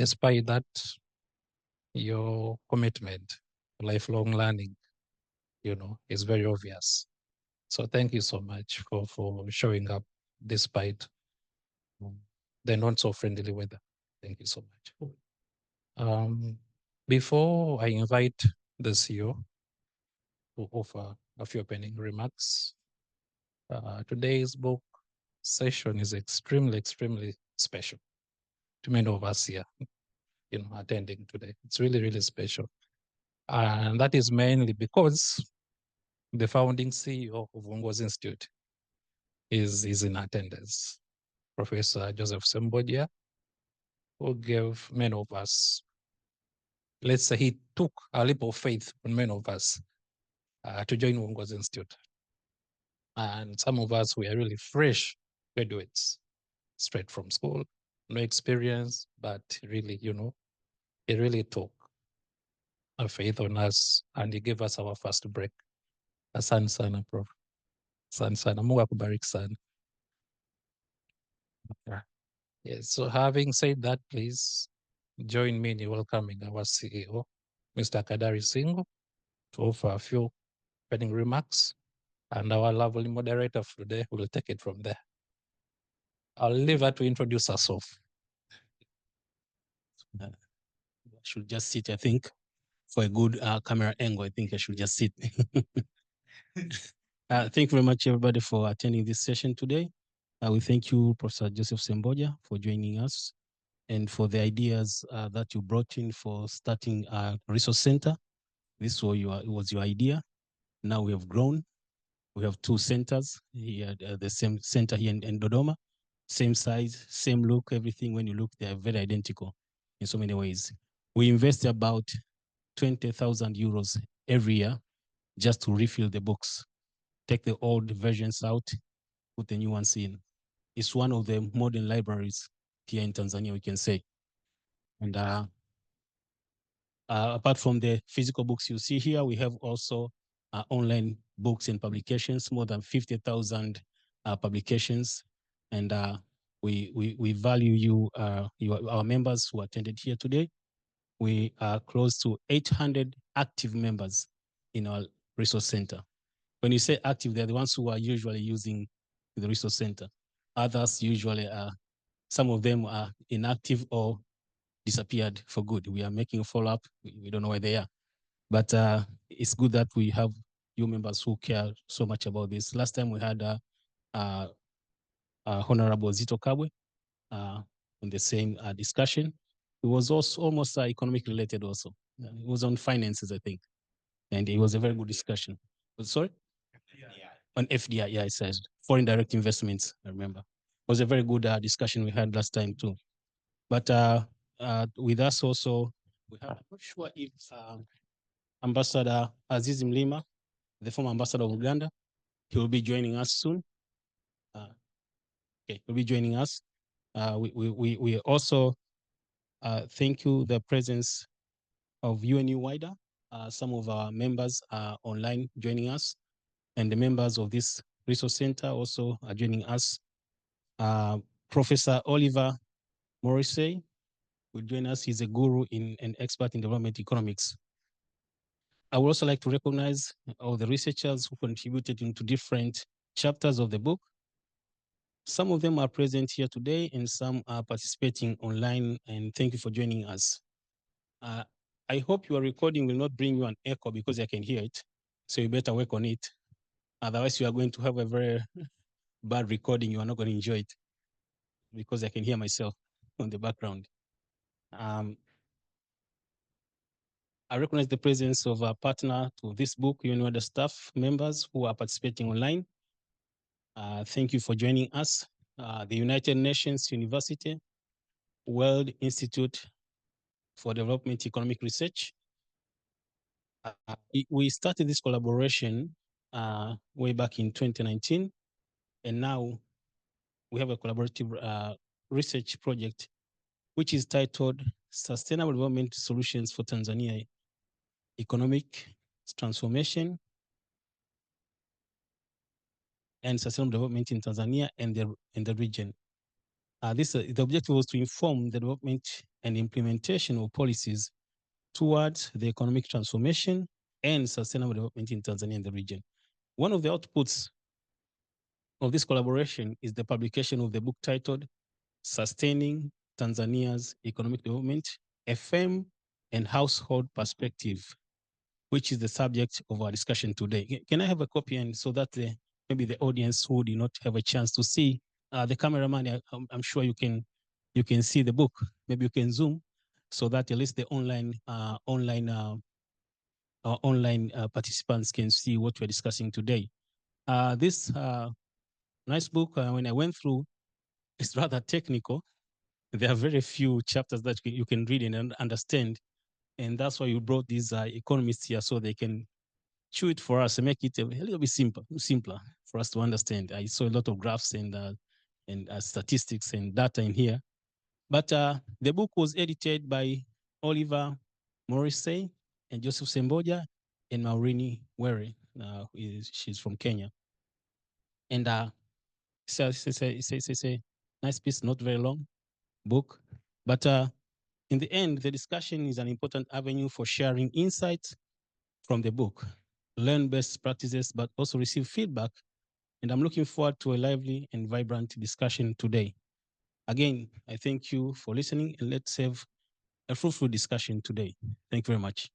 despite that, your commitment to lifelong learning, is very obvious. So thank you so much for showing up despite the not so friendly weather. Thank you so much. Before I invite the CEO to offer a few opening remarks, today's book session is extremely special to many of us here, attending today. It's really special. And that is mainly because the founding CEO of Uongozi Institute is in attendance, Professor Joseph Semboja, who gave many of us, let's say he took a leap of faith on many of us to join Uongozi Institute. And some of us, we are really fresh graduates, straight from school, no experience, but really, he really took a faith on us and he gave us our first break. Asante sana, Prof. Asante sana. Mungu akubariki sana. Yes, so having said that, please join me in welcoming our CEO, Mr. Kadari Singo, to offer a few opening remarks, and our lovely moderator for today will take it from there. I'll leave her to introduce herself. I should just sit, I think, for a good camera angle. I think I should just sit. Thank you very much, everybody, for attending this session today. We thank you, Professor Joseph Semboja, for joining us and for the ideas that you brought in for starting a resource center. This was your idea. Now we have grown. We have 2 centers here, the same center here in Dodoma, same size, same look, everything. When you look, they are very identical in so many ways. We invest about 20,000 euros every year just to refill the books, take the old versions out, put the new ones in. It's one of the modern libraries here in Tanzania, we can say. And apart from the physical books you see here, we have also online books and publications, more than 50,000 publications. And we value you, our members who attended here today. We are close to 800 active members in our resource center. When you say active, they're the ones who are usually using the resource center. Others usually some of them are inactive or disappeared for good. We are making a follow-up. We don't know where they are. But it's good that we have you members who care so much about this. Last time we had Honorable Zito Kabwe on the same discussion. It was also almost economic related also. It was on finances, I think. And it was a very good discussion. Sorry? FDI. On FDI, yeah, it says foreign direct investments, I remember. It was a very good discussion we had last time too. But with us also, we have, I'm not sure if Ambassador Aziz Mlima, the former ambassador of Uganda, he will be joining us soon. Okay, he'll be joining us. We also thank you the presence of UNU Wider. Some of our members are online joining us, and the members of this resource center also are joining us. Professor Oliver Morrissey will join us. He's a guru and expert in development economics. I would also like to recognize all the researchers who contributed into different chapters of the book. Some of them are present here today and some are participating online, and thank you for joining us. I hope your recording will not bring you an echo because I can hear it, so you better work on it. Otherwise you are going to have a very bad recording. You are not going to enjoy it because I can hear myself on the background. I recognize the presence of a partner to this book, UNU Wider staff members who are participating online. Thank you for joining us. The United Nations University, World Institute for Development Economic Research. We started this collaboration way back in 2019, and now we have a collaborative research project which is titled Sustainable Development Solutions for Tanzania, Economic Transformation and Sustainable Development in Tanzania and the region. The objective was to inform the development and implementation of policies towards the economic transformation and sustainable development in Tanzania and the region. One of the outputs of this collaboration is the publication of the book titled Sustaining Tanzania's Economic Development, a Firm and Household Perspective, which is the subject of our discussion today. Can I have a copy, and so that maybe the audience who did not have a chance to see, the cameraman, I'm sure you can see the book. Maybe you can zoom so that at least the online participants can see what we're discussing today. This nice book, when I went through, it's rather technical. There are very few chapters that you can read and understand. And that's why you brought these economists here so they can chew it for us and make it a little bit simpler for us to understand. I saw a lot of graphs and statistics and data in here. But the book was edited by Oliver Morrissey and Joseph Semboja and Maureen Were. She's from Kenya. And it's a nice piece, not very long book. But in the end, the discussion is an important avenue for sharing insights from the book, learn best practices, but also receive feedback. And I'm looking forward to a lively and vibrant discussion today. Again, I thank you for listening, and let's have a fruitful discussion today. Thank you very much.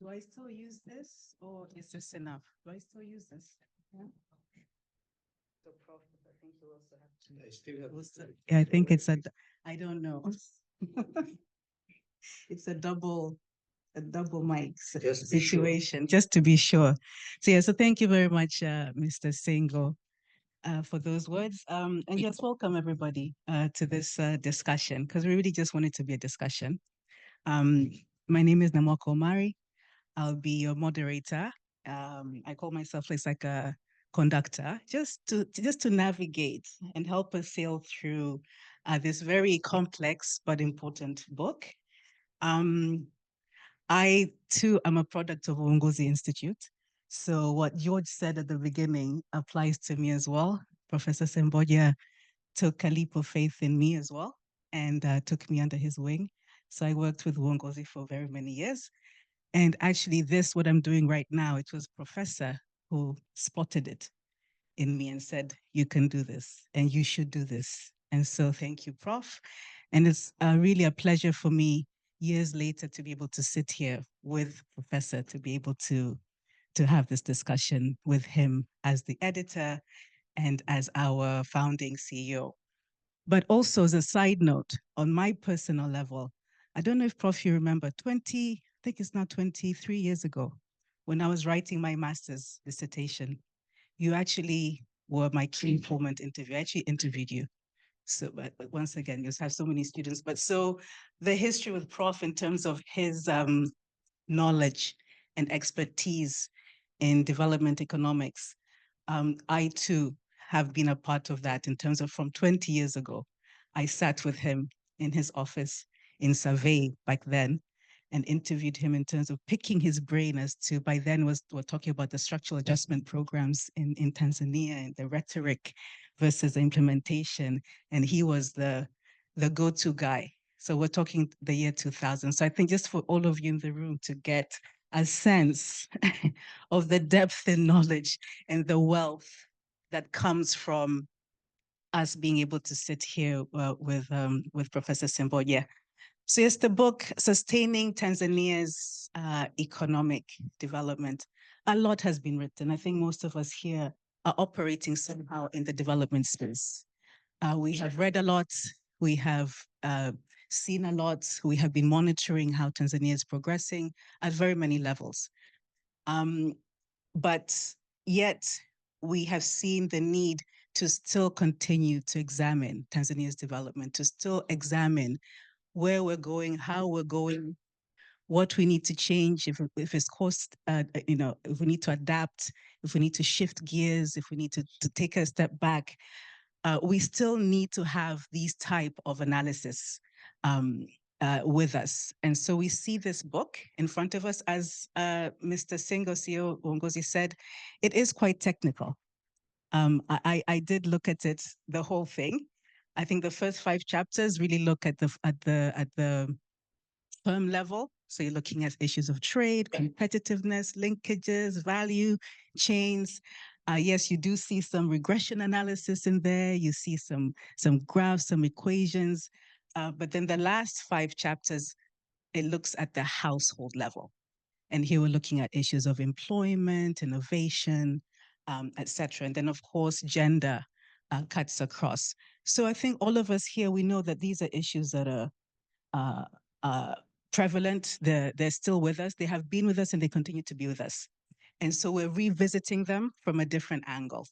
Do I still use this, or is this enough? Do I still use this? Yeah. So, Prof, I think you also have to. I still have. Yeah, I think it's I don't know. It's a double mic situation, just to be sure. So yeah, so thank you very much, Mr. Singo, for those words. And yes, welcome everybody to this discussion, because we really just want it to be a discussion. My name is Namwaka Omari. I'll be your moderator. I call myself like a conductor, just to navigate and help us sail through this very complex but important book. I too am a product of Uongozi Institute. So what George said at the beginning applies to me as well. Professor Semboja took a leap of faith in me as well and took me under his wing. So I worked with Uongozi for very many years. And actually what I'm doing right now, it was Professor who spotted it in me and said, you can do this and you should do this. And so thank you, Prof. And it's really a pleasure for me years later to be able to sit here with Professor, to be able to have this discussion with him as the editor and as our founding CEO. But also as a side note, on my personal level, I don't know if Prof, you remember, I think it's now 23 years ago, when I was writing my master's dissertation, you actually were my key informant interview. I actually interviewed you. So, but once again, you have so many students. But so the history with Prof in terms of his knowledge and expertise in development economics, I too have been a part of that in terms of from 20 years ago. I sat with him in his office in Survey back then and interviewed him in terms of picking his brain as to, by then we're talking about the structural adjustment programs in Tanzania and the rhetoric versus the implementation. And he was the go-to guy. So we're talking the year 2000. So I think just for all of you in the room to get a sense of the depth in knowledge and the wealth that comes from us being able to sit here with Professor Semboja. So yes, the book, Sustaining Tanzania's Economic Development. A lot has been written. I think most of us here are operating somehow in the development space. We have read a lot. We have seen a lot. We have been monitoring how Tanzania is progressing at very many levels. But yet we have seen the need to still continue to examine Tanzania's development, to still examine where we're going, how we're going, what we need to change, if it's cost, if we need to adapt, if we need to shift gears, if we need to take a step back. We still need to have these type of analysis with us. And so we see this book in front of us, as Mr. Singo, CEO Uongozi said, it is quite technical. I did look at it, the whole thing. I think the first 5 chapters really look at the firm level. So you're looking at issues of trade, competitiveness, linkages, value chains. Yes, you do see some regression analysis in there. You see some graphs, some equations. But then the last 5 chapters, it looks at the household level. And here we're looking at issues of employment, innovation, etc. And then, of course, gender cuts across. So I think all of us here, we know that these are issues that are uh, prevalent. They're still with us. They have been with us and they continue to be with us. And so we're revisiting them from a different angle.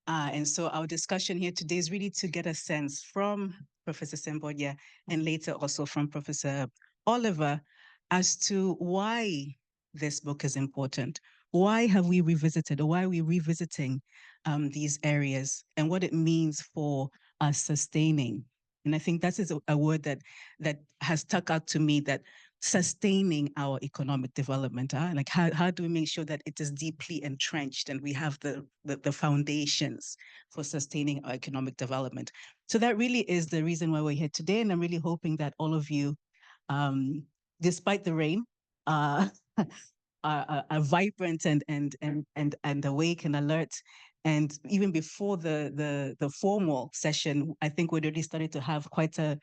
And so our discussion here today is really to get a sense from Professor Semboja and later also from Professor Oliver as to why this book is important. Why have we revisited, or why are we revisiting these areas, and what it means for us sustaining? And I think that is a word that has stuck out to me, that sustaining our economic development. Like how do we make sure that it is deeply entrenched and we have the foundations for sustaining our economic development? So that really is the reason why we're here today. And I'm really hoping that all of you, despite the rain, are vibrant and awake and alert. And even before the formal session, I think we'd already started to have quite a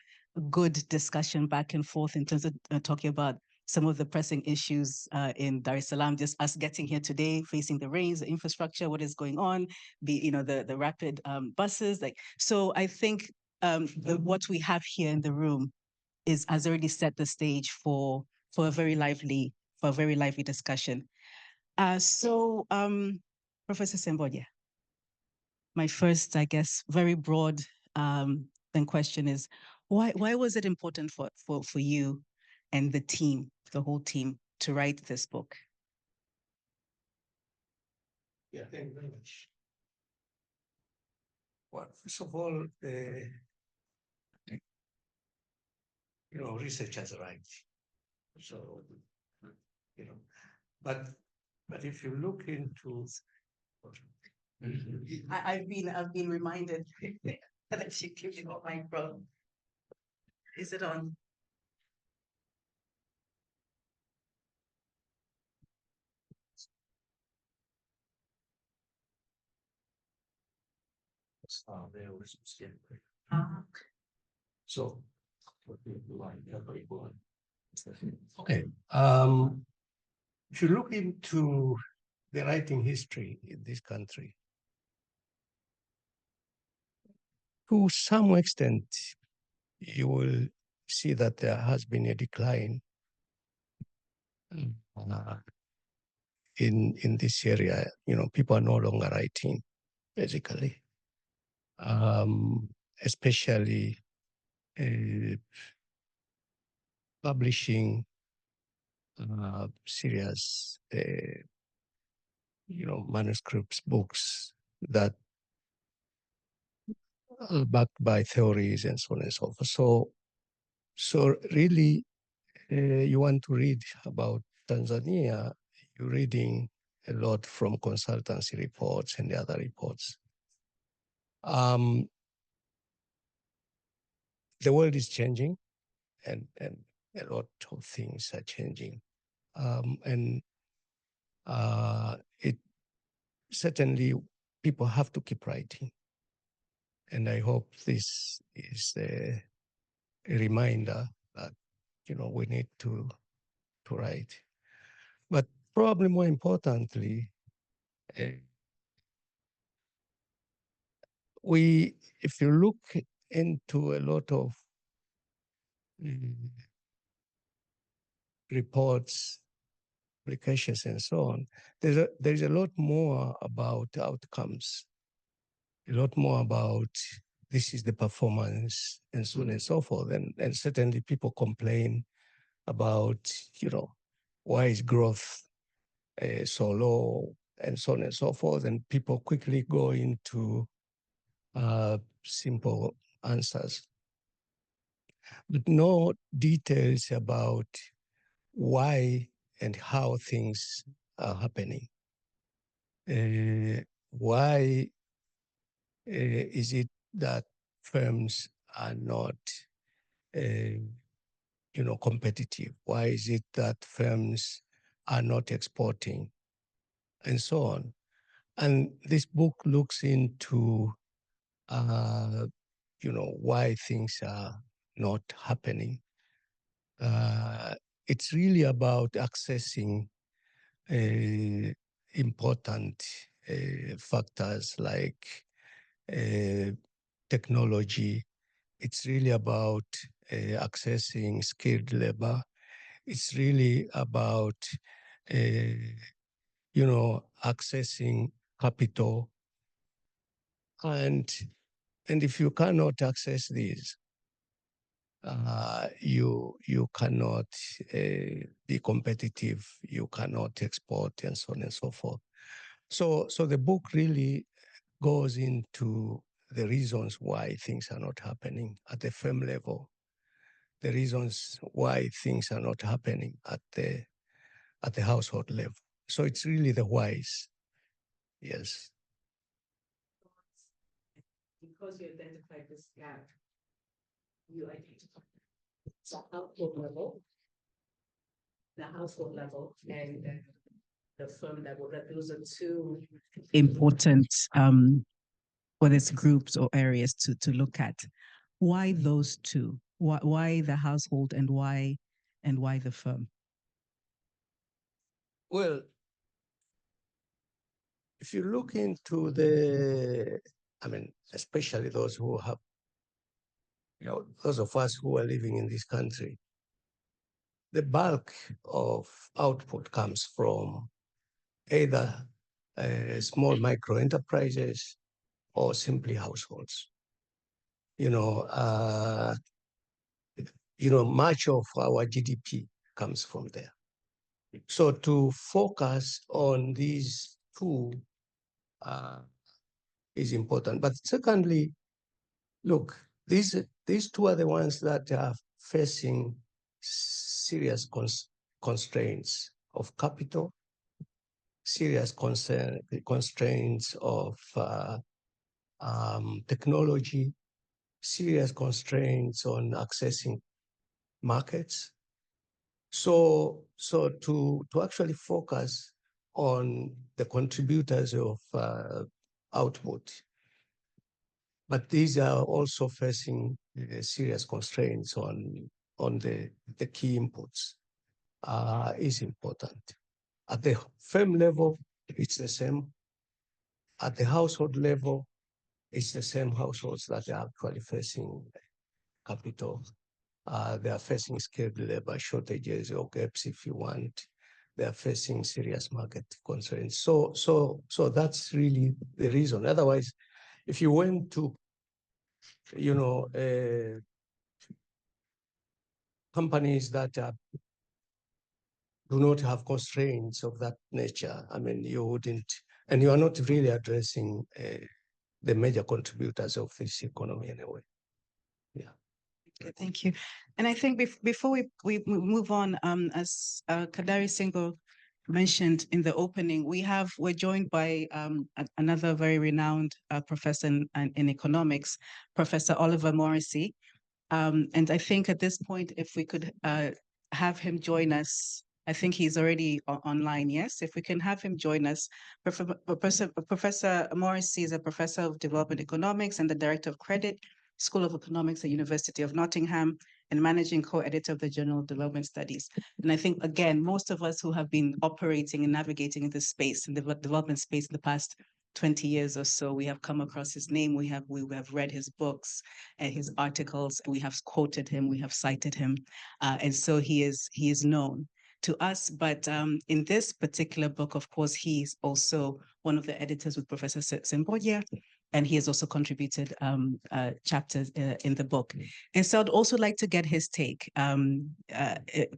good discussion back and forth in terms of talking about some of the pressing issues in Dar es Salaam, just us getting here today, facing the rains, the infrastructure, what is going on, the rapid buses. So I think what we have here in the room has already set the stage for a very lively discussion. Professor Semboja, my first, I guess, very broad then question is, why was it important for you and the team, the whole team, to write this book? Yeah, thank you very much. Well, first of all, research has arrived. So, but if you look into, I've been reminded that you keep your microphone. Is it on? So, okay. If you look into the writing history in this country, to some extent, you will see that there has been a decline in this area. People are no longer writing, basically, especially publishing serious, manuscripts, books that are backed by theories and so on and so forth. So really, you want to read about Tanzania, you're reading a lot from consultancy reports and the other reports. The world is changing, and a lot of things are changing. It certainly, people have to keep writing. And I hope this is a reminder that, we need to write. But probably more importantly, if you look into a lot of reports, applications, and so on, there's a lot more about outcomes, a lot more about this is the performance, and so on and so forth. And certainly people complain about, why is growth so low, and so on and so forth. And people quickly go into simple answers, but no details about why and how things are happening. Why Is it that firms are not, competitive? Why is it that firms are not exporting, and so on? And this book looks into, why things are not happening. It's really about accessing important factors like technology. It's really about accessing skilled labor. It's really about, accessing capital. And if you cannot access these, you cannot be competitive, you cannot export, and so on and so forth. So the book really goes into the reasons why things are not happening at the firm level, the reasons why things are not happening at the household level. So it's really the whys. Yes. Because you identified this gap, you identified the household level, and the firm level. That those are two important whether it's groups or areas to look at. Why those two? Why the household and why the firm? Well, if you look into especially those who have, those of us who are living in this country, the bulk of output comes from either small micro enterprises or simply households. Much of our GDP comes from there. So to focus on these two is important. But secondly, look, these two are the ones that are facing serious constraints of capital, serious constraints of technology, serious constraints on accessing markets. So to actually focus on the contributors of output, but these are also facing serious constraints on the key inputs is important. At the firm level, it's the same. At the household level, it's the same households that are actually facing capital. They are facing skilled labor shortages or gaps, if you want. They are facing serious market concerns. So that's really the reason. Otherwise, if you went to, companies that do not have constraints of that nature, you wouldn't, and you are not really addressing the major contributors of this economy anyway. Yeah. Okay, thank you. And I think before we move on, as Kadari Singo mentioned in the opening, we're joined by another very renowned professor in economics, Professor Oliver Morrissey. And I think at this point, if we could have him join us, I think he's already online, yes? If we can have him join us. Professor Morrissey is a professor of development economics and the director of credit, School of Economics at University of Nottingham, and managing co-editor of the Journal of Development Studies. And I think, again, most of us who have been operating and navigating in this space, in the development space in the past 20 years or so, we have come across his name, we have read his books and his articles, we have quoted him, we have cited him, and so he is known to us. But in this particular book, of course, he's also one of the editors with Professor Semboja, and he has also contributed chapters in the book. And so I'd also like to get his take.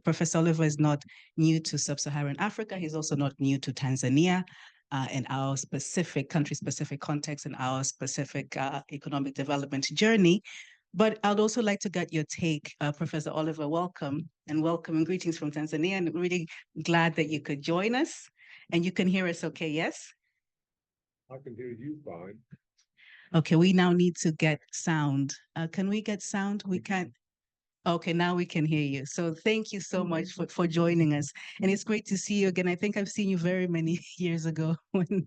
Professor Oliver is not new to Sub-Saharan Africa. He's also not new to Tanzania. In our specific country-specific context and our specific economic development journey. But I'd also like to get your take, Professor Oliver, welcome and greetings from Tanzania. And really glad that you could join us and you can hear us okay, yes? I can hear you fine. Okay, we now need to get sound. Can we get sound? We can't. Okay, now we can hear you. So thank you so much for joining us. And it's great to see you again. I think I've seen you very many years ago when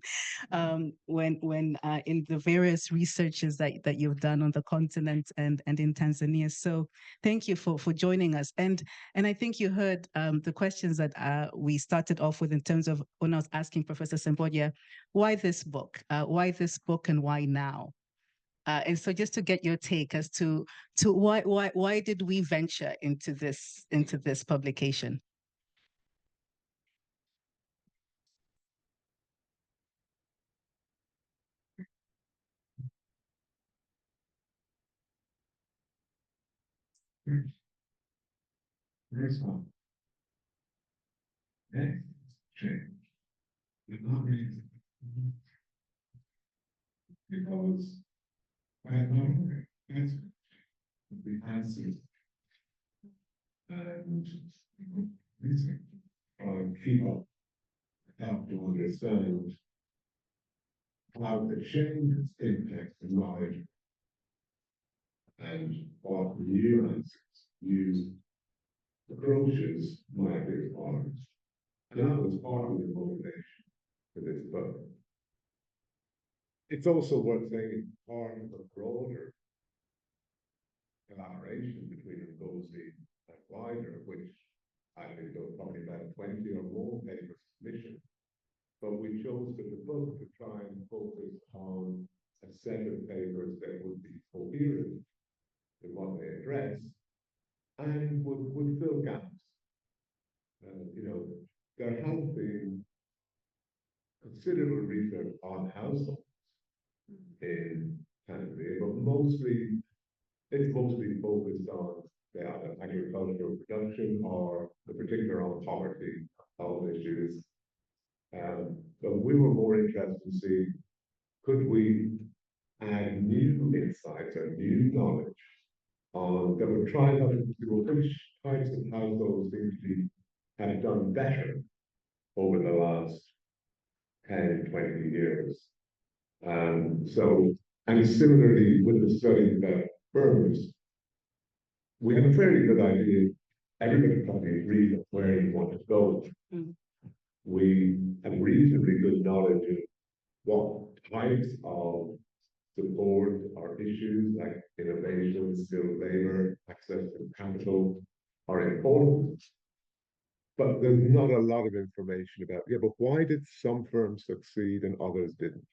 in the various researches that you've done on the continent and in Tanzania. So thank you for joining us. And I think you heard the questions that we started off with in terms of when I was asking Professor Semboja, why this book? Why this book and why now? And so just to get your take as to why did we venture into this publication? Next one. Next change. Because I have no answer. The answers and these people have to understand how the change impacts knowledge and what new answers, new approaches might be required. And that was part of the motivation for this book. It's also worth saying part of a broader collaboration between Ngozi and Wider, which I think there were probably about 20 or more papers submission. But we chose for the book to try and focus on a set of papers that would be coherent in what they address and would fill gaps. There has been considerable research on households in Tanzania, but it's mostly focused on the agricultural production or the particular on poverty, health issues. But we were more interested in seeing, could we add new insights or new knowledge on that would try out which types of households seem to be have done better over the last 10, 20 years. And similarly with the study about firms, we have a fairly good idea. Everybody probably agrees on where you want to go. Mm. We have reasonably good knowledge of what types of support or issues like innovation, skilled labor, access to capital are important. But there's not a lot of information about, but why did some firms succeed and others didn't?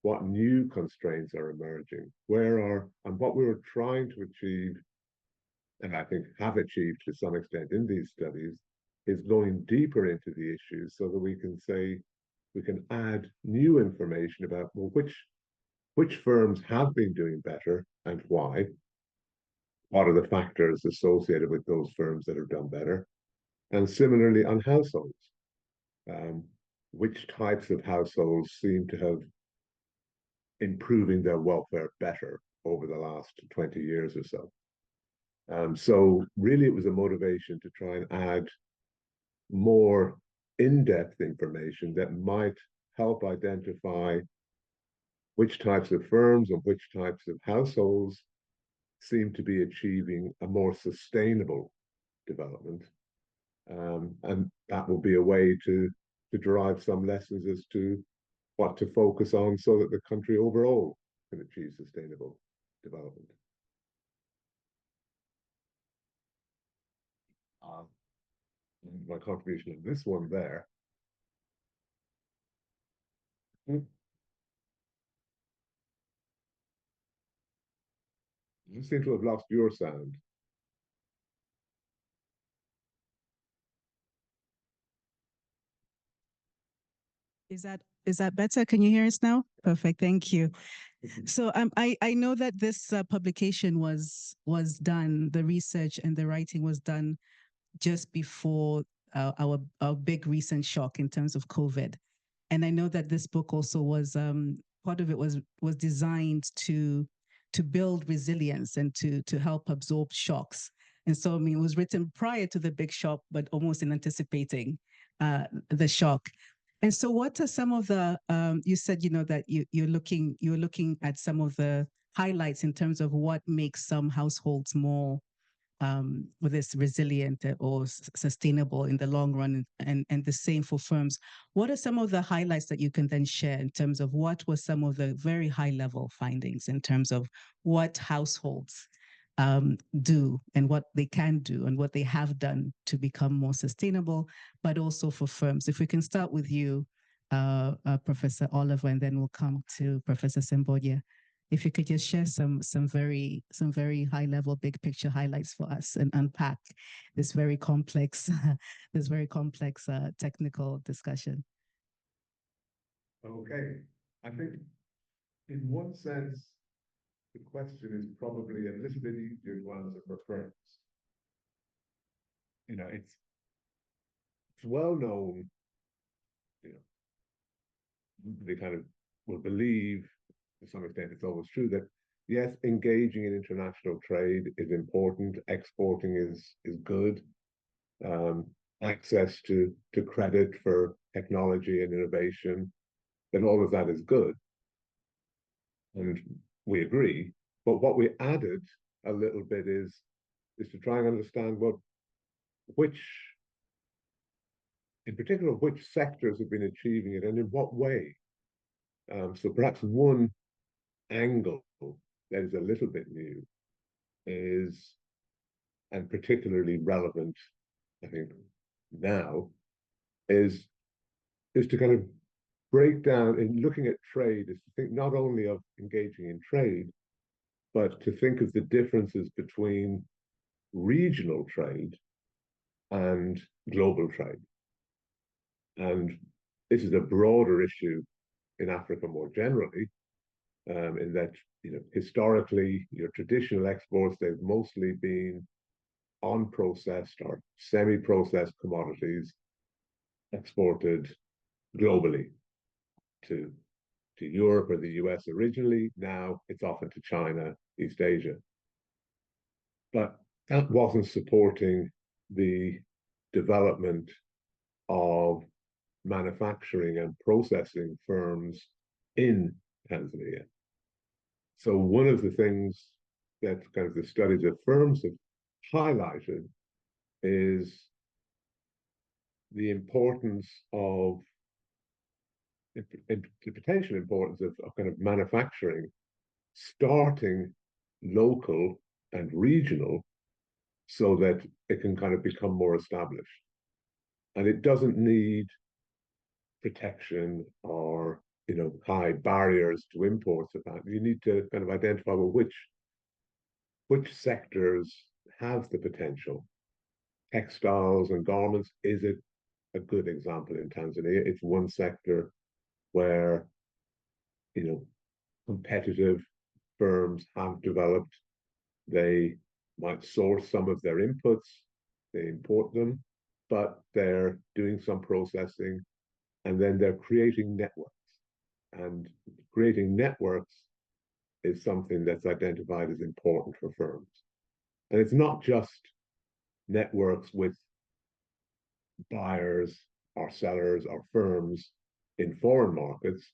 What new constraints are emerging? And what we were trying to achieve, and I think have achieved to some extent in these studies, is going deeper into the issues so that we can add new information about, well, which firms have been doing better and why? What are the factors associated with those firms that have done better? And similarly on households, which types of households seem to have improving their welfare better over the last 20 years or so. So really it was a motivation to try and add more in-depth information that might help identify which types of firms and which types of households seem to be achieving a more sustainable development. And that will be a way to derive some lessons as to what to focus on so that the country overall can achieve sustainable development. My contribution of this one there. You seem to have lost your sound. Is that better? Can you hear us now? Perfect. Thank you. So I know that this publication was done, the research and the writing was done just before our big recent shock in terms of COVID. And I know that this book also was, part of it was designed to build resilience and to help absorb shocks. And so, I mean, it was written prior to the big shock, but almost in anticipating the shock. And so what are some of the, you said, that you're looking at some of the highlights in terms of what makes some households more with this resilient or sustainable in the long run, and the same for firms. What are some of the highlights that you can then share in terms of what were some of the very high level findings in terms of what households do and what they can do and what they have done to become more sustainable, but also for firms? If we can start with you, Professor Oliver, and then we'll come to Professor Semboja. If you could just share some very high level, big picture highlights for us and unpack this very complex technical discussion. Okay, I think in one sense, the question is probably a little bit easier to answer for firms. It's well known, they kind of will believe to some extent it's always true that yes, engaging in international trade is important, exporting is good, access to credit for technology and innovation, then all of that is good. And we agree. But what we added a little bit is to try and understand in particular, which sectors have been achieving it and in what way. So perhaps one angle that is a little bit new is, and particularly relevant, I think, now, is to kind of break down in looking at trade, is to think not only of engaging in trade, but to think of the differences between regional trade and global trade. And this is a broader issue in Africa more generally, in that historically your traditional exports, they've mostly been unprocessed or semi-processed commodities exported globally to Europe or the US originally. Now it's often to China, East Asia. But that wasn't supporting the development of manufacturing and processing firms in Tanzania. So one of the things that kind of the studies of firms have highlighted is the importance of the potential importance of kind of manufacturing starting local and regional so that it can kind of become more established. And it doesn't need protection or high barriers to imports of that. You need to kind of identify, well, which sectors have the potential. Textiles and garments is a good example in Tanzania. It's one sector where competitive firms have developed. They might source some of their inputs, they import them, but they're doing some processing and then they're creating networks. And creating networks is something that's identified as important for firms. And it's not just networks with buyers or sellers or firms in foreign markets.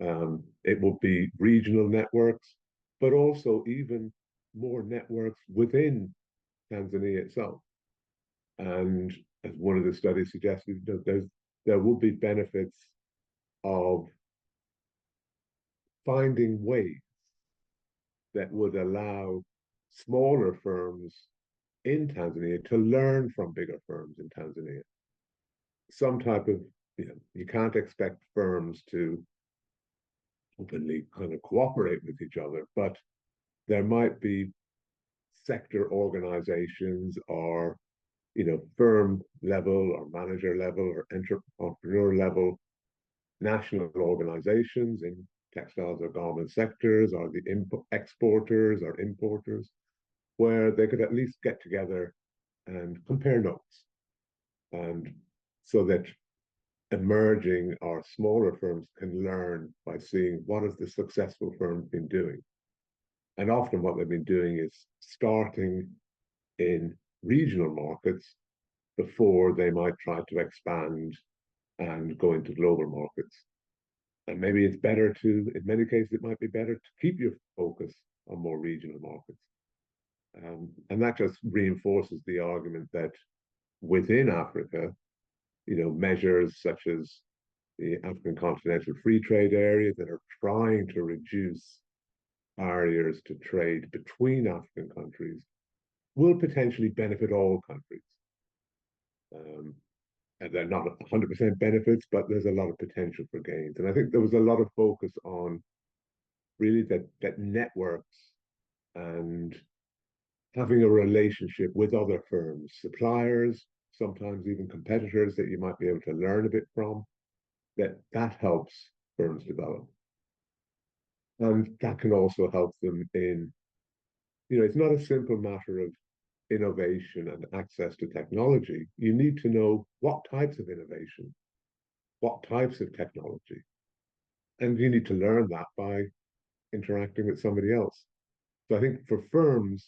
It will be regional networks, but also even more networks within Tanzania itself. And as one of the studies suggested, there will be benefits of finding ways that would allow smaller firms in Tanzania to learn from bigger firms in Tanzania. Some type of, you can't expect firms to openly kind of cooperate with each other, but there might be sector organizations or, firm level or manager level or entrepreneur level national organizations in textiles or garment sectors, or the exporters or importers, where they could at least get together and compare notes. And so that emerging or smaller firms can learn by seeing what has the successful firm been doing. And often what they've been doing is starting in regional markets before they might try to expand and go into global markets. And maybe it's better to, in many cases, it might be better to keep your focus on more regional markets. And that just reinforces the argument that within Africa, measures such as the African Continental Free Trade Area that are trying to reduce barriers to trade between African countries will potentially benefit all countries. And they're not 100% benefits, but there's a lot of potential for gains. And I think there was a lot of focus on really that networks and having a relationship with other firms, suppliers, sometimes even competitors that you might be able to learn a bit from, that helps firms develop. And that can also help them in, it's not a simple matter of innovation and access to technology. You need to know what types of innovation, what types of technology. And you need to learn that by interacting with somebody else. So I think for firms,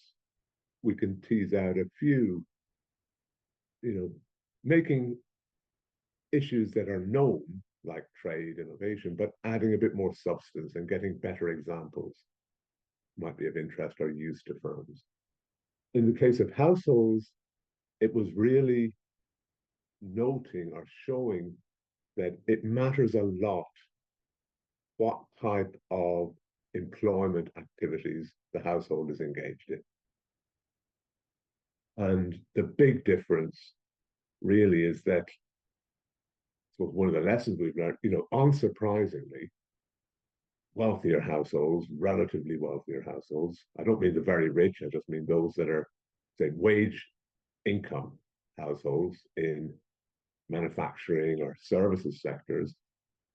we can tease out a few, making issues that are known, like trade, innovation, but adding a bit more substance and getting better examples might be of interest or use to firms. In the case of households, it was really noting or showing that it matters a lot what type of employment activities the household is engaged in. And the big difference really is that, so one of the lessons we've learned, unsurprisingly, wealthier households, relatively wealthier households, I don't mean the very rich, I just mean those that are, say, wage income households in manufacturing or services sectors,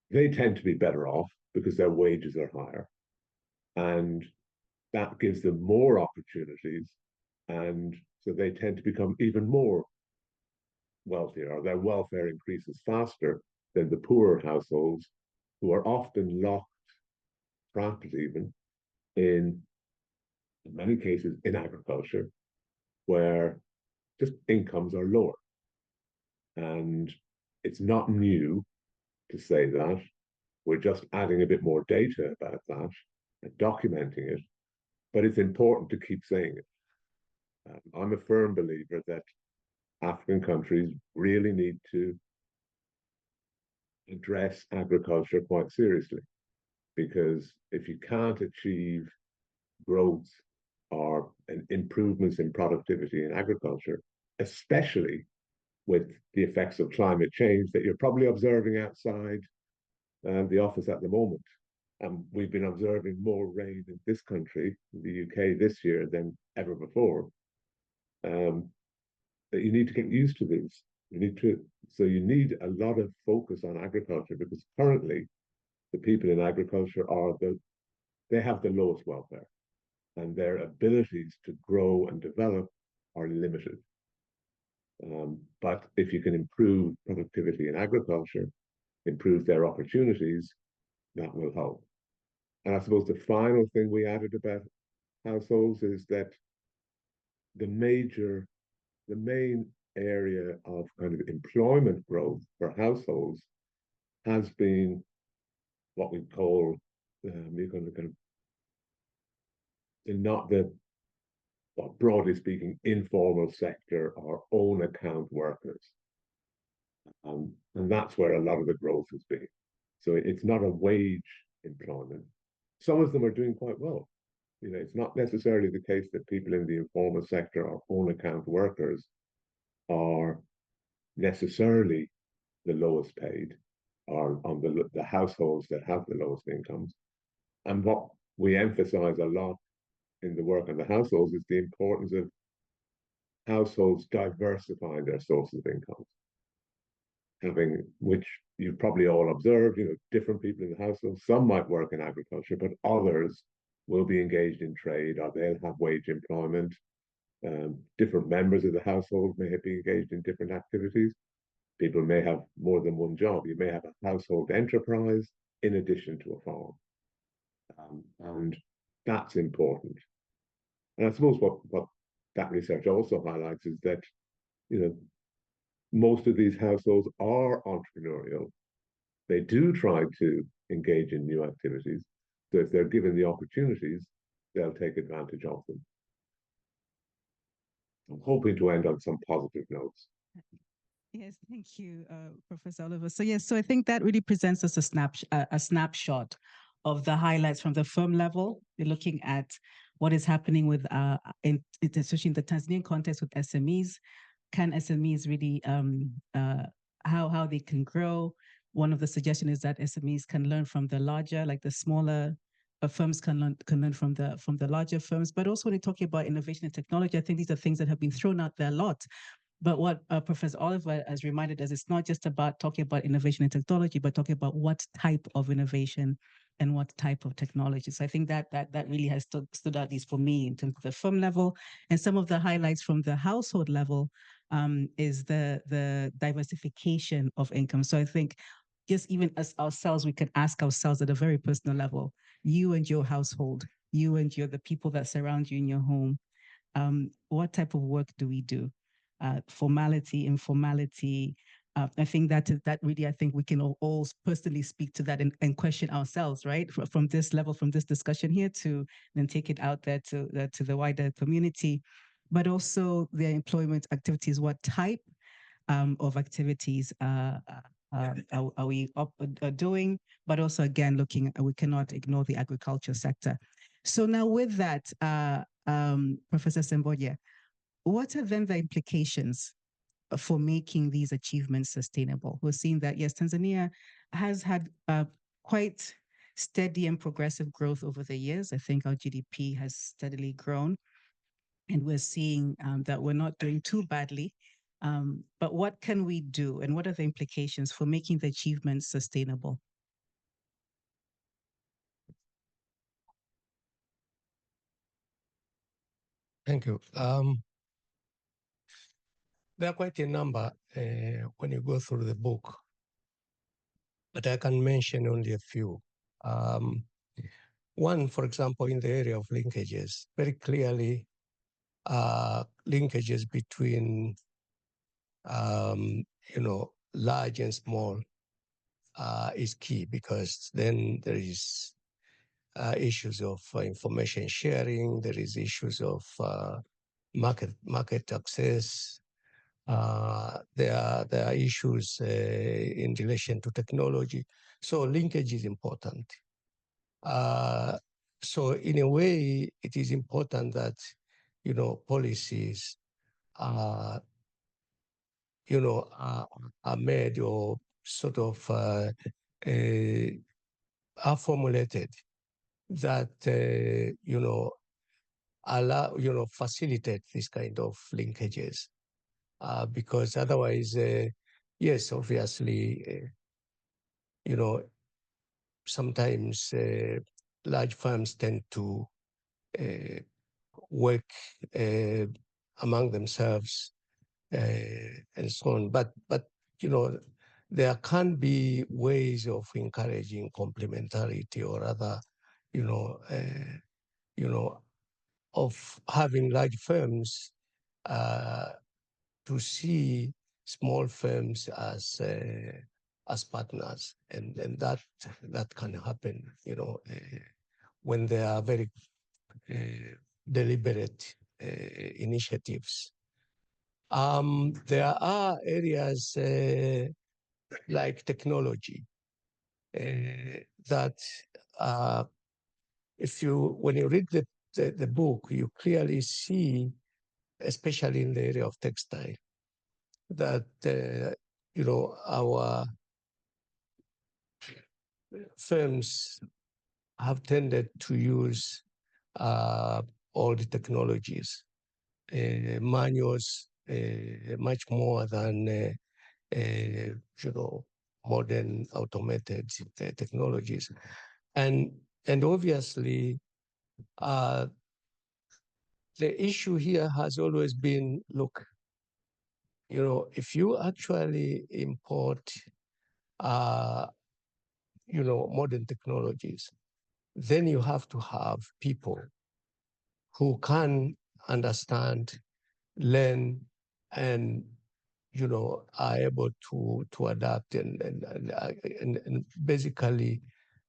they tend to be better off because their wages are higher. And that gives them more opportunities. And so they tend to become even more wealthier, or their welfare increases faster than the poorer households who are often locked, trapped even, in many cases in agriculture, where just incomes are lower. And it's not new to say that. We're just adding a bit more data about that and documenting it. But it's important to keep saying it. I'm a firm believer that African countries really need to address agriculture quite seriously, because if you can't achieve growth or improvements in productivity in agriculture, especially with the effects of climate change that you're probably observing outside the office at the moment. And we've been observing more rain in this country, in the UK this year, than ever before. That you need to get used to these. So you need a lot of focus on agriculture, because currently the people in agriculture they have the lowest welfare, and their abilities to grow and develop are limited. But if you can improve productivity in agriculture, improve their opportunities, that will help. And I suppose the final thing we added about households is that the main area of kind of employment growth for households has been what we call not the, well, broadly speaking, informal sector or own account workers. And that's where a lot of the growth has been. So it's not a wage employment. Some of them are doing quite well. It's not necessarily the case that people in the informal sector or own account workers are necessarily the lowest paid, or on the households that have the lowest incomes. And what we emphasize a lot in the work on the households is the importance of households diversifying their sources of income. Which you've probably all observed, different people in the household. Some might work in agriculture, but others will be engaged in trade, or they'll have wage employment. Different members of the household may be engaged in different activities. People may have more than one job. You may have a household enterprise in addition to a farm. And that's important. And I suppose what that research also highlights is that, most of these households are entrepreneurial. They do try to engage in new activities. So if they're given the opportunities, they'll take advantage of them. I'm hoping to end on some positive notes. Yes, thank you, Professor Oliver. So yes, so I think that really presents us a snapshot of the highlights from the firm level. We're looking at what is happening with, especially in the Tanzanian context with SMEs. Can SMEs really, how they can grow? One of the suggestions is that SMEs can learn from the larger, like the smaller firms can learn from the larger firms. But also when you're talking about innovation and technology, I think these are things that have been thrown out there a lot. But what Professor Oliver has reminded us, it's not just about talking about innovation and technology, but talking about what type of innovation and what type of technology. So I think that really has stood out, at least for me, in terms of the firm level. And some of the highlights from the household level is the diversification of income. So I think just even as ourselves, we can ask ourselves at a very personal level, you and your household, you and the people that surround you in your home, what type of work do we do? Formality, informality. I think that really, I think we can all personally speak to that and question ourselves, right? From this level, from this discussion here, to then take it out there to the wider community, but also their employment activities. What type of activities are we doing? But also, again, looking, we cannot ignore the agriculture sector. So now with that, Professor Semboja, what are then the implications for making these achievements sustainable? We're seeing that, yes, Tanzania has had quite steady and progressive growth over the years. I think our GDP has steadily grown, and we're seeing that we're not doing too badly. But what can we do, and what are the implications for making the achievements sustainable? Thank you. There are quite a number when you go through the book, but I can mention only a few. One, for example, in the area of linkages, very clearly linkages between, large and small is key, because then there is issues of information sharing, there is issues of market access. There are issues in relation to technology. So linkage is important. So in a way, it is important that, policies are made, or sort of are formulated that, allow, facilitate this kind of linkages. Because otherwise, yes, obviously, sometimes large firms tend to work among themselves and so on. But there can be ways of encouraging complementarity, or rather, of having large firms to see small firms as partners, and that can happen, when there are very deliberate initiatives. There are areas like technology that when you read the book, you clearly see, especially in the area of textile, that our firms have tended to use all the technologies, manuals, much more than modern automated technologies, and obviously the issue here has always been, look, if you actually import modern technologies, then you have to have people who can understand, learn, and are able to adapt and basically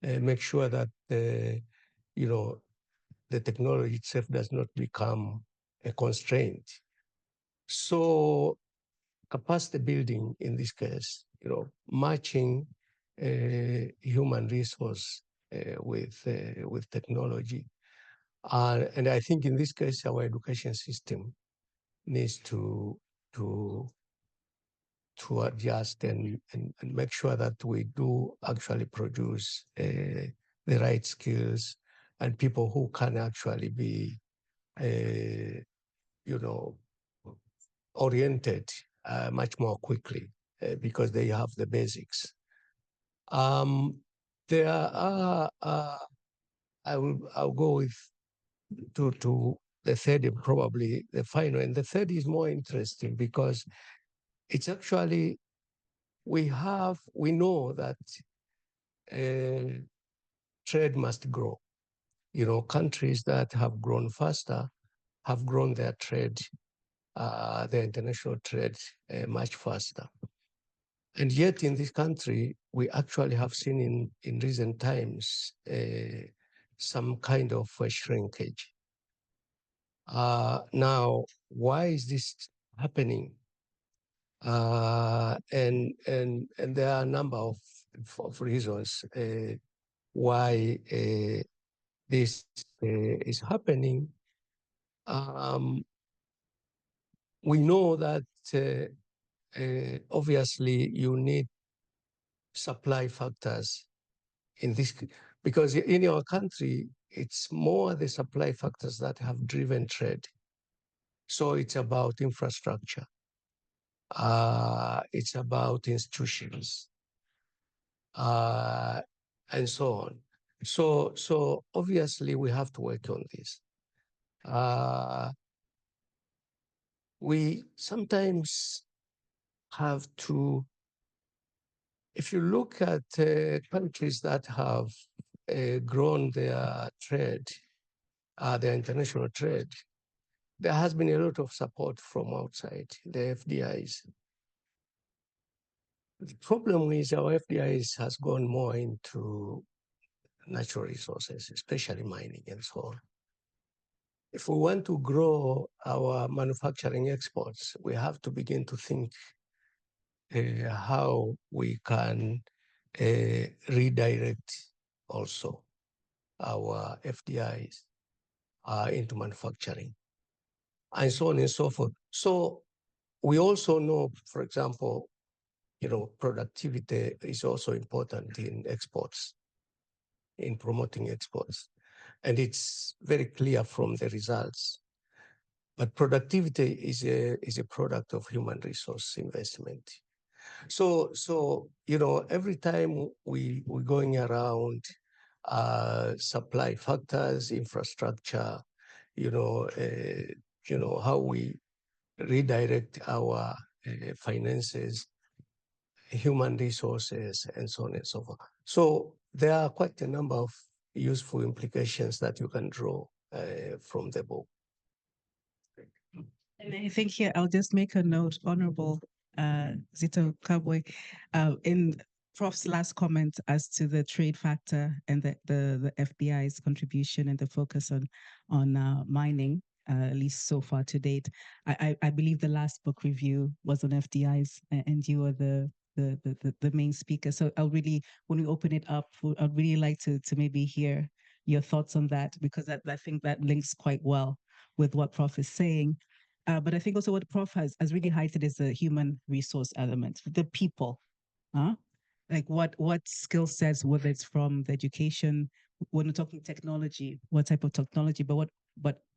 make sure that the technology itself does not become a constraint. So capacity building in this case, matching human resource with technology, and I think in this case our education system needs to adjust and make sure that we do actually produce the right skills and people who can actually be, oriented much more quickly because they have the basics. There are, I'll go with to the third and probably the final, and the third is more interesting because it's actually, we know that trade must grow. Countries that have grown faster have grown their trade, their international trade much faster. And yet in this country, we actually have seen in recent times some kind of shrinkage. Now, why is this happening? And there are a number of reasons why this is happening. We know that obviously you need supply factors in this, because in your country, it's more the supply factors that have driven trade. So it's about infrastructure. It's about institutions, and so on. So obviously we have to work on this. We sometimes have to, if you look at countries that have grown their trade, their international trade, there has been a lot of support from outside, the FDIs. The problem is our FDIs has gone more into natural resources, especially mining and so on. If we want to grow our manufacturing exports, we have to begin to think how we can redirect also our FDIs into manufacturing, and so on and so forth. So we also know, for example, productivity is also important in exports, in promoting exports. And it's very clear from the results. But productivity is a product of human resource investment. So every time we're going around supply factors, infrastructure, how we redirect our finances, human resources, and so on and so forth. So there are quite a number of useful implications that you can draw from the book. And I think here I'll just make a note, Honorable Zito Kabwe, in Prof's last comment as to the trade factor and the FBI's contribution and the focus on mining, at least so far to date. I believe the last book review was on FDIs, and you were the main speaker. So I'll really, when we open it up, I'd really like to maybe hear your thoughts on that, because I think that links quite well with what Prof is saying. But I think also what Prof has really highlighted is the human resource element, the people. Like what skill sets, whether it's from the education, when we're talking technology, what type of technology, but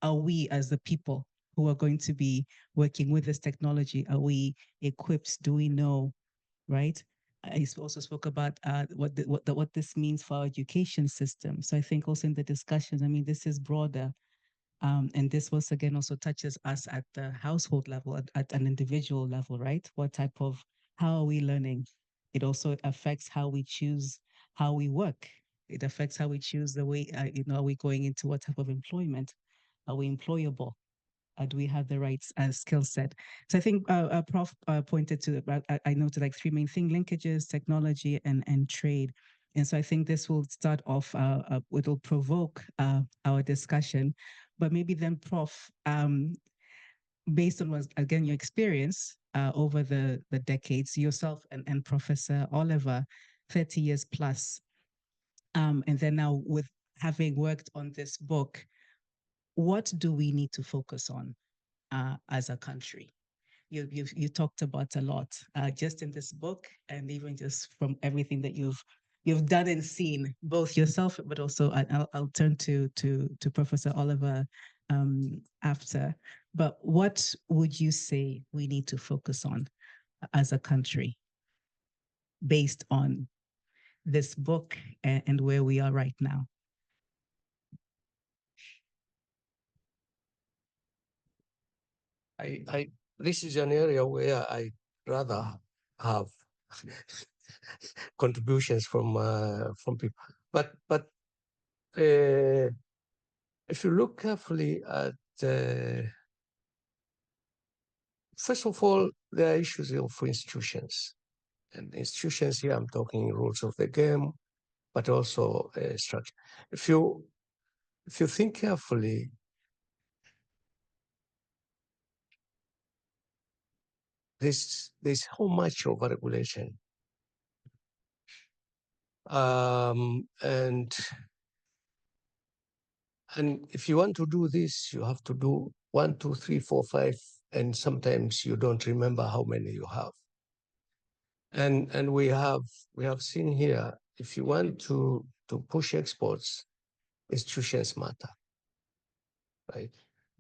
are we as the people who are going to be working with this technology, are we equipped? Do we know, right? I also spoke about what this means for our education system. So I think also in the discussions, I mean, this is broader. And this once again also touches us at the household level, at an individual level, right? How are we learning? It also affects how we choose how we work. It affects how we choose the way, are we going into what type of employment? Are we employable? Do we have the right skill set? So I think Prof pointed to, I noted like three main things: linkages, technology, and trade. And so I think this will start off, it'll provoke our discussion. But maybe then, Prof, based on what, again, your experience over the decades, yourself and Professor Oliver, 30 years plus, and then now with having worked on this book, what do we need to focus on as a country? You talked about a lot just in this book, and even just from everything that you've done and seen, both yourself, but also I'll turn to Professor Oliver after. But what would you say we need to focus on as a country based on this book and where we are right now? This is an area where I rather have contributions from people. But if you look carefully at, first of all, there are issues of institutions. And institutions here, I'm talking rules of the game, but also structure. If you think carefully, there's so much over-regulation. And if you want to do this, you have to do 1, 2, 3, 4, 5, and sometimes you don't remember how many you have. And we have seen here, if you want to push exports, institutions matter, right?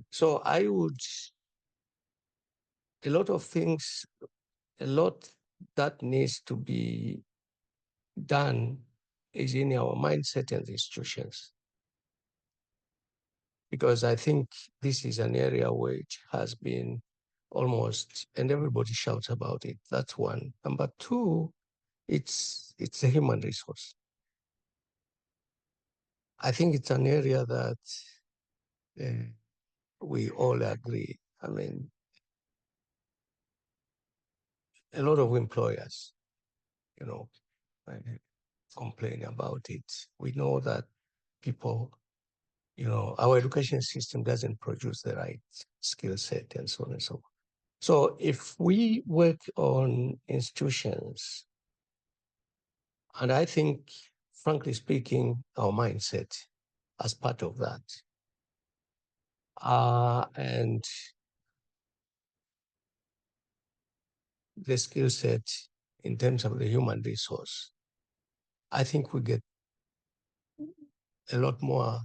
So I would, a lot of things, a lot that needs to be done is in our mindset and the institutions. Because I think this is an area which has been almost, and everybody shouts about it. That's one. Number two, it's a human resource. I think it's an area that we all agree. I mean, a lot of employers, complain about it. We know that people, our education system doesn't produce the right skill set and so on and so forth. So if we work on institutions, and I think, frankly speaking, our mindset as part of that, and the skill set in terms of the human resource, I think we get a lot more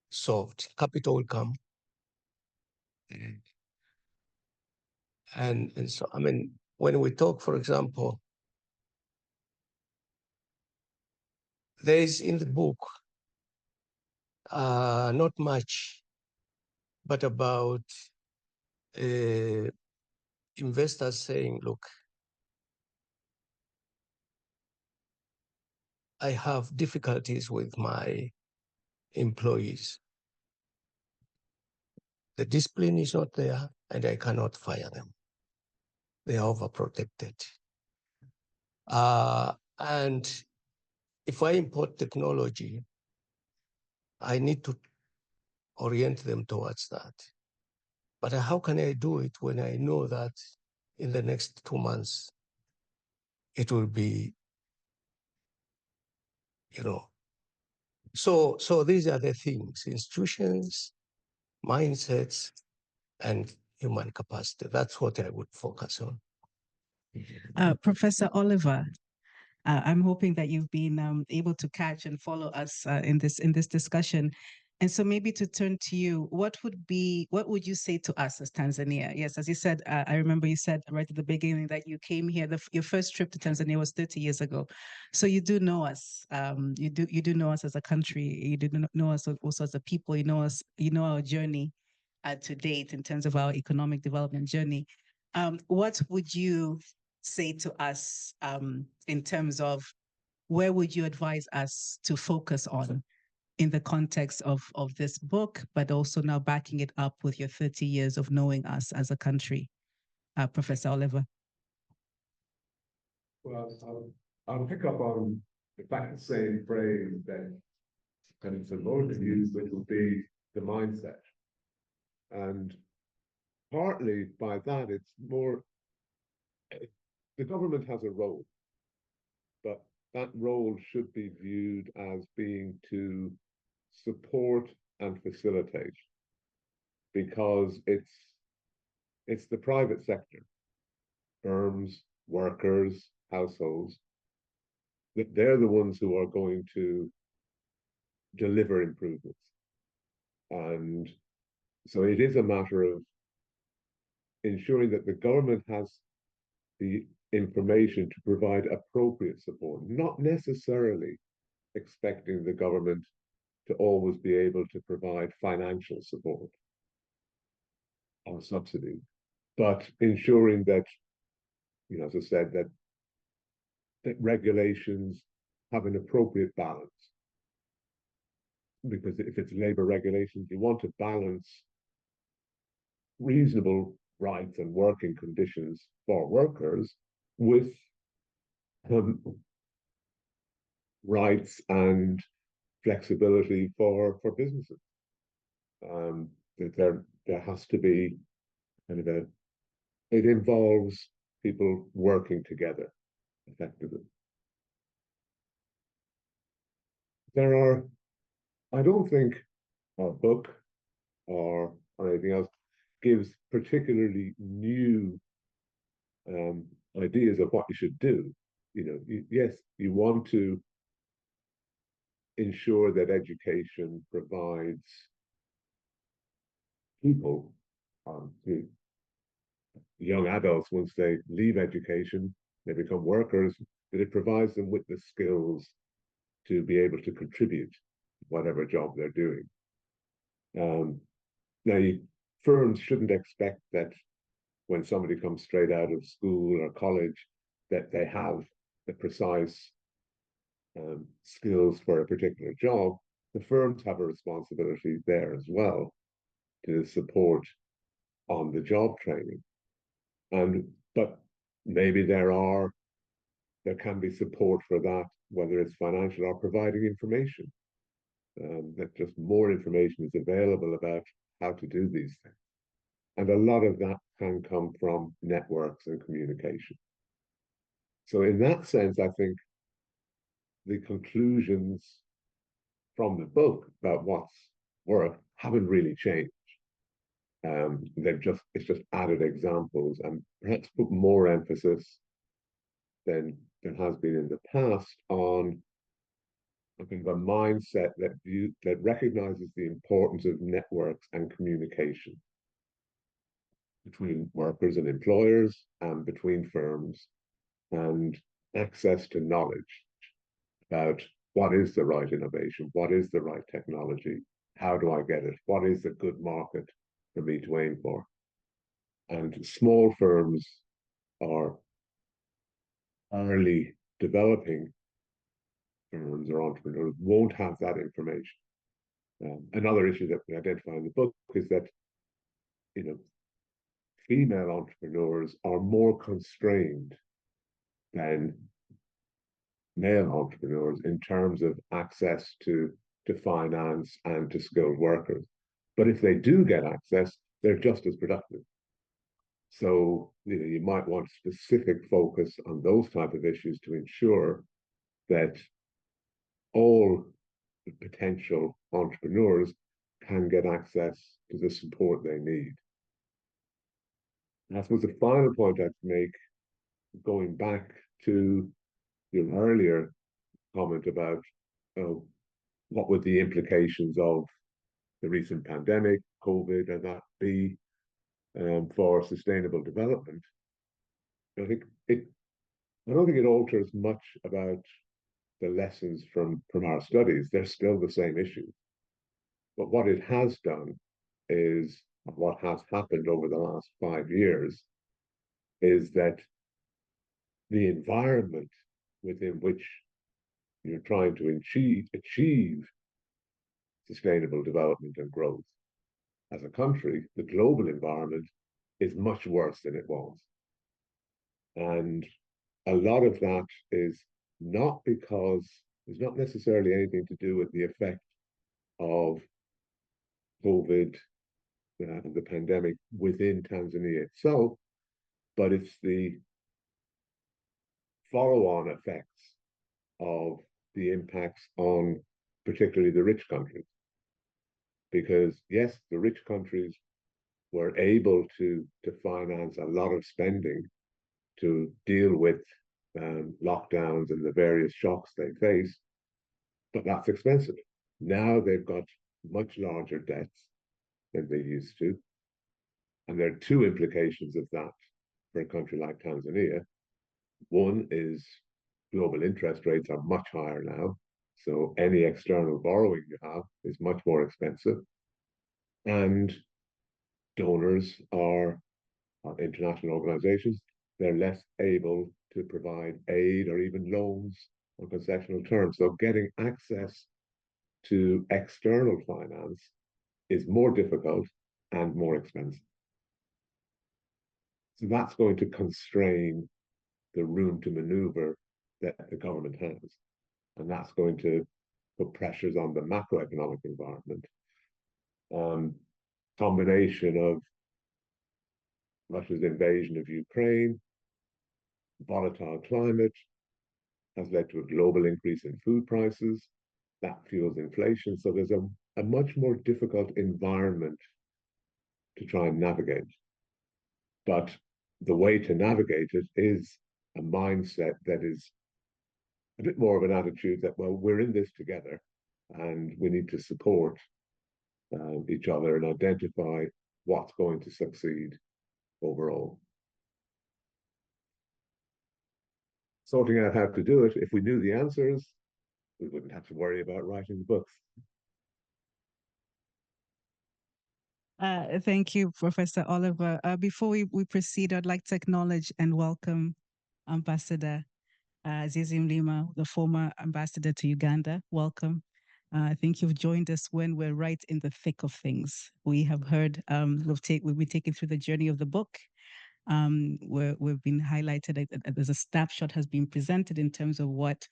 solved. Capital will come. And so, I mean, when we talk, for example, there is in the book not much, but about investors saying, look, I have difficulties with my employees. The discipline is not there, and I cannot fire them. They are overprotected. And if I import technology, I need to orient them towards that. But how can I do it when I know that in the next 2 months, it will be, So these are the things: institutions, mindsets, and human capacity. That's what I would focus on. Professor Oliver, I'm hoping that you've been able to catch and follow us in this discussion. And so maybe to turn to you, what would you say to us as Tanzania? Yes, as you said, I remember you said right at the beginning that you came here, your first trip to Tanzania was 30 years ago. So you do know us. You do know us as a country. You do know us also as a people. You know us, you know our journey to date in terms of our economic development journey. What would you say to us in terms of where would you advise us to focus on in the context of this book, but also now backing it up with your 30 years of knowing us as a country? Professor Oliver. Well, I'll pick up on the fact the same phrase that kind of Semboja used, which will be the mindset. And partly by that, it's more the government has a role, but that role should be viewed as being to support and facilitate, because it's the private sector, firms, workers, households, that they're the ones who are going to deliver improvements. And so it is a matter of ensuring that the government has the information to provide appropriate support, not necessarily expecting the government to always be able to provide financial support or subsidy, but ensuring that, as I said, that regulations have an appropriate balance. Because if it's labor regulations, you want to balance reasonable rights and working conditions for workers with rights and flexibility for businesses. There has to be kind of it involves people working together effectively. I don't think our book or anything else gives particularly new ideas of what you should do. Yes, you want to ensure that education provides people, young adults, once they leave education, they become workers, that it provides them with the skills to be able to contribute whatever job they're doing. Now, firms shouldn't expect that when somebody comes straight out of school or college, that they have the precise skills for a particular job. The firms have a responsibility there as well to support on the job training. But maybe there can be support for that, whether it's financial or providing information. That just more information is available about how to do these things. And a lot of that can come from networks and communication. So in that sense, I think the conclusions from the book about what's worked haven't really changed. It's just added examples and perhaps put more emphasis than there has been in the past on a mindset that recognizes the importance of networks and communication between workers and employers and between firms, and access to knowledge about what is the right innovation, what is the right technology, how do I get it, what is the good market for me to aim for. And small firms or early developing firms or entrepreneurs won't have that information. Another issue that we identify in the book is that female entrepreneurs are more constrained than male entrepreneurs in terms of access to finance and to skilled workers. But if they do get access, they're just as productive. So you might want specific focus on those type of issues to ensure that all the potential entrepreneurs can get access to the support they need. And I suppose the final point I'd make, going back to your earlier comment about what would the implications of the recent pandemic, COVID, and that be for sustainable development. I don't think it alters much about the lessons from our studies. They're still the same issues. But what it has done is, what has happened over the last 5 years, is that the environment within which you're trying to achieve sustainable development and growth. As a country, the global environment is much worse than it was. And a lot of that is not because there's not necessarily anything to do with the effect of COVID, the pandemic within Tanzania itself, but it's the follow-on effects of the impacts on particularly the rich countries. Because yes, the rich countries were able to finance a lot of spending to deal with lockdowns and the various shocks they face, but that's expensive. Now they've got much larger debts than they used to. And there are two implications of that for a country like Tanzania. One is global interest rates are much higher now. So any external borrowing you have is much more expensive. And donors are international organizations, they're less able to provide aid or even loans on concessional terms. So getting access to external finance is more difficult and more expensive. So that's going to constrain the room to maneuver that the government has. And that's going to put pressures on the macroeconomic environment. Combination of Russia's invasion of Ukraine, volatile climate, has led to a global increase in food prices. That fuels inflation. So there's a much more difficult environment to try and navigate. But the way to navigate it is a mindset that is a bit more of an attitude that, well, we're in this together and we need to support each other and identify what's going to succeed overall. Sorting out how to do it, if we knew the answers, we wouldn't have to worry about writing the books. Thank you, Professor Oliver. Before we proceed, I'd like to acknowledge and welcome Ambassador Zizi Mlima, the former ambassador to Uganda. Welcome. I think you've joined us when we're right in the thick of things. We have heard, we've been taken through the journey of the book. We've been highlighted, there's a snapshot has been presented in terms of what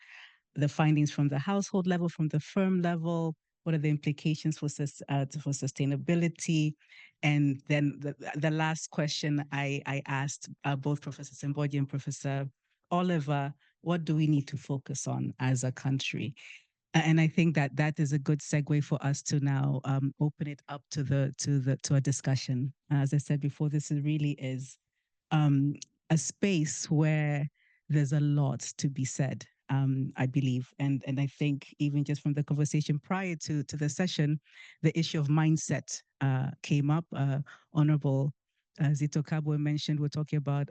the findings from the household level, from the firm level, what are the implications for sustainability? And then the last question I asked both Professor Semboja and Professor Oliver, what do we need to focus on as a country? And I think that is a good segue for us to now open it up to a discussion. As I said before, this really is a space where there's a lot to be said, I believe. And I think even just from the conversation prior to the session, the issue of mindset came up. Honorable Zito Kabwe mentioned, we're talking about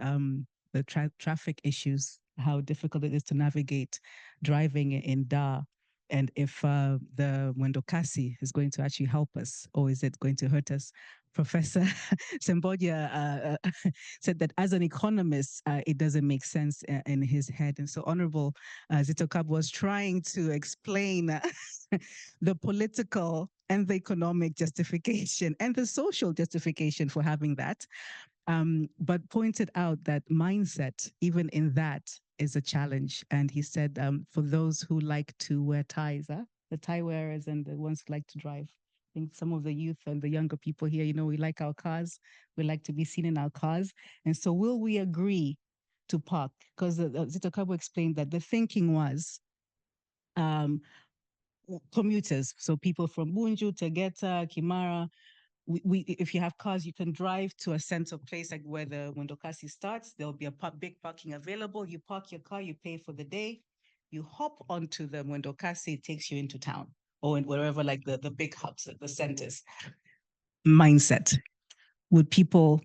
the traffic issues, how difficult it is to navigate driving in Dar. And if the Mwendokasi is going to actually help us, or is it going to hurt us? Professor Semboja said that as an economist, it doesn't make sense in his head. And so Honorable Zito Kabwe was trying to explain the political and the economic justification and the social justification for having that, but pointed out that mindset, even in that, is a challenge. And he said, for those who like to wear ties, the tie wearers and the ones who like to drive, I think some of the youth and the younger people here, we like our cars. We like to be seen in our cars. And so will we agree to park? Because Zito Kabwe explained that the thinking was commuters, so people from Bunju, Tegeta, Kimara, if you have cars, you can drive to a center place like where the Mwendokasi starts. There'll be a big parking available. You park your car, you pay for the day. You hop onto the Mwendokasi, it takes you into town or wherever, like the big hubs, the centers. Mindset. Would people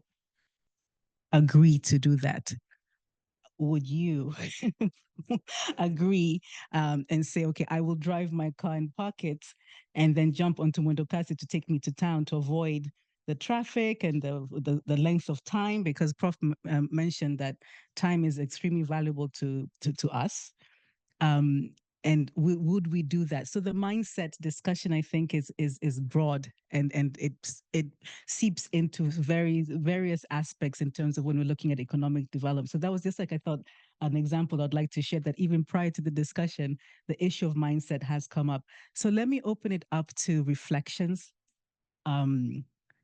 agree to do that? Would you agree and say, okay, I will drive my car and park it and then jump onto Mwendokasi to take me to town to avoid the traffic and the length of time? Because Prof mentioned that time is extremely valuable to us. And would we do that? So the mindset discussion, I think, is broad, and it seeps into various aspects in terms of when we're looking at economic development. So that was just like, I thought, an example I'd like to share, that even prior to the discussion, the issue of mindset has come up. So let me open it up to reflections.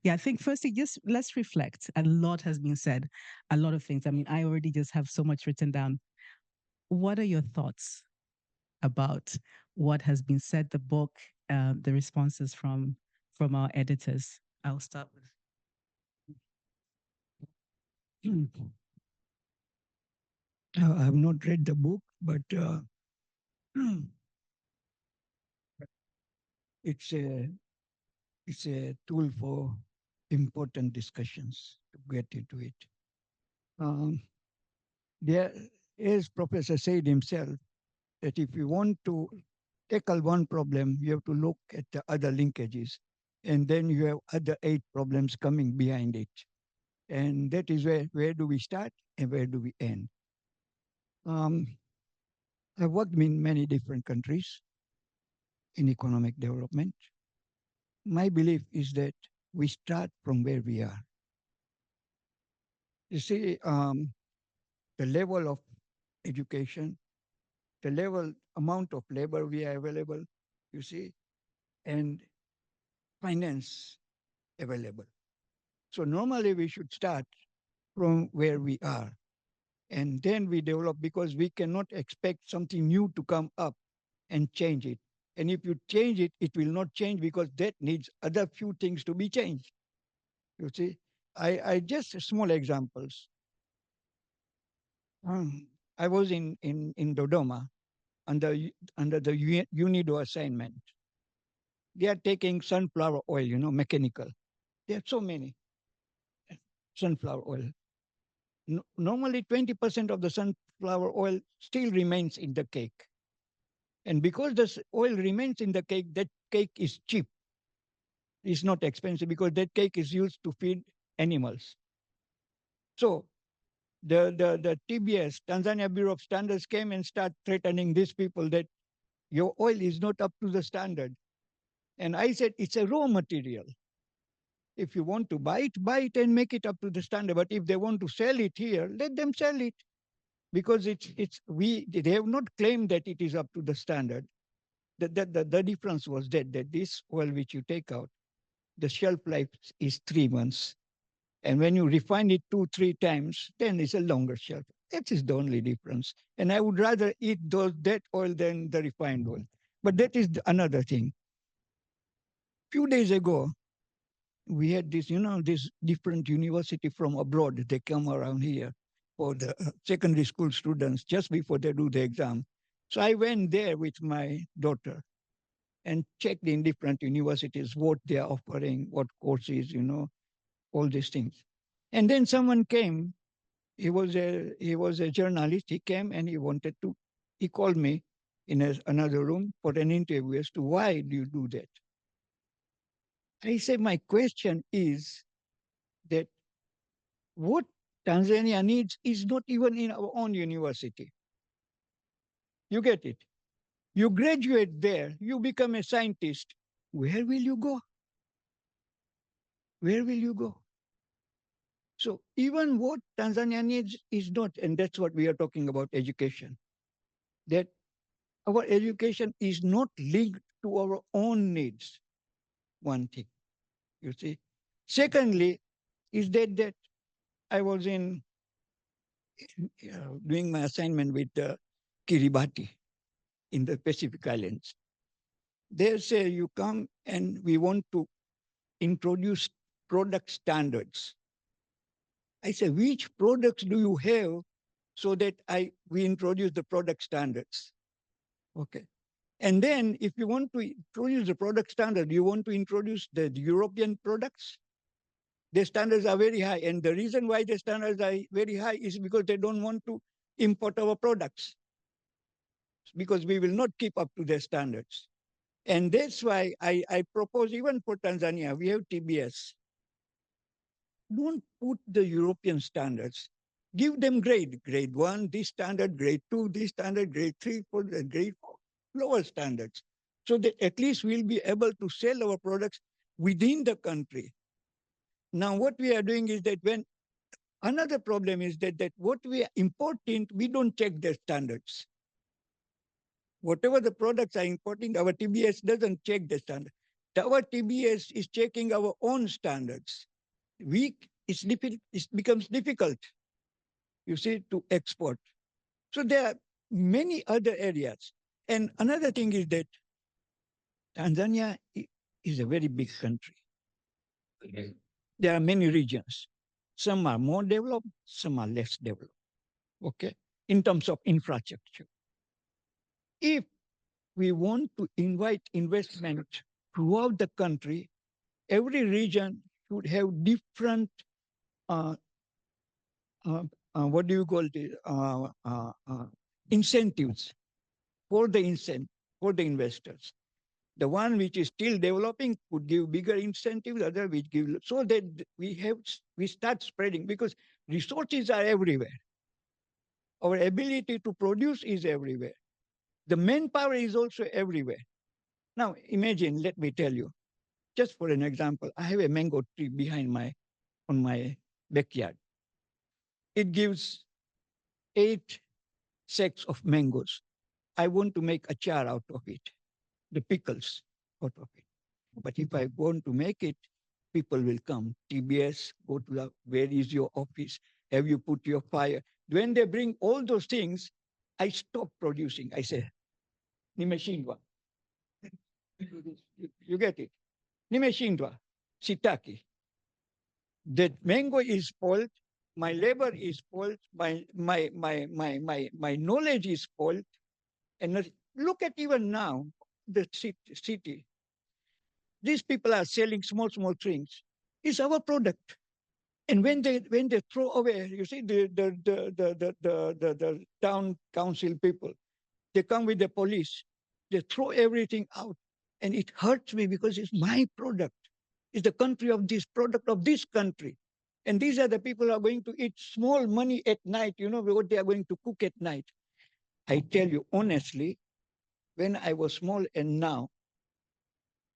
Yeah, I think firstly, just let's reflect. A lot has been said, a lot of things. I mean, I already just have so much written down. What are your thoughts about what has been said, the book, the responses from our editors? I'll start with. I have not read the book, but it's a tool for important discussions to get into it. There, as Professor said himself, that if you want to tackle one problem, you have to look at the other linkages, and then you have other 8 problems coming behind it. And that is where do we start and where do we end? I've worked in many different countries in economic development. My belief is that we start from where we are. You see, the level of education, the level amount of labor we are available, you see, and finance available. So normally we should start from where we are, and then we develop, because we cannot expect something new to come up and change it. And if you change it, it will not change because that needs other few things to be changed. You see, I just small examples. I was in Dodoma under the UNIDO assignment. They are taking sunflower oil, mechanical. There are so many sunflower oil. Normally 20% of the sunflower oil still remains in the cake. And because the oil remains in the cake, that cake is cheap. It's not expensive because that cake is used to feed animals. So the TBS, Tanzania Bureau of Standards, came and started threatening these people that your oil is not up to the standard. And I said, it's a raw material. If you want to buy it and make it up to the standard. But if they want to sell it here, let them sell it. Because they have not claimed that it is up to the standard. The difference was that this oil which you take out, the shelf life is 3 months. And when you refine it 2-3 times, then it's a longer shelf. That is the only difference. And I would rather eat that oil than the refined oil. But that is another thing. Few days ago, we had this different university from abroad. They come around here for the secondary school students just before they do the exam. So I went there with my daughter and checked in different universities, what they are offering, what courses, all these things. And then someone came. He was a journalist. He came and he called me in another room for an interview as to why do you do that. I said, my question is that what Tanzania needs is not even in our own university. You get it? You graduate there, you become a scientist. Where will you go? Where will you go? So even what Tanzania needs is not, and that's what we are talking about, education. That our education is not linked to our own needs. One thing, you see. Secondly, is that I was doing my assignment with Kiribati in the Pacific Islands. They say you come and we want to introduce product standards. I say, which products do you have so that we introduce the product standards? Okay. And then if you want to introduce the product standard, you want to introduce the European products, the standards are very high. And the reason why the standards are very high is because they don't want to import our products, because we will not keep up to their standards. And that's why I propose, even for Tanzania, we have TBS. Don't put the European standards. Give them grade 1, this standard, grade 2, this standard, grade 3, 4, grade 4. lower standards, so that at least we'll be able to sell our products within the country. Now, what we are doing is that when another problem is that what we are importing, we don't check their standards. Whatever the products are importing, our TBS doesn't check the standard. Our TBS is checking our own standards. It becomes difficult, you see, to export. So there are many other areas. And another thing is that Tanzania is a very big country. There are many regions. Some are more developed, some are less developed, okay, in terms of infrastructure. If we want to invite investment throughout the country, every region should have different, what do you call it, incentives for the investors. The one which is still developing could give bigger incentives, other which give, so that we start spreading, because resources are everywhere. Our ability to produce is everywhere. The manpower is also everywhere. Now imagine, let me tell you, just for an example, I have a mango tree on my backyard. It gives 8 sacks of mangoes. I want to make achar out of it, the pickles out of it. But if I want to make it, people will come. TBS, go to where is your office? Have you put your fire? When they bring all those things, I stop producing. I say, nimeshindwa. You get it? Nimeshindwa. Sitaki. That mango is spoiled. My labor is spoiled. My knowledge is spoiled. And look at even now, the city. These people are selling small things. It's our product. And when they throw away, you see the town council people, they come with the police, they throw everything out, and it hurts me because it's my product. It's the country of this product of this country. And these are the people who are going to eat small money at night, you know, what they are going to cook at night. I tell you honestly, when I was small and now,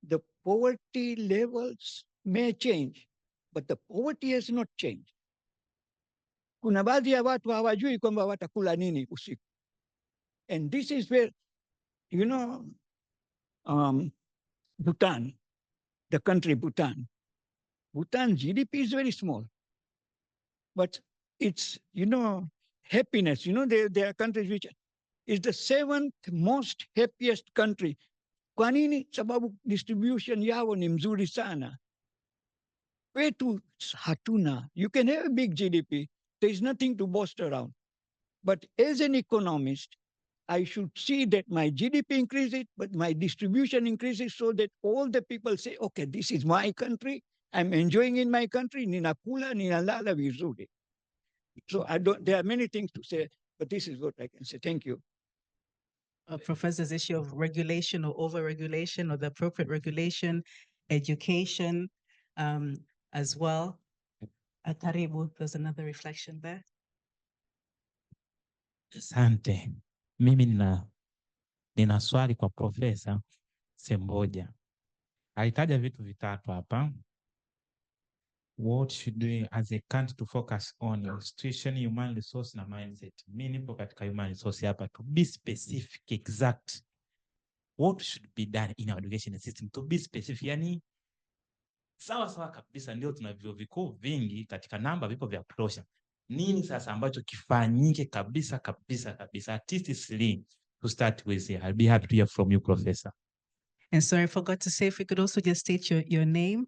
the poverty levels may change, but the poverty has not changed. Kuna baadhi ya watu hawajui kwamba watakula nini usiku. And this is where, you know, Bhutan, the country Bhutan. Bhutan GDP is very small, but it's, you know, happiness. You know, there are countries which is the 7th most happiest country. Kwa nini? Sababu distribution yao ni mzuri sana. Kwetu hatuna. You can have a big GDP. There is nothing to boast around. But as an economist, I should see that my GDP increases, but my distribution increases, so that all the people say, okay, this is my country. I'm enjoying in my country. Ninakula, ninalala vizuri. So there are many things to say, but this is what I can say. Thank you. Professor's issue of regulation or over-regulation, or the appropriate regulation, education as well. Karibu, there's another reflection there. Asante. Mimi nina swali kwa Profesa Semboja. Alitaja vitu vitatu hapa. What should we as a country to focus on? Institution, human resource na mindset. Mimi nipo katika human resource hapa, to be specific, exact. What should be done in our education system to be specific? Yani sawa kabisa, ndio tuna vyuo vikuu vingi, katika namba vipo vya kutosha. Nini sasa ambacho kifanyike kabisa? At least 3 to start with here. I'll be happy to hear from you, Professor. And sorry, I forgot to say, if we could also just state your name,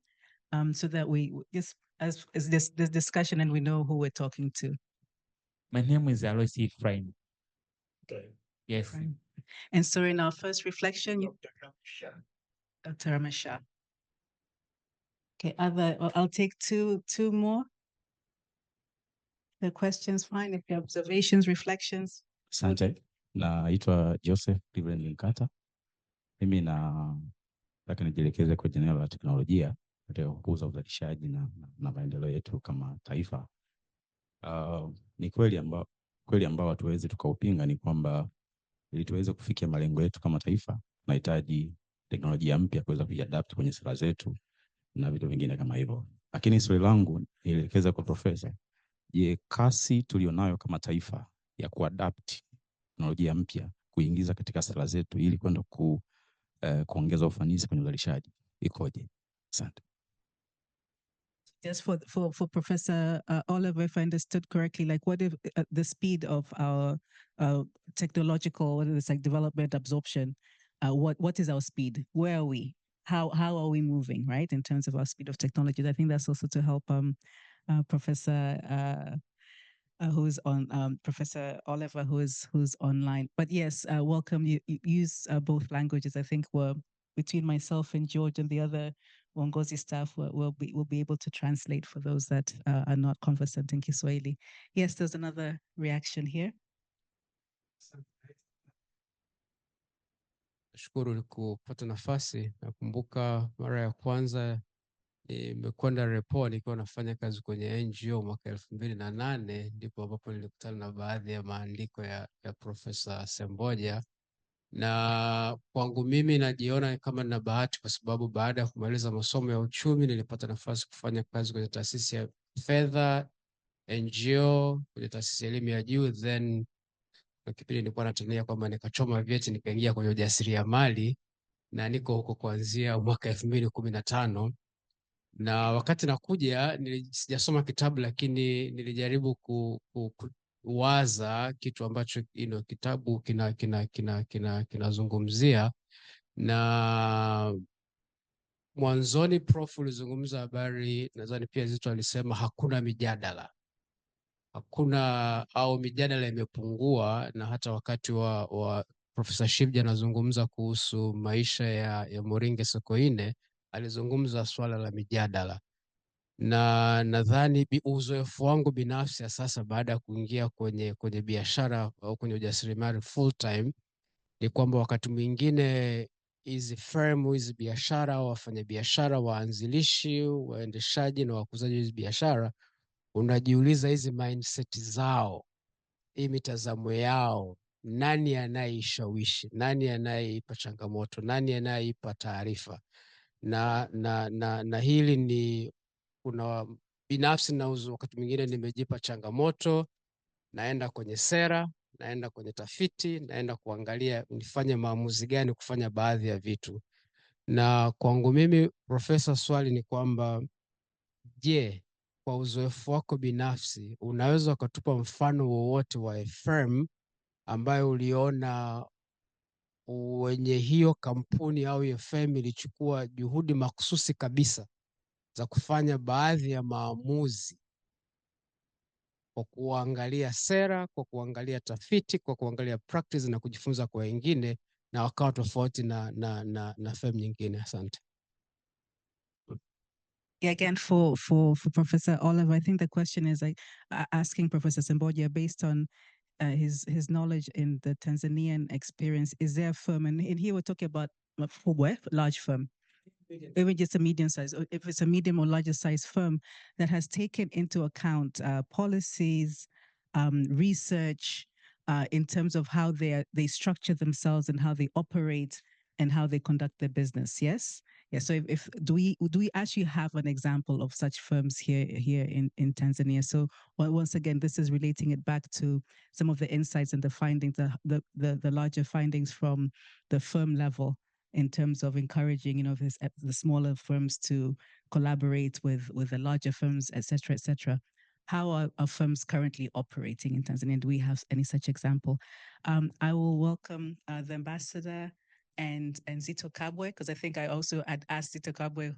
so that we just as this discussion and we know who we're talking to. My name is Alois Ephraim. Okay. Yes. And so in our first reflection, Dr. Ramasha. Okay, I'll take two more. The questions, fine. If you have observations, reflections. Asante. Naitwa Joseph Cleveland Nkata. Mimi nataka nijielekeze kwenye eneo la teknolojia katika kukuza uzalishaji na maendeleo yetu kama taifa. Ni kweli ambao hatuwezi tukaupinga ni kwamba Ili tuweze kufikia malengo yetu kama taifa, tunahitaji teknolojia mpya kuweza kuiadapt kwenye sera zetu na vitu vingine kama hivyo. Lakini swali langu nielekeza kwa profesa. Je, kasi tulionayo kama taifa ya kuadapt teknolojia mpya kuingiza katika sera zetu ili kwenda kuongeza ufanisi kwenye uzalishaji ikoje? Asante. Just for Professor Oliver, if I understood correctly, like what if the speed of our technological, whether it's like development, absorption, what is our speed? Where are we? How are we moving, right? In terms of our speed of technology. I think that's also to help Professor who's on Professor Oliver, who's online. But yes, welcome. You use both languages. I think we're between myself and George and the other Wongozi staff, we'll be able to translate for those that are not conversant in Kiswahili. Yes, there's another reaction here. Nashukuru kupata nafasi. Nakumbuka mara ya kwanza nimekwenda Repo nikiwa nafanya kazi kwenye NGO mwaka 2008, ndipo ambapo nilikutana na baadhi ya maandiko ya Profesa Semboja, na kwangu mimi najiona kama nina bahati kwa sababu baada ya kumaliza masomo ya uchumi nilipata nafasi kufanya kazi kwenye taasisi ya fedha, NGO, kwenye taasisi ya elimu ya juu, then na kipindi nilikuwa natania kwamba nikachoma vyeti nikaingia kwenye ujasiriamali, na niko huko kuanzia mwaka 2015. Na wakati nakuja sijasoma kitabu, lakini nilijaribu kuwaza kitu ambacho kitabu kinazungumzia. Na mwanzoni Prof ulizungumza habari, nadhani pia Zito alisema hakuna mijadala. Hakuna, au mijadala imepungua, na hata wakati wa Profesa Shivja anazungumza kuhusu maisha ya Moringe Sokoine, alizungumza swala la mijadala. Na nadhani uzoefu wangu binafsi ya sasa baada ya kuingia kwenye biashara au kwenye ujasiriamali full time ni kwamba wakati mwingine hizi firm, hizi biashara, wafanyabiashara, waanzilishi, waendeshaji na wakuzaji hizi biashara, unajiuliza hizi mindset zao, hii mitazamo yao, nani anayeishawishi, nani anayeipa changamoto, nani anayeipa taarifa? Na hili ni kuna binafsi na wakati mwingine nimejipa changamoto, naenda kwenye sera, naenda kwenye tafiti, naenda kuangalia nifanye maamuzi gani kufanya baadhi ya vitu. Na kwangu mimi Profesa, swali ni kwamba je, kwa uzoefu wako binafsi unaweza ukatupa mfano wowote wa firm ambayo uliona wenye hiyo kampuni au hiyo firm ilichukua juhudi makususi kabisa za kufanya baadhi ya maamuzi kwa kuangalia sera, kwa kuangalia tafiti, kwa kuangalia practice na kujifunza kwa wengine, na wakawa tofauti na firm nyingine? Asante. Again, for Professor Oliver, I think the question is like asking Professor Semboja, based on his knowledge in the Tanzanian experience, is there a firm, and here we're talking about a large firm, even just a medium size, or if it's a medium or larger size firm that has taken into account policies, research, in terms of how they structure themselves and how they operate and how they conduct their business. Yes. Yeah. So if do we actually have an example of such firms here in Tanzania? So once again, this is relating it back to some of the insights and the findings, the larger findings from the firm level, in terms of encouraging, the smaller firms to collaborate with the larger firms, et cetera. How are firms currently operating in Tanzania? Do we have any such example? I will welcome the ambassador and Zito Kabwe, because I think I also had asked Zito Kabwe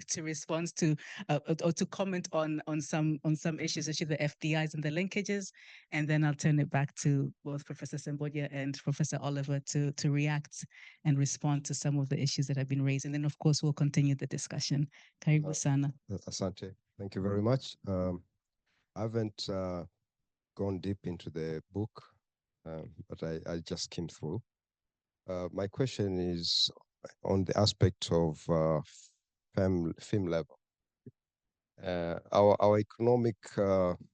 to respond to or to comment on some issues, especially the FDIs and the linkages, and then I'll turn it back to both Professor Semboja and Professor Oliver to react and respond to some of the issues that have been raised, and then of course we'll continue the discussion. Karibu sana. Asante, thank you very much. I haven't gone deep into the book, but I just came through. My question is on the aspect of firm level. Our economic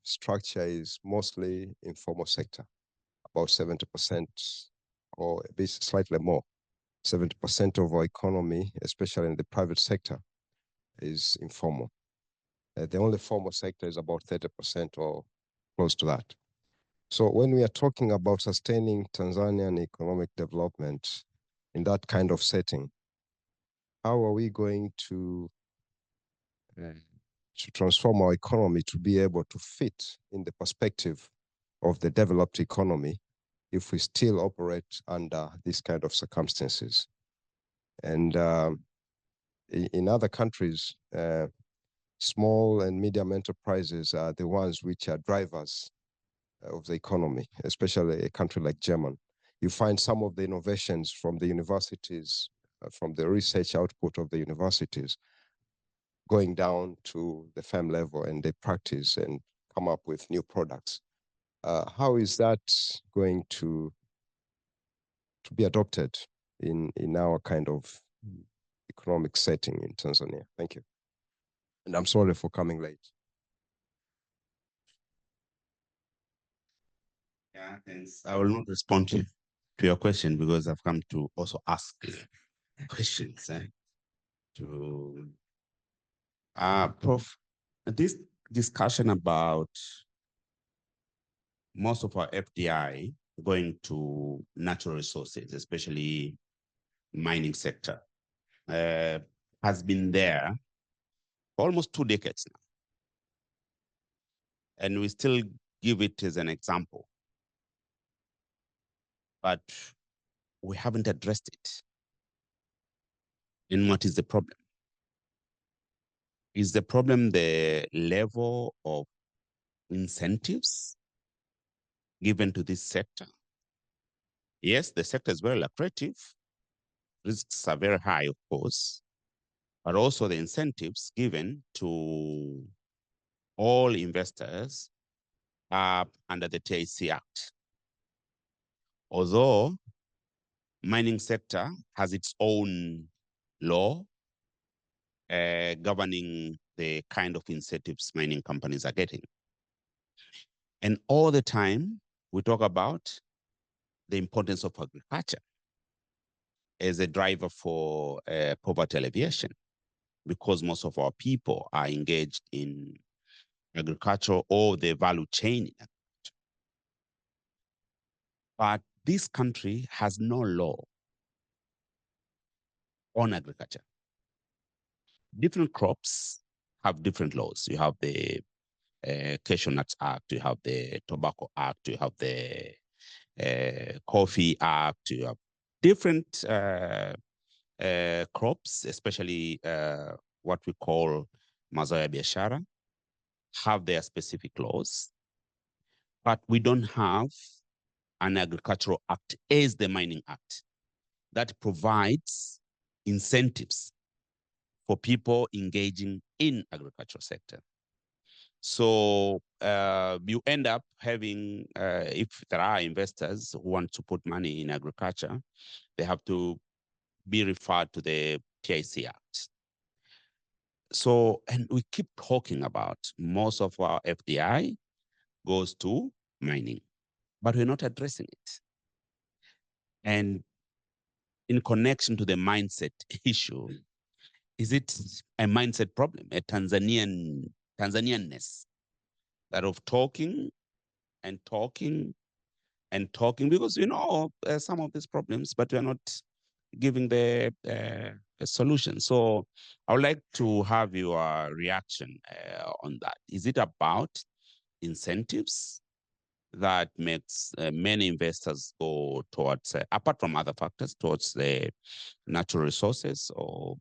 structure is mostly informal sector. About 70% or a bit slightly more. 70% of our economy, especially in the private sector, is informal. The only formal sector is about 30% or close to that. So when we are talking about sustaining Tanzanian economic development in that kind of setting, how are we going to transform our economy to be able to fit in the perspective of the developed economy if we still operate under these kind of circumstances? And in other countries, small and medium enterprises are the ones which are drivers of the economy, especially a country like Germany. You find some of the innovations from the universities, from the research output of the universities, going down to the firm level, and they practice and come up with new products. How is that going to be adopted in our kind of economic setting in Tanzania? Thank you. And I'm sorry for coming late. Yeah, thanks. I will not respond to your question because I've come to also ask questions. Prof, this discussion about most of our FDI going to natural resources, especially mining sector, has been there for almost 2 decades now. And we still give it as an example. But we haven't addressed it. And what is the problem? Is the problem the level of incentives given to this sector? Yes, the sector is very lucrative. Risks are very high, of course, but also the incentives given to all investors are under the TIC Act. Although mining sector has its own law governing the kind of incentives mining companies are getting. And all the time, we talk about the importance of agriculture as a driver for poverty alleviation, because most of our people are engaged in agriculture or the value chain in agriculture. But this country has no law on agriculture. Different crops have different laws. You have the Cashew Nuts Act, you have the Tobacco Act, you have the Coffee Act, you have different crops, especially what we call mazao ya biashara, have their specific laws, but we don't have an agricultural act as the Mining Act that provides incentives for people engaging in agricultural sector. So you end up having, if there are investors who want to put money in agriculture, they have to be referred to the TIC Act. So, and we keep talking about most of our FDI goes to mining, but we're not addressing it. And in connection to the mindset issue, is it a mindset problem, a Tanzanianness, that of talking and talking and talking, because we know some of these problems, but we're not giving the solution. So I would like to have your reaction on that. Is it about incentives that makes many investors go towards, apart from other factors, towards the natural resources or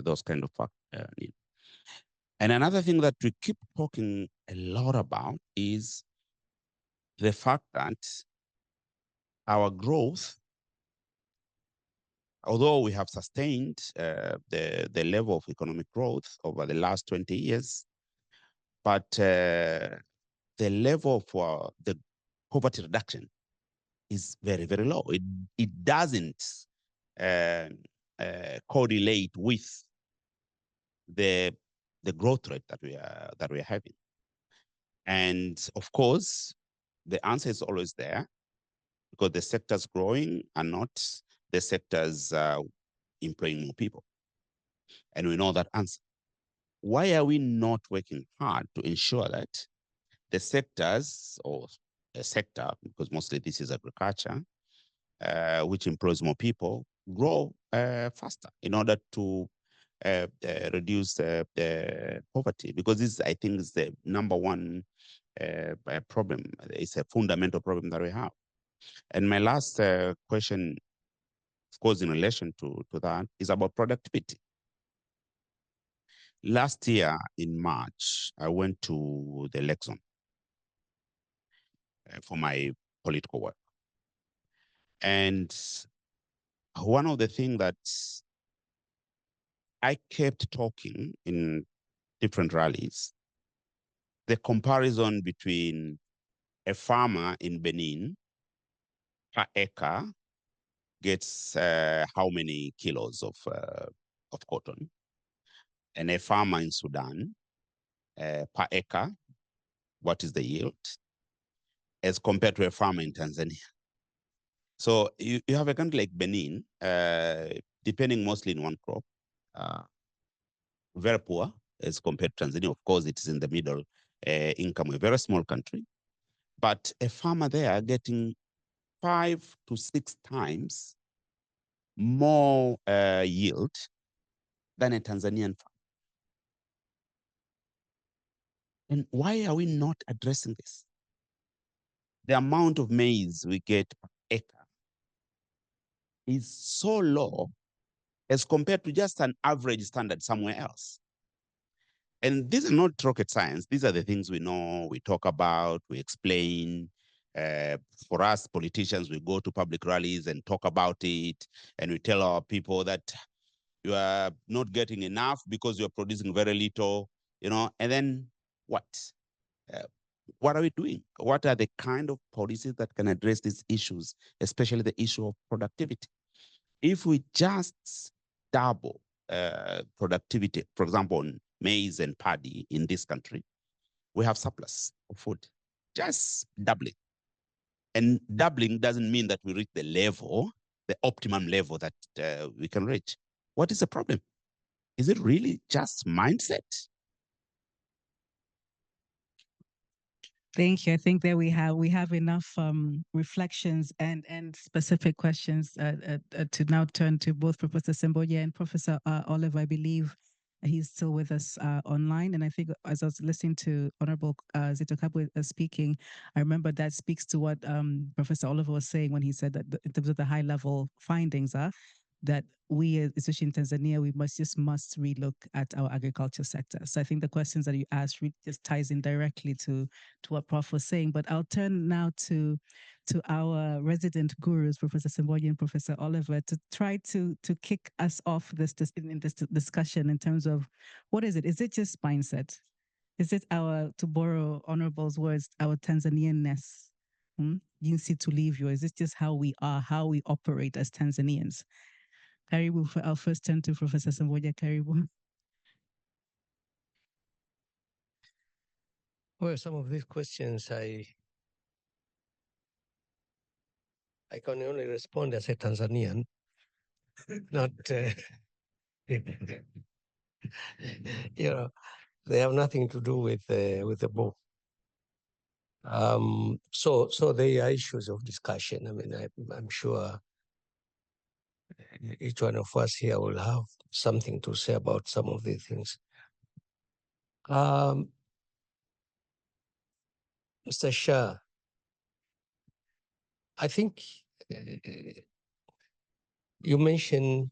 those kind of factors? And another thing that we keep talking a lot about is the fact that our growth, although we have sustained the level of economic growth over the last 20 years, but the level for the poverty reduction is very, very low. It doesn't correlate with the growth rate that we are having. And of course, the answer is always there. because the sectors growing are not the sectors employing more people. And we know that answer. Why are we not working hard to ensure that the sectors, or a sector, because mostly this is agriculture, which employs more people, grow faster in order to reduce poverty? Because this, I think, is the number one problem. It's a fundamental problem that we have. And my last question, of course, in relation to that, is about productivity. Last year in March, I went to the Lake Zone for my political work. And one of the things that I kept talking in different rallies, the comparison between a farmer in Benin per acre gets how many kilos of cotton, and a farmer in Sudan per acre, what is the yield, as compared to a farmer in Tanzania. So you have a country like Benin, depending mostly in one crop, very poor as compared to Tanzania. Of course, it is in the middle income, a very small country. But a farmer there getting 5 to 6 times more yield than a Tanzanian farmer. And why are we not addressing this? The amount of maize we get per acre is so low as compared to just an average standard somewhere else. And these are not rocket science. These are the things we know, we talk about, we explain. For us politicians, we go to public rallies and talk about it, and we tell our people that you are not getting enough because you're producing very little, and then what? What are we doing? What are the kind of policies that can address these issues, especially the issue of productivity? If we just double productivity, for example, on maize and paddy in this country, we have surplus of food, just doubling. And doubling doesn't mean that we reach the level, the optimum level that we can reach. What is the problem? Is it really just mindset? Thank you. I think that we have enough reflections and specific questions to now turn to both Professor Semboja and Professor Oliver. I believe he's still with us online. And I think as I was listening to Honorable Zito Kabwe speaking, I remember that speaks to what Professor Oliver was saying when he said that in terms of the high level findings are that we, especially in Tanzania, we must relook at our agriculture sector. So I think the questions that you asked really just ties in directly to what Prof was saying. But I'll turn now to our resident gurus, Professor Semboja and Professor Oliver, to try to kick us off in this discussion in terms of what is it? Is it just mindset? Is it our, to borrow Honorable's words, our Tanzanianness? Jinsi tulivyo? Is it just how we are, how we operate as Tanzanians? Karibu, I'll first turn to Professor Semboja. Karibu. Well, some of these questions I can only respond as a Tanzanian, not, they have nothing to do with the book. So they are issues of discussion. I mean, I'm sure each one of us here will have something to say about some of these things. Mr. Shah, I think you mentioned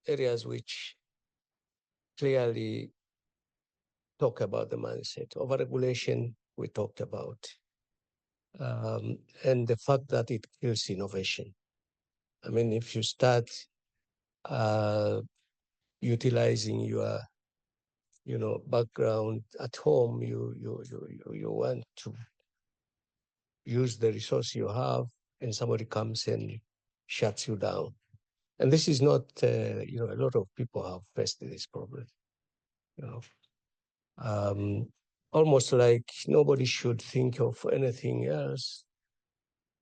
areas which clearly talk about the mindset. Overregulation, we talked about. And the fact that it kills innovation. I mean, if you start utilizing your background at home, you want to use the resource you have, and somebody comes and shuts you down. And this is not, a lot of people have faced this problem. Almost like nobody should think of anything else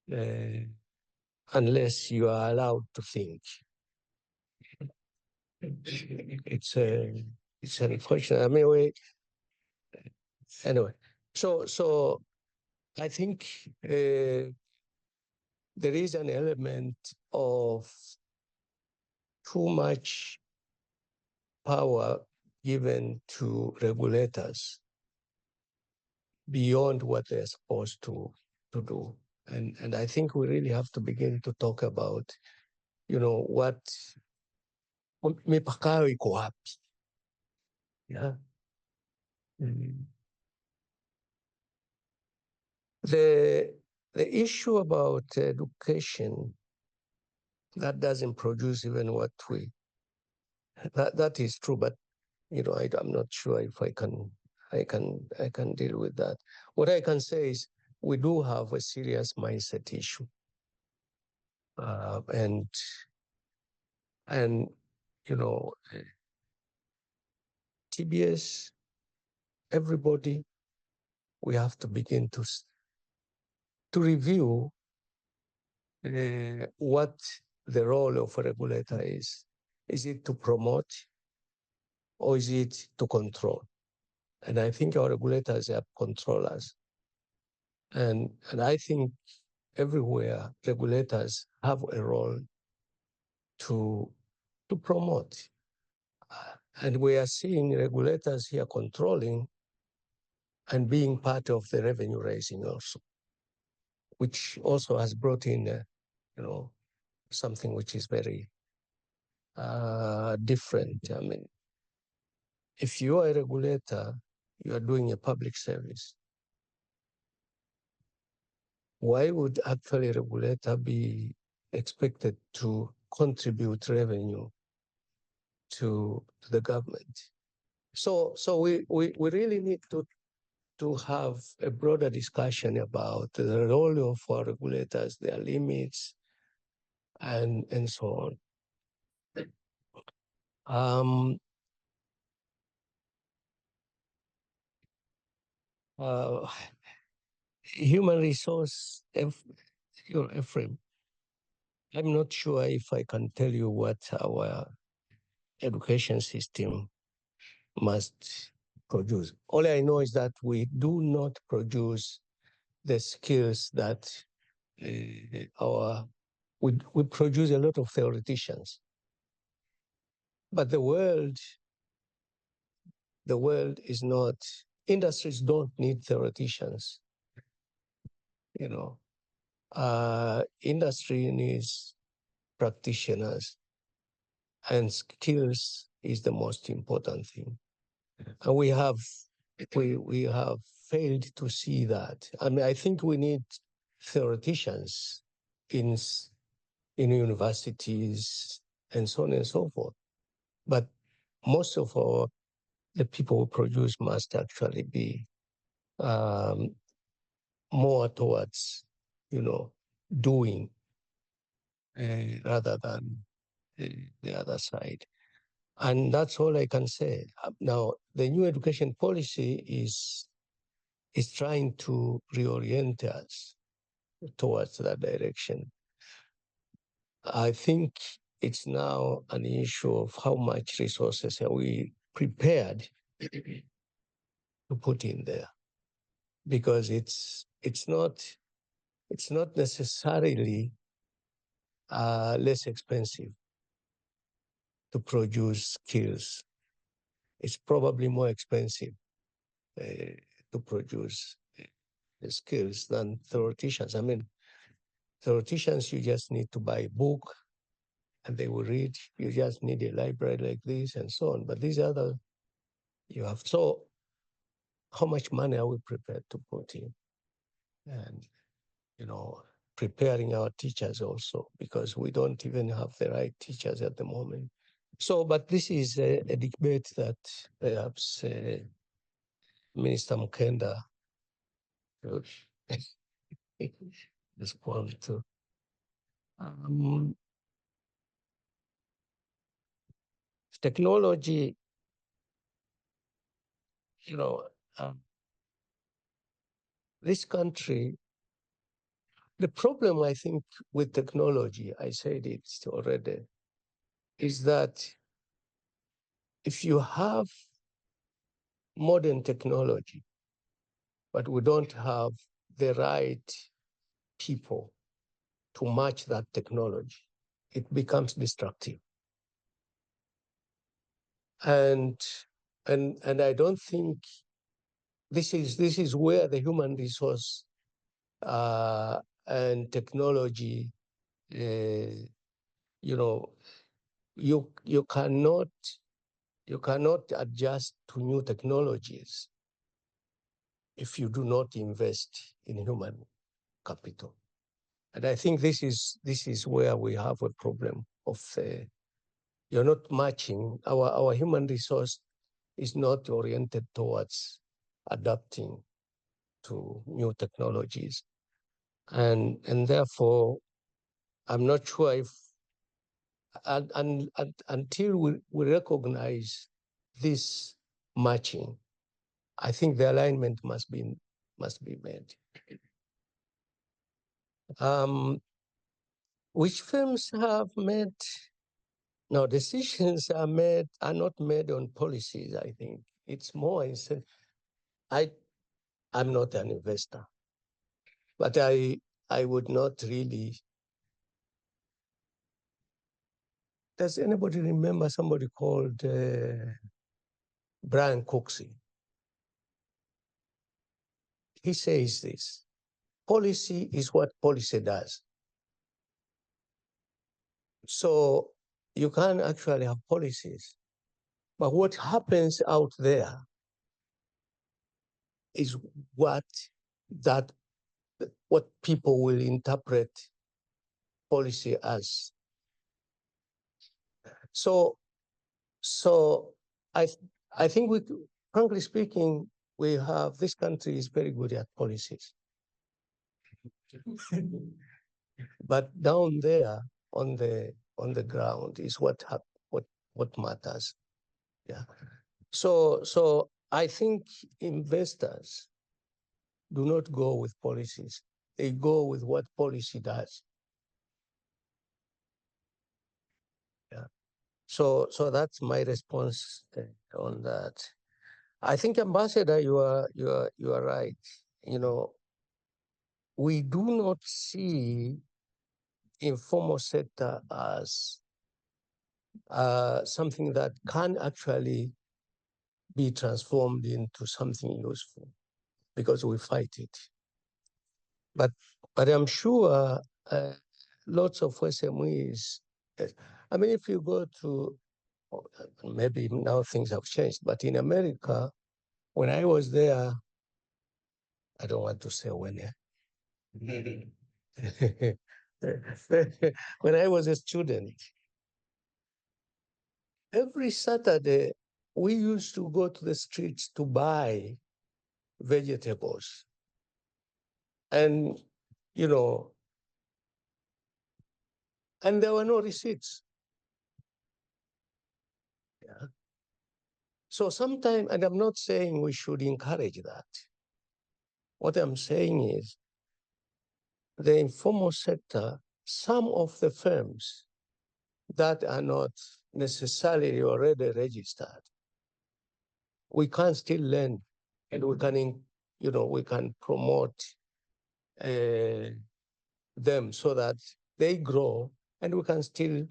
unless you are allowed to think. It's unfortunate. I mean, anyway. So I think there is an element of too much power given to regulators beyond what they're supposed to do. And I think we really have to begin to talk about, what mipaka yao iko wapi. Yeah. The issue about education that doesn't produce even what that is true, but I'm not sure if I can deal with that. What I can say is we do have a serious mindset issue, and TBS, everybody, we have to begin to review what the role of a regulator is. Is it to promote or is it to control? And I think our regulators are controllers. And I think everywhere regulators have a role to promote. And we are seeing regulators here controlling and being part of the revenue raising also, which also has brought in, something which is very different. I mean, if you are a regulator, you are doing a public service. Why would actually a regulator be expected to contribute revenue to the government? So we really need to have a broader discussion about the role of our regulators, their limits, and so on. Human resource, Ephraim, I'm not sure if I can tell you what our education system must produce. All I know is that we do not produce the skills that we produce a lot of theoreticians. But the world is not, industries don't need theoreticians. Industry needs practitioners, and skills is the most important thing. And we have failed to see that. I mean, I think we need theoreticians in universities and so on and so forth. But most of the people who produce must actually be more towards, doing rather than the other side. And that's all I can say. Now, the new education policy is trying to reorient us towards that direction. I think it's now an issue of how much resources are we prepared to put in there, because it's not necessarily less expensive to produce skills. It's probably more expensive to produce skills than theoreticians. I mean, theoreticians, you just need to buy a book and they will read. You just need a library like this and so on. But these other, you have. So how much money are we prepared to put in? And, preparing our teachers also, because we don't even have the right teachers at the moment. So, but this is a debate that perhaps Minister Mkenda respond to. Technology, this country The problem, I think, with technology, I said it already, is that if you have modern technology, but we don't have the right people to match that technology, it becomes destructive. And I don't think this is where the human resource and technology, you know, you cannot adjust to new technologies if you do not invest in human capital. And I think this is where we have a problem of you're not matching. Our human resource is not oriented towards adapting to new technologies. And therefore, I'm not sure if until we recognize this matching, I think the alignment must be made. Which firms have made? No, decisions are not made on policies. I think it's more. I'm not an investor, but I would not really. Does anybody remember somebody called Brian Cooksey? He says this: policy is what policy does. So you can actually have policies, but what happens out there is what people will interpret policy as. So I think frankly speaking, this country is very good at policies. But down there on the ground is what matters. Yeah. So I think investors do not go with policies. They go with what policy does. Yeah. So that's my response on that. I think, Ambassador, you are right. You know, we do not see informal sector as something that can actually be transformed into something useful, because we fight it. But I'm sure lots of SMEs, I mean, if you go to, maybe now things have changed, but in America, when I was there, I don't want to say when. When I was a student, every Saturday, we used to go to the streets to buy vegetables. And, you know, and there were no receipts. Yeah. So sometimes, and I'm not saying we should encourage that. What I'm saying is the informal sector, some of the firms that are not necessarily already registered, we can still learn, and we can, we can promote them so that they grow, and we can still,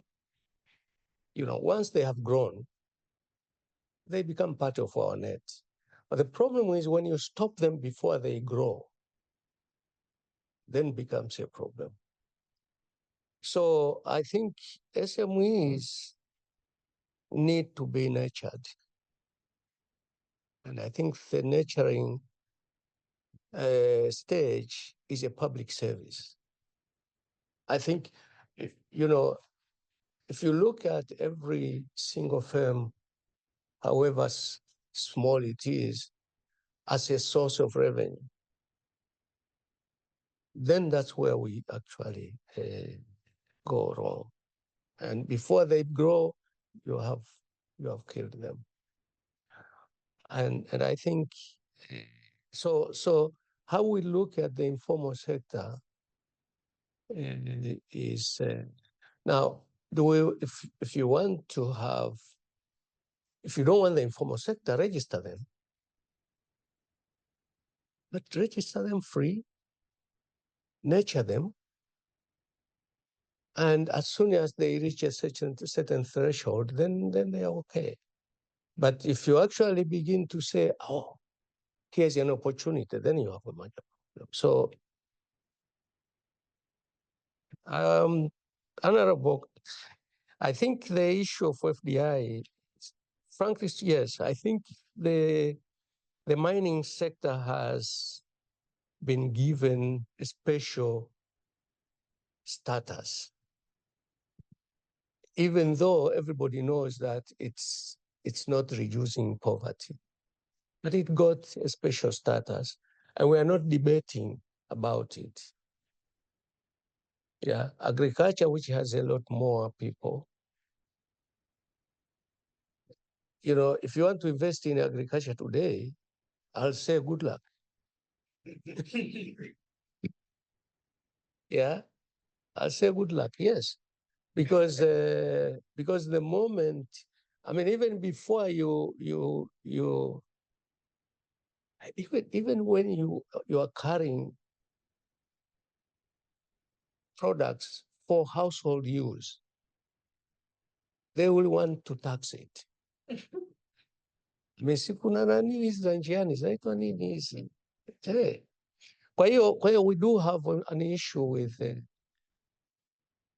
once they have grown, they become part of our net. But the problem is when you stop them before they grow, then becomes a problem. So I think SMEs need to be nurtured. And I think the nurturing stage is a public service. I think, if you look at every single firm, however small it is, as a source of revenue, then that's where we actually go wrong. And before they grow, you have killed them. And I think so how we look at the informal sector is now the way if you want to have, if you don't want the informal sector, register them. But register them free, nurture them, and as soon as they reach a certain threshold, then they are okay. But if you actually begin to say, oh, here's an opportunity, then you have a major problem. So another book, I think the issue of FDI, frankly, yes, I think the mining sector has been given a special status, even though everybody knows that it's not reducing poverty, but it got a special status, and we are not debating about it. Yeah, agriculture, which has a lot more people. You know, if you want to invest in agriculture today, I'll say good luck. Yeah, I'll say good luck, yes. Because the moment, I mean, even before even when you are carrying products for household use, they will want to tax it. Kuna nani hizi za njiani zinaitwa nini hizi? Kwa hiyo we do have an issue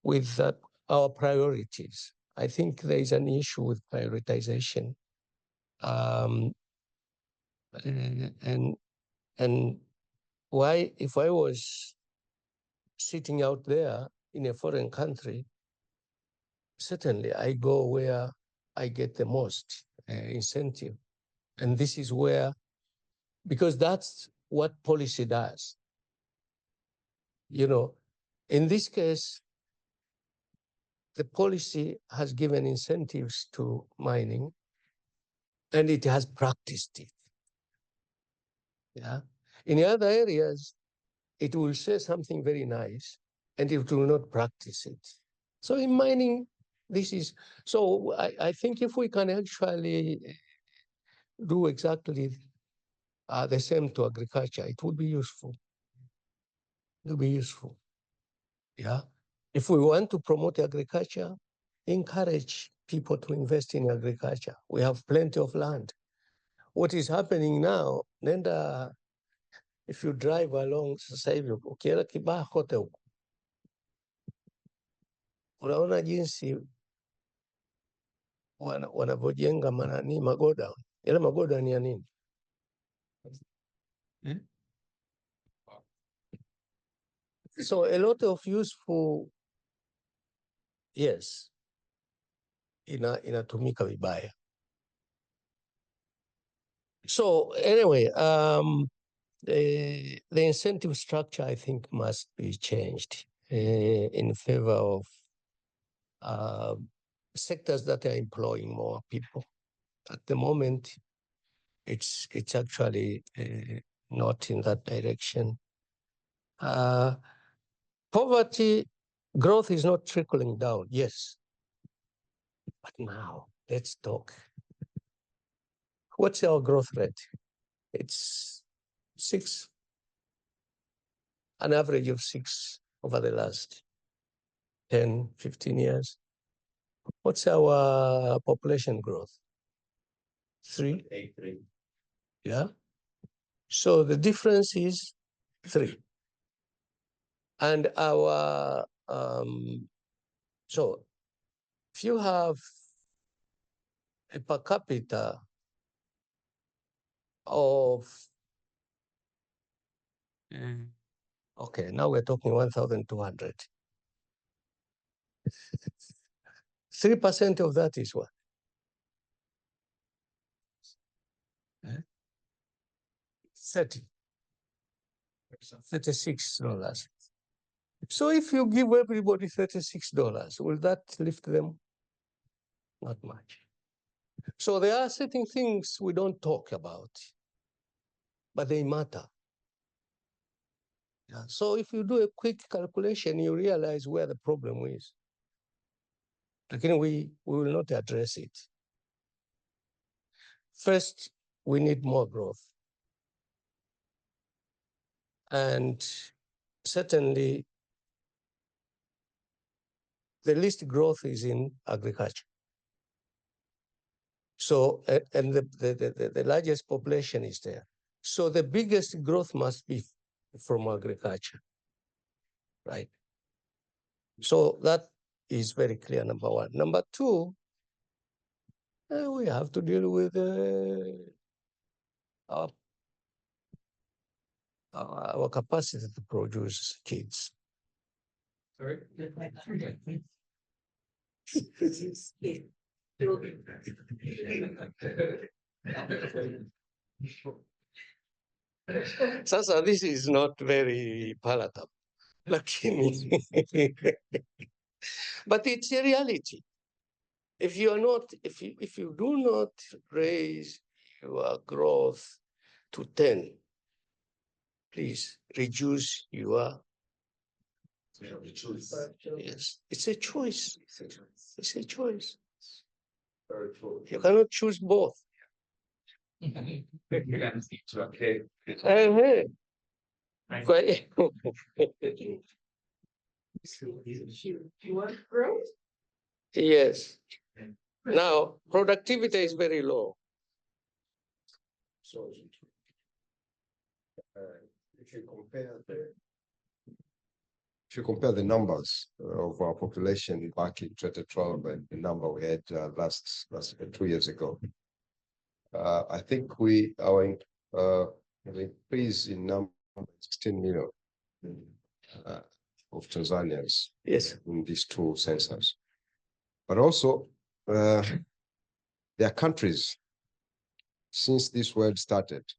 with our priorities. I think there is an issue with prioritization. And why, if I was sitting out there in a foreign country, certainly I go where I get the most incentive. And this is where, because that's what policy does. You know, in this case, the policy has given incentives to mining, and it has practiced it. Yeah. In the other areas, it will say something very nice, and it will not practice it. So in mining, this is, so I think if we can actually do exactly the same to agriculture, it would be useful. It would be useful. Yeah. If we want to promote agriculture, encourage people to invest in agriculture. We have plenty of land. What is happening now, nenda, if you drive along sasa hivi, ukienda Kibaha kote huko, unaona jinsi wanavyojenga manani magoda. Yale magoda ni ya nini? So a lot of useful, yes, inatumika vibaya. So anyway, the incentive structure, I think, must be changed in favor of sectors that are employing more people. At the moment, it's actually not in that direction. Poverty growth is not trickling down, yes. But now, let's talk. What's our growth rate? It's 6, an average of 6 over the last 10, 15 years. What's our population growth? 3? 3. Yeah. So the difference is 3. And our, so if you have a per capita of, okay, now we're talking 1,200. 3% of that is what? 30. $36. So if you give everybody $36, will that lift them? Not much. So there are certain things we don't talk about, but they matter. Yeah. So if you do a quick calculation, you realize where the problem is. Again, we will not address it. First, we need more growth. And certainly, the least growth is in agriculture. So, and the largest population is there. So the biggest growth must be from agriculture, right? So that is very clear, number one. Number two, we have to deal with our capacity to produce kids. Sorry? Sasa, this is not very palatable, lakini, but it's a reality. If you are not, if you do not raise your growth to 10, please reduce your. Yes, it's a choice. It's a choice. You cannot choose both. Okay. You want growth? Yes. Now, productivity is very low. So, if you compare the numbers of our population back in 2012 and the number we had last 2 years ago, I think our increase in number 16 million of Tanzanians, yes, in these two census. But also, there are countries, since this world started,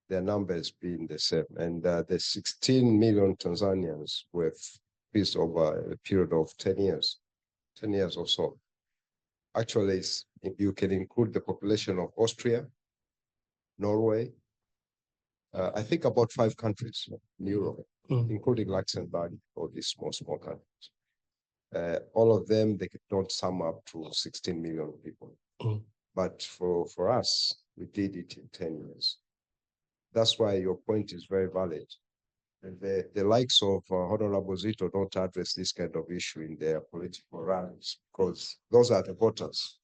their numbers being the same. And the 16 million Tanzanians were increased over a period of 10 years or so. Actually, you can include the population of Austria, Norway, I think about 5 countries in Europe, including Luxembourg, or these small countries. All of them, they don't sum up to 16 million people. But for us, we did it in 10 years. That's why your point is very valid. And the likes of Honorable Zito don't address this kind of issue in their political rallies, because those are the voters.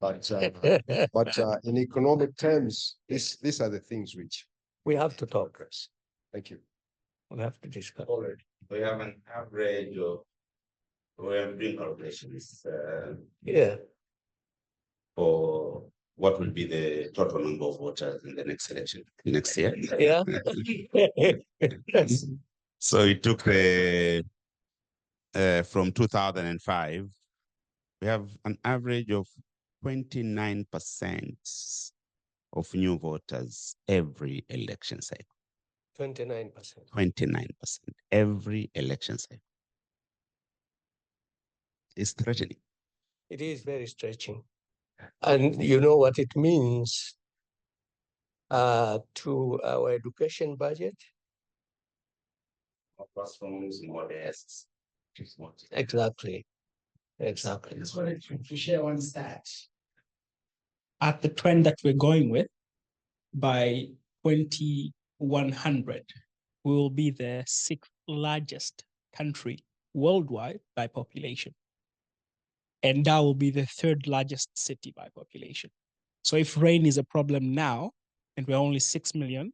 But in economic terms, these are the things which we have to talk. Thank you. We have to discuss. Already, we have an average of, we are doing calculations. Yeah. For what will be the total number of voters in the next election next year? Yeah. So it took from 2005, we have an average of 29% of new voters every election cycle. 29%. 29% every election cycle. It's threatening. It is very stretching. And you know what it means to our education budget? Classrooms, more desks. Exactly. Exactly. I just wanted to share one stat. At the trend that we're going with, by 2100, we will be the 6th largest country worldwide by population. And that will be the 3rd largest city by population. So if rain is a problem now, and we're only 6 million,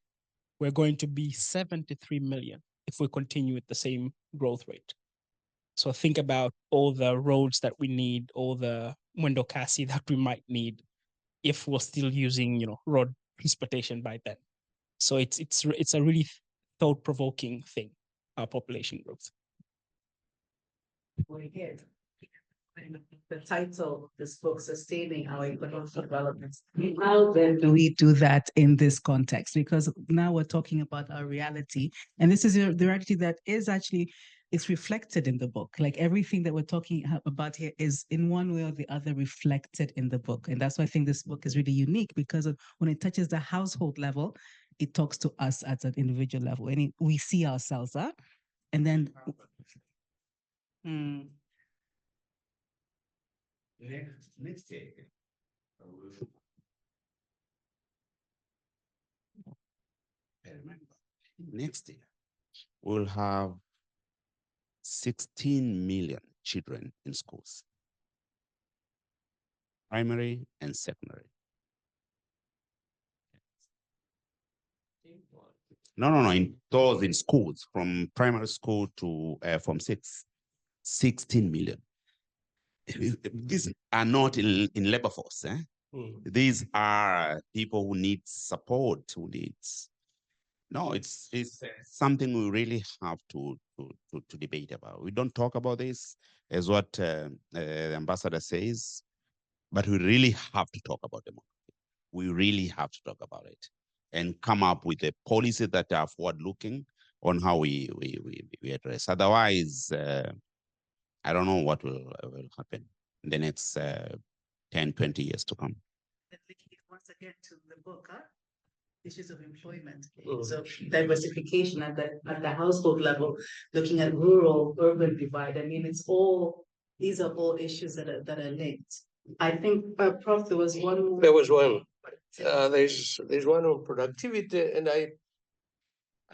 we're going to be 73 million if we continue at the same growth rate. So think about all the roads that we need, all the window cassie that we might need if we're still using, road transportation by then. So it's a really thought-provoking thing, our population growth. Very good. The title of this book, Sustaining Our Economic Development. How then do we do that in this context? Because now we're talking about our reality, and this is the reality that is actually, it's reflected in the book. Like everything that we're talking about here is in one way or the other reflected in the book. And that's why I think this book is really unique, because when it touches the household level, it talks to us at an individual level, and we see ourselves, and then. Next year. I remember. Next year, we'll have 16 million children in schools, primary and secondary. No, in those in schools, from primary school to Form 6, 16 million. These are not in labor force. These are people who need support, who needs. No, it's something we really have to debate about. We don't talk about this, as what the ambassador says, but we really have to talk about demography. We really have to talk about it and come up with a policy that are forward-looking on how we address. Otherwise, I don't know what will happen in the next 10, 20 years to come. Once again to the book, issues of employment. So diversification at the household level, looking at rural-urban divide. I mean, these are all issues that are linked. I think, Prof, there was one. There was one. There's one on productivity, and I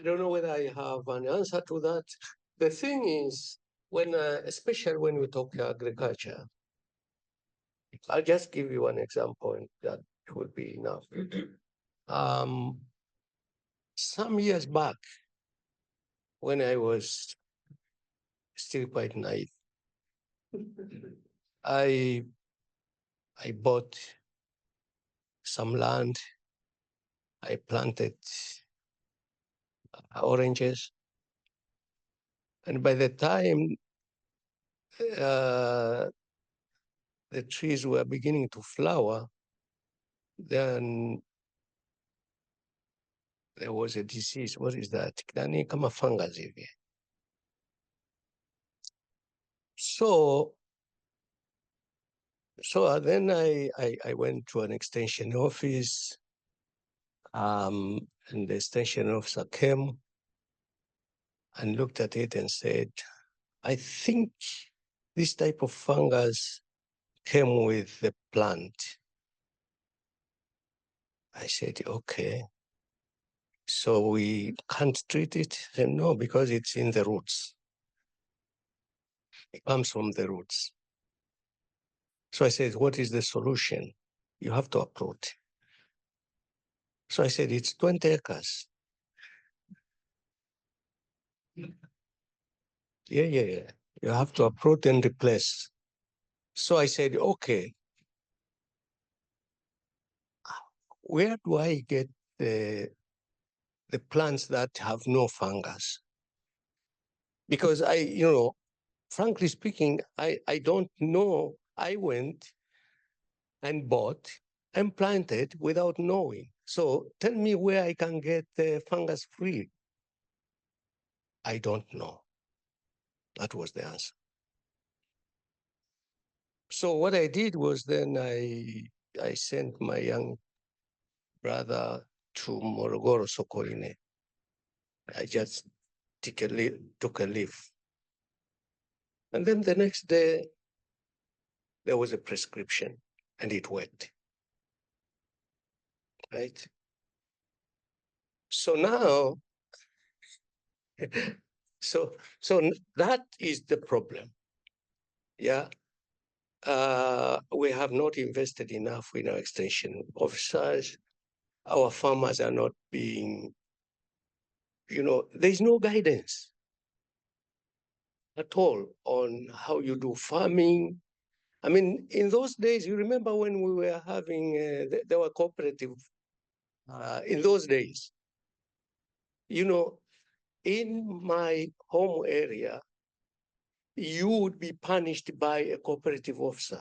don't know whether I have an answer to that. The thing is, especially when we talk agriculture, I'll just give you one example, and that would be enough. Some years back, when I was still quite naive, I bought some land. I planted oranges, and by the time the trees were beginning to flower, then there was a disease. What is that? Kama fungus. So then I went to an extension office, and the extension officer came and looked at it and said, I think this type of fungus came with the plant. I said, okay. So we can't treat it? He said, no, because it's in the roots. It comes from the roots. So I said, what is the solution? You have to uproot. So I said, it's 20 acres. Yeah. You have to uproot and replace. So I said, okay, where do I get the plants that have no fungus? Because frankly speaking, I don't know. I went and bought and planted without knowing. So tell me where I can get the fungus free. I don't know. That was the answer. So what I did was then I sent my young brother to Morogoro, Sokoine. I just took a leaf. And then the next day, there was a prescription, and it worked. Right? So now, so that is the problem. Yeah. We have not invested enough in our extension officers. Our farmers are not being, there's no guidance at all on how you do farming. I mean, in those days, you remember when we were having, there were cooperative, in those days, in my home area, you would be punished by a cooperative officer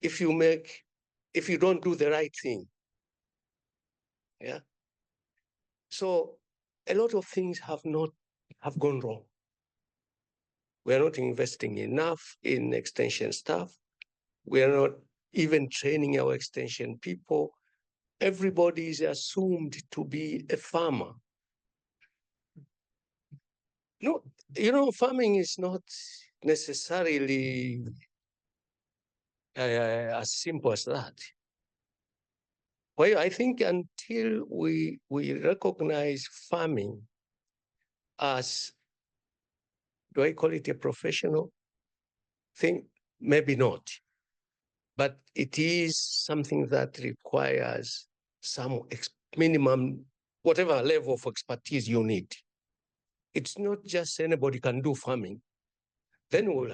if you don't do the right thing. Yeah. So a lot of things have gone wrong. We are not investing enough in extension staff. We are not even training our extension people. everybody is assumed to be a farmer. No, farming is not necessarily as simple as that. Well, I think until we recognize farming as, do I call it a professional thing? Maybe not. But it is something that requires some minimum, whatever level of expertise you need. It's not just anybody can do farming. Then we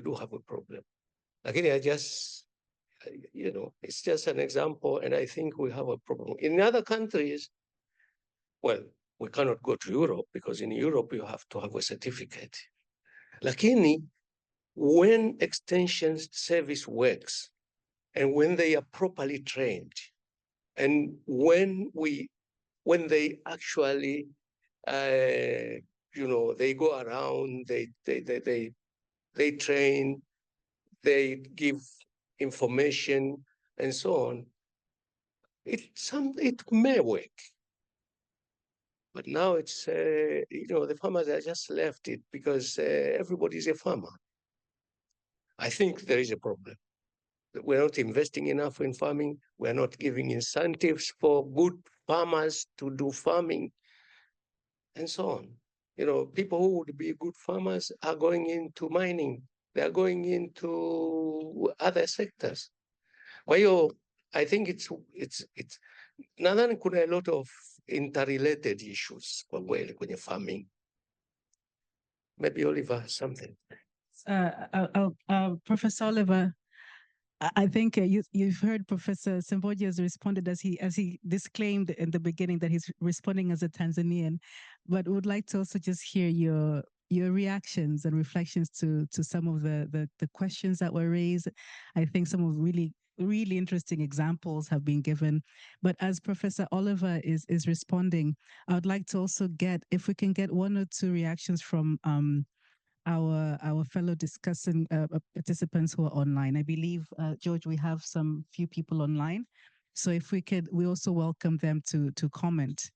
do have a problem. Again, it's just an example, and I think we have a problem. In other countries, well, we cannot go to Europe because in Europe you have to have a certificate. Lakini, when extension service works, and when they are properly trained, and when they actually, they go around, they train, they give information, and so on, it may work. But now it's, the farmers have just left it because everybody's a farmer. I think there is a problem. We're not investing enough in farming. We're not giving incentives for good farmers to do farming, and so on. People who would be good farmers are going into mining. They're going into other sectors. Well, I think it's nadhani kuna a lot of interrelated issues kwa kweli kwenye farming. Maybe Oliver has something. Professor Oliver, I think you've heard Professor Semboja has responded as he disclaimed in the beginning that he's responding as a Tanzanian, but would like to also just hear your reactions and reflections to some of the questions that were raised. I think some of really interesting examples have been given. But as Professor Oliver is responding, I would like to also if we can get one or two reactions from our fellow discussing participants who are online. I believe, George, we have some few people online. So if we could, we also welcome them to comment.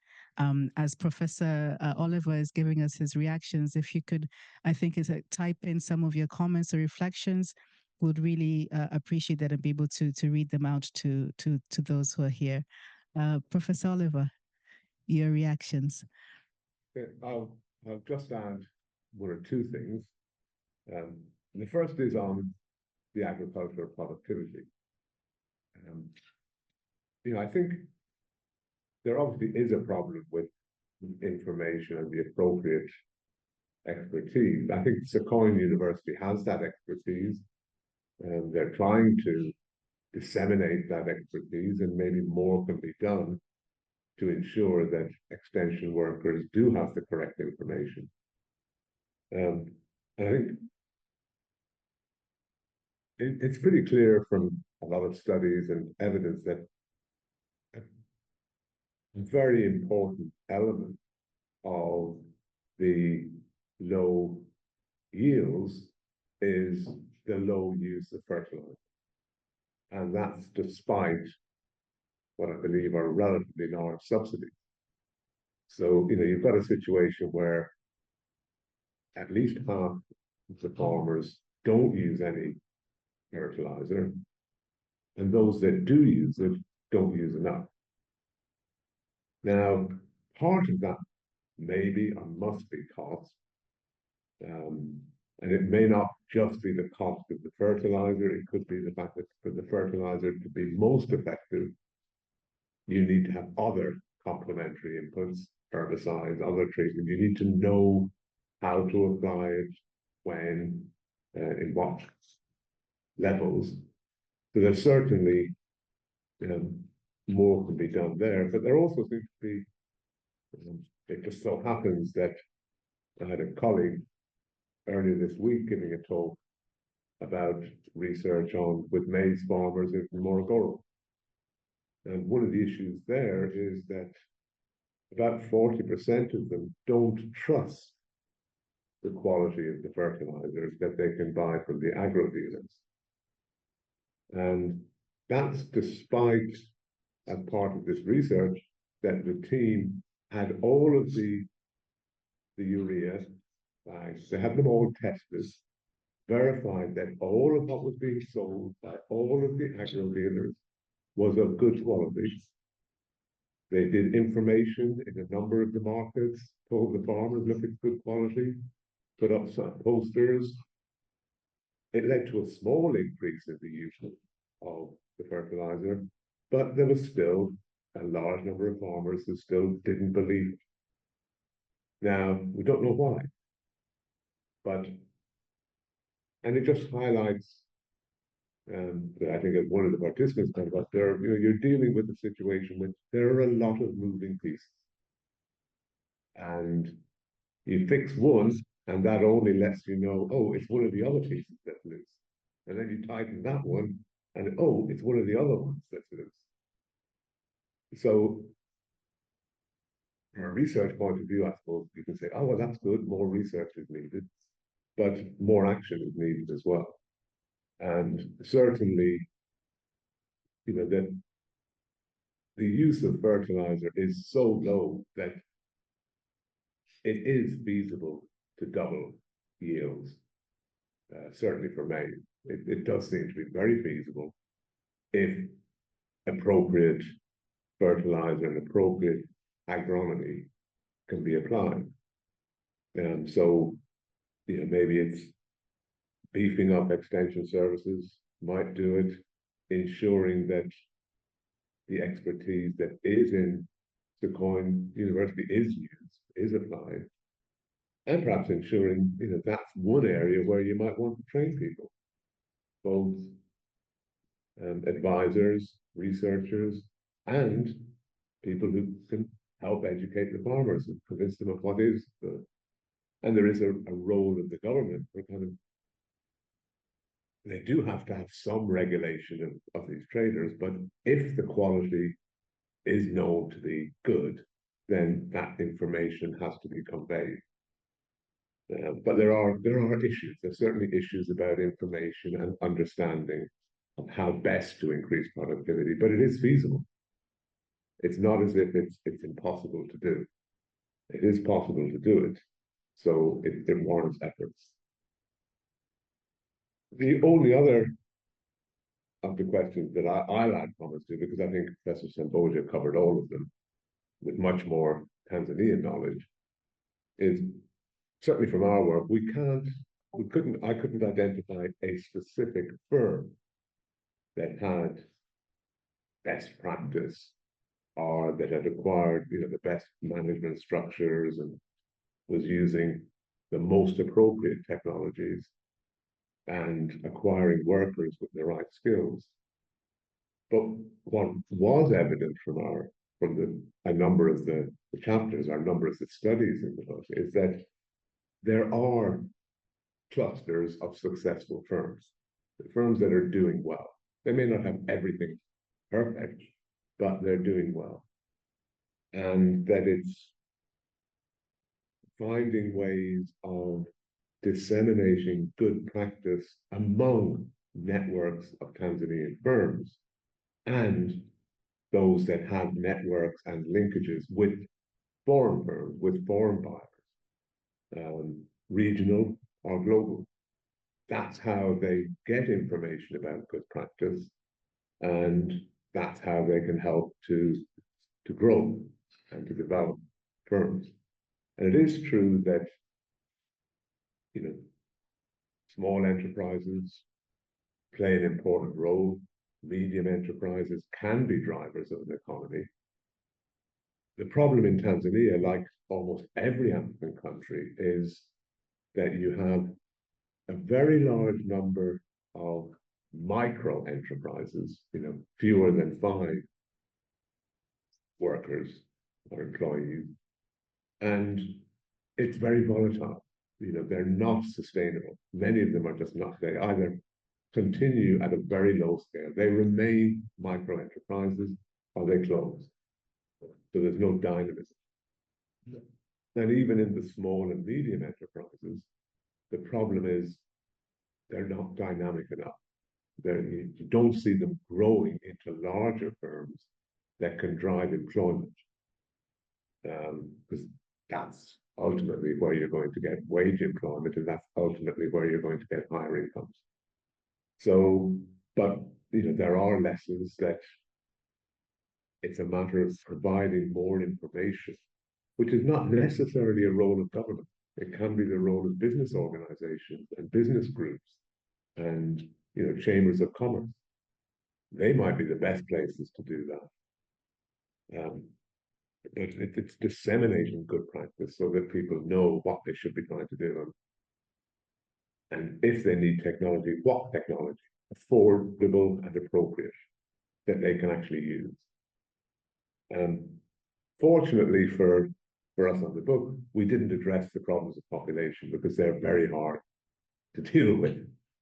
As Professor Oliver is giving us his reactions, if you could, I think, type in some of your comments or reflections, would really appreciate that and be able to read them out to those who are here. Professor Oliver, your reactions. Okay, I'll just add one or two things. The first is on the agricultural productivity. I think there obviously is a problem with information and the appropriate expertise. I think Sequoia University has that expertise, and they're trying to disseminate that expertise, and maybe more can be done to ensure that extension workers do have the correct information. And I think it's pretty clear from a lot of studies and evidence that a very important element of the low yields is the low use of fertilizer. And that's despite what I believe are relatively large subsidies. So, you've got a situation where at least half of the farmers don't use any fertilizer, and those that do use it don't use enough. Now, part of that may be or must be cost, and it may not just be the cost of the fertilizer. It could be the fact that for the fertilizer to be most effective, you need to have other complementary inputs, herbicides, other treatment. You need to know how to apply it, when, in what levels. So there's certainly more can be done there, but there also seems to be, it just so happens that I had a colleague earlier this week giving a talk about research with maize farmers in Morrissey. And one of the issues there is that about 40% of them don't trust the quality of the fertilizers that they can buy from the agro dealers. And that's despite as part of this research that the team had all of the urea bags, they had them all tested, verified that all of what was being sold by all of the agro dealers was of good quality. They did information in a number of the markets, told the farmers, look, it's good quality, put up some posters. It led to a small increase in the use of the fertilizer, but there was still a large number of farmers who still didn't believe it. Now, we don't know why, and it just highlights, I think as one of the participants talked about, you're dealing with a situation where there are a lot of moving pieces. And you fix one, and that only lets you know, oh, it's one of the other pieces that's loose. And then you tighten that one, and oh, it's one of the other ones that's loose. So from a research point of view, I suppose you can say, oh, well, that's good, more research is needed, but more action is needed as well. And certainly, that the use of fertilizer is so low that it is feasible to double yields, certainly for maize. It does seem to be very feasible if appropriate fertilizer and appropriate agronomy can be applied. So, maybe it's beefing up extension services might do it, ensuring that the expertise that is in Sequoia University is used, is applied, and perhaps ensuring that's one area where you might want to train people, both advisors, researchers, and people who can help educate the farmers and convince them of what is good. And there is a role of the government for they do have to have some regulation of these traders, but if the quality is known to be good, then that information has to be conveyed. But there are issues. There's certainly issues about information and understanding of how best to increase productivity, but it is feasible. It's not as if it's impossible to do. It is possible to do it, so it warrants efforts. The only other of the questions that I'll add comments to, because I think Professor Semboja covered all of them with much more Tanzanian knowledge, is certainly from our work, I couldn't identify a specific firm that had best practice or that had acquired the best management structures and was using the most appropriate technologies and acquiring workers with the right skills. But what was evident from a number of the chapters, a number of the studies in the book, is that there are clusters of successful firms, the firms that are doing well. They may not have everything perfect, but they're doing well. And that it's finding ways of disseminating good practice among networks of Tanzanian firms and those that have networks and linkages with foreign firms, with foreign buyers, regional or global. That's how they get information about good practice, and that's how they can help to grow and to develop firms. And it is true that small enterprises play an important role. Medium enterprises can be drivers of an economy. The problem in Tanzania, like almost every African country, is that you have a very large number of micro enterprises, fewer than 5 workers or employees, and it's very volatile. They're not sustainable. Many of them are just not. They either continue at a very low scale, they remain micro enterprises, or they close. So there's no dynamism. And even in the small and medium enterprises, the problem is they're not dynamic enough. You don't see them growing into larger firms that can drive employment, because that's ultimately where you're going to get wage employment, and that's ultimately where you're going to get higher incomes. So, but there are lessons that it's a matter of providing more information, which is not necessarily a role of government. It can be the role of business organizations and business groups and chambers of commerce. They might be the best places to do that. But it's disseminating good practice so that people know what they should be trying to do. And if they need technology, what technology, affordable and appropriate, that they can actually use. Fortunately for us on the book, we didn't address the problems of population because they're very hard to deal with.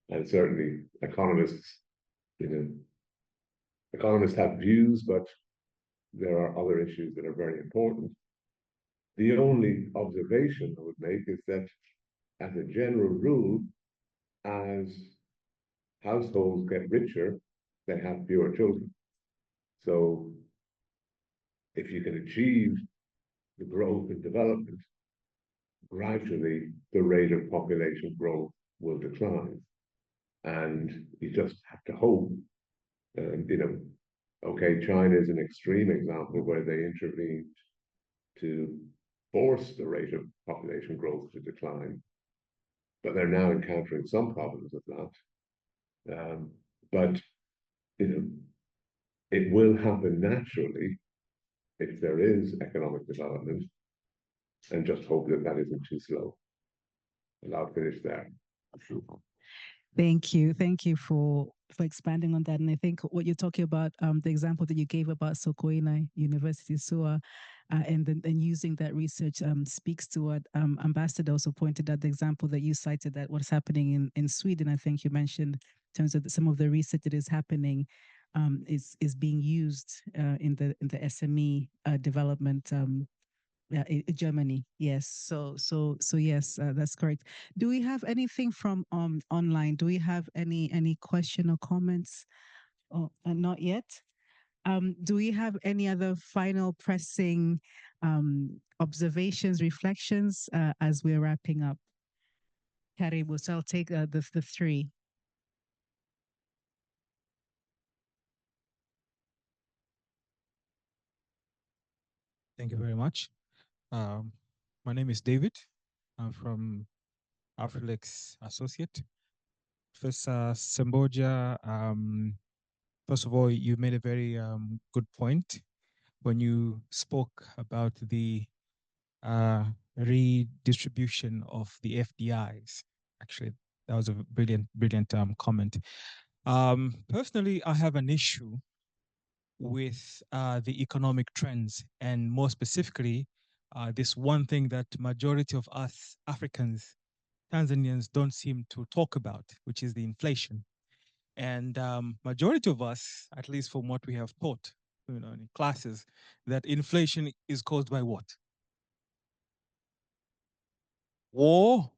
And certainly economists, economists have views, but there are other issues that are very important. The only observation I would make is that, as a general rule, as households get richer, they have fewer children. So if you can achieve the growth and development, gradually the rate of population growth will decline. And you just have to hope, okay, China is an extreme example where they intervened to force the rate of population growth to decline, but they're now encountering some problems with that. But it will happen naturally if there is economic development, and just hope that that isn't too slow. And I'll finish there. Thank you. Thank you for expanding on that. And I think what you're talking about, the example that you gave about Sokoine University, SUA, and using that research speaks to what Ambassador also pointed out, the example that you cited, that what's happening in Sweden. I think you mentioned in terms of some of the research that is happening is being used in the SME development. Germany, yes. So yes, that's correct. Do we have anything from online? Do we have any question or comments? Oh, not yet. Do we have any other final pressing observations, reflections as we're wrapping up? Karibu, so I'll take the three. Thank you very much. My name is David. I'm from Afrilex Associate. Professor Semboja, first of all, you made a very good point when you spoke about the redistribution of the FDIs. Actually, that was a brilliant comment. Personally, I have an issue with the economic trends, and more specifically, this one thing that majority of us Africans, Tanzanians don't seem to talk about, which is the inflation. And majority of us, at least from what we have taught, in classes, that inflation is caused by what? War,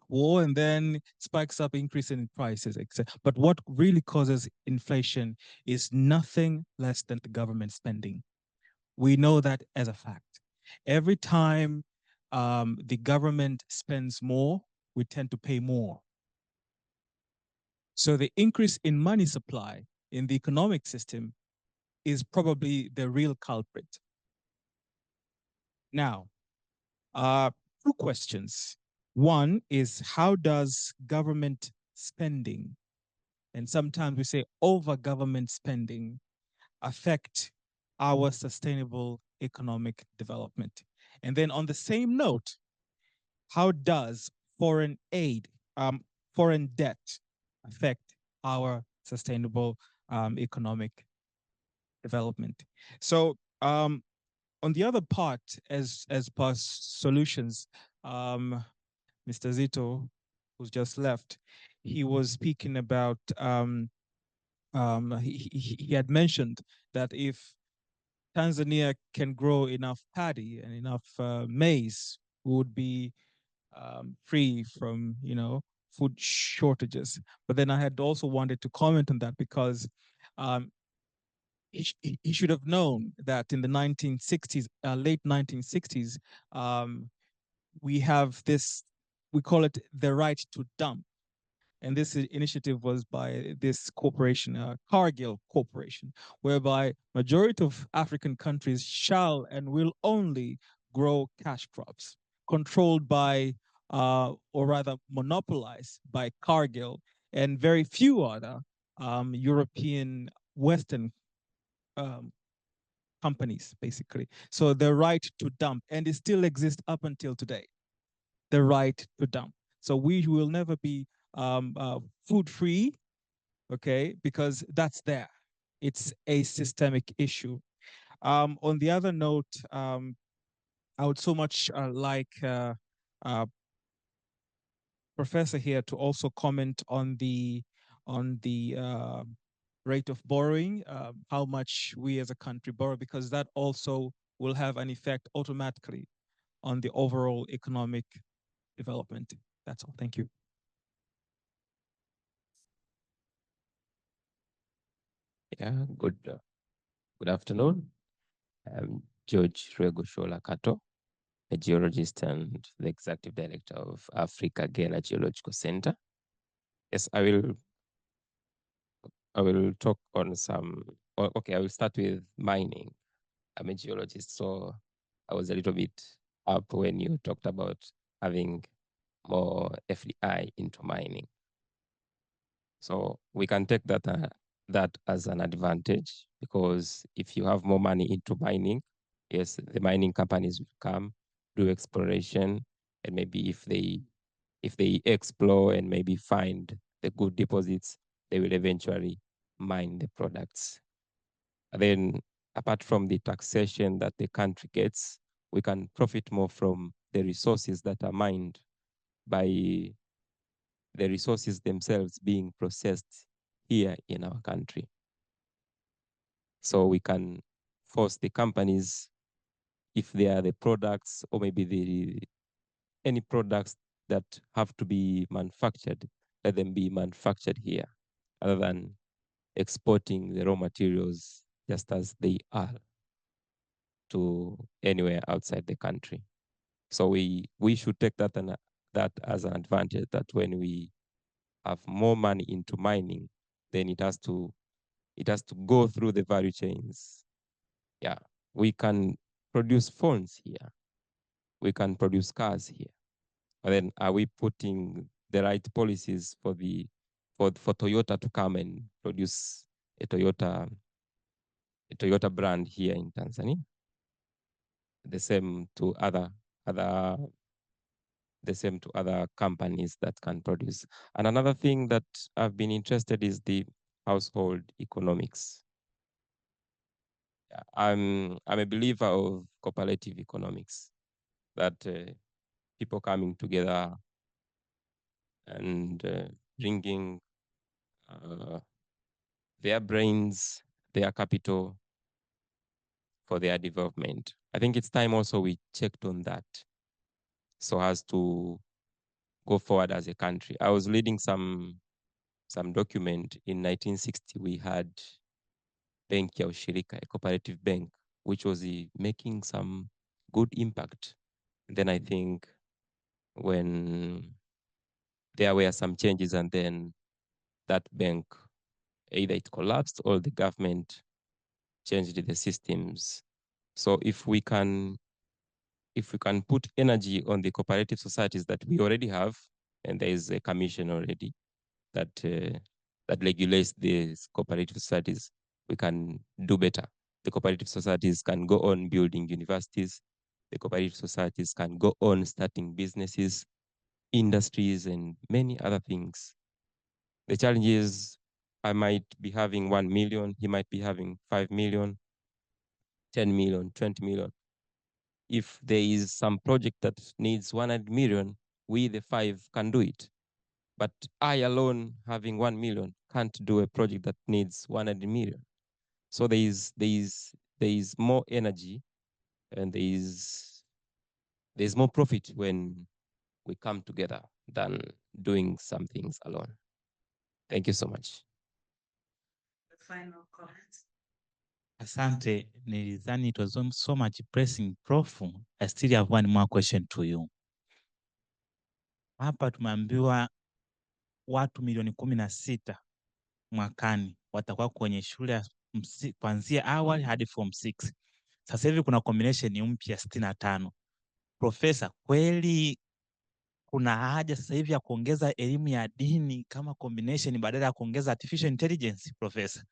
war, and then spikes up, increase in prices, etc. But what really causes inflation is nothing less than the government spending. We know that as a fact. Every time the government spends more, we tend to pay more. So the increase in money supply in the economic system is probably the real culprit. Now, two questions. One is, how does government spending, and sometimes we say over government spending, affect our sustainable economic development? And then on the same note, how does foreign aid, foreign debt affect our sustainable economic development? So on the other part, as past solutions, Mr. Zito, who's just left, he was speaking about, he had mentioned that if Tanzania can grow enough paddy and enough maize, we would be free from, food shortages. But then I had also wanted to comment on that because he should have known that in the 1960s, late 1960s, we have this, we call it the right to dump. And this initiative was by this corporation, Cargill Corporation, whereby majority of African countries shall and will only grow cash crops, controlled by, or rather monopolized by Cargill and very few other European Western companies, basically. So the right to dump, and it still exists up until today, the right to dump. So we will never be food free, okay, because that's there. It's a systemic issue. On the other note, I would so much like Professor here to also comment on the rate of borrowing, how much we as a country borrow, because that also will have an effect automatically on the overall economic development. That's all. Thank you. Yeah, good afternoon. I'm George Rwegoshola Kato, a geologist and the executive director of Africa Gela Geological Center. Yes, I will talk on some, okay, I will start with mining. I'm a geologist, so I was a little bit up when you talked about having more FDI into mining. So we can take that as an advantage, because if you have more money into mining, yes, the mining companies will come, do exploration, and maybe if they explore and maybe find the good deposits, they will eventually mine the products. And then apart from the taxation that the country gets, we can profit more from the resources that are mined by the resources themselves being processed here in our country. So we can force the companies, if they are the products or maybe any products that have to be manufactured, let them be manufactured here, other than exporting the raw materials just as they are to anywhere outside the country. So we should take that as an advantage, that when we have more money into mining, then it has to go through the value chains. Yeah, we can produce phones here. We can produce cars here. But then are we putting the right policies for Toyota to come and produce a Toyota brand here in Tanzania? The same to other companies that can produce. And another thing that I've been interested is the household economics. I'm a believer of cooperative economics, that people coming together and bringing their brains, their capital for their development. I think it's time also we checked on that so as to go forward as a country. I was reading some document in 1960. We had Benki ya Ushirika, a cooperative bank, which was making some good impact. And then I think when there were some changes, and then that bank, either it collapsed or the government changed the systems. So if we can put energy on the cooperative societies that we already have, and there is a commission already that regulates these cooperative societies, we can do better. The cooperative societies can go on building universities. The cooperative societies can go on starting businesses, industries, and many other things. The challenge is I might be having 1 million, he might be having 5 million, 10 million, 20 million. If there is some project that needs 100 million, we the 5 can do it. But I alone having 1 million can't do a project that needs 100 million. So there is more energy, and there's more profit when we come together than doing some things alone. Thank you so much. The final comments. Asante, nilidhani it was so much pressing. Prof, I still have one more question to you. Hapa tumeambiwa watu milioni 16 mwakani watakuwa kwenye shule ya kuanzia awali hadi form 6. Sasa hivi kuna combination mpya 65. Profesa, kweli kuna haja sasa hivi ya kuongeza elimu ya dini kama combination badala ya kuongeza artificial intelligence, Profesa?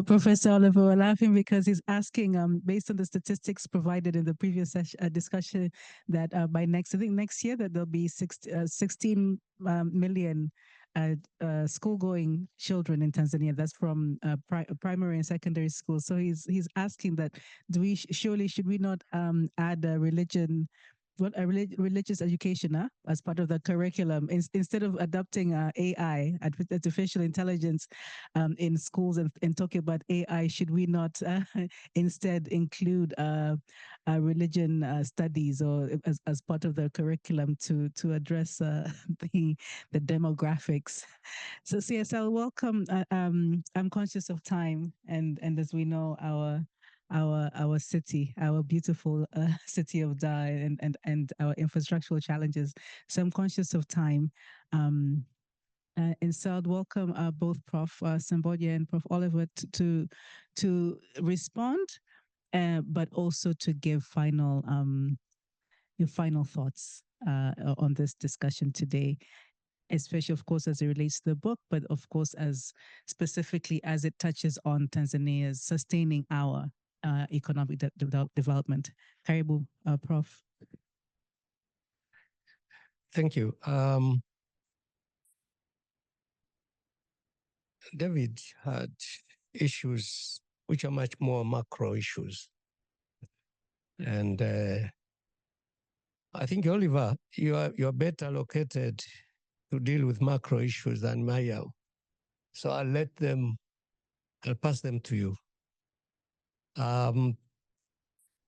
Professor Oliver, we're laughing because he's asking, based on the statistics provided in the previous discussion, that by next year, that there'll be 16 million school-going children in Tanzania. That's from primary and secondary school. So he's asking that should we not add religion? What a religious education as part of the curriculum instead of adopting AI, artificial intelligence, in schools and talking about AI, should we not instead include religion studies or as part of the curriculum to address the demographics? So CSL, welcome. I'm conscious of time, and as we know, our city, our beautiful city of Dar, and our infrastructural challenges. So I'm conscious of time. And so I'd welcome both Prof. Semboja and Prof. Oliver to respond, but also to give your final thoughts on this discussion today, especially, of course, as it relates to the book, but of course, as specifically as it touches on Tanzania's sustaining our economic development. Karibu, Prof. Thank you. David had issues which are much more macro issues. And I think, Oliver, you are better located to deal with macro issues than I am. So I'll pass them to you.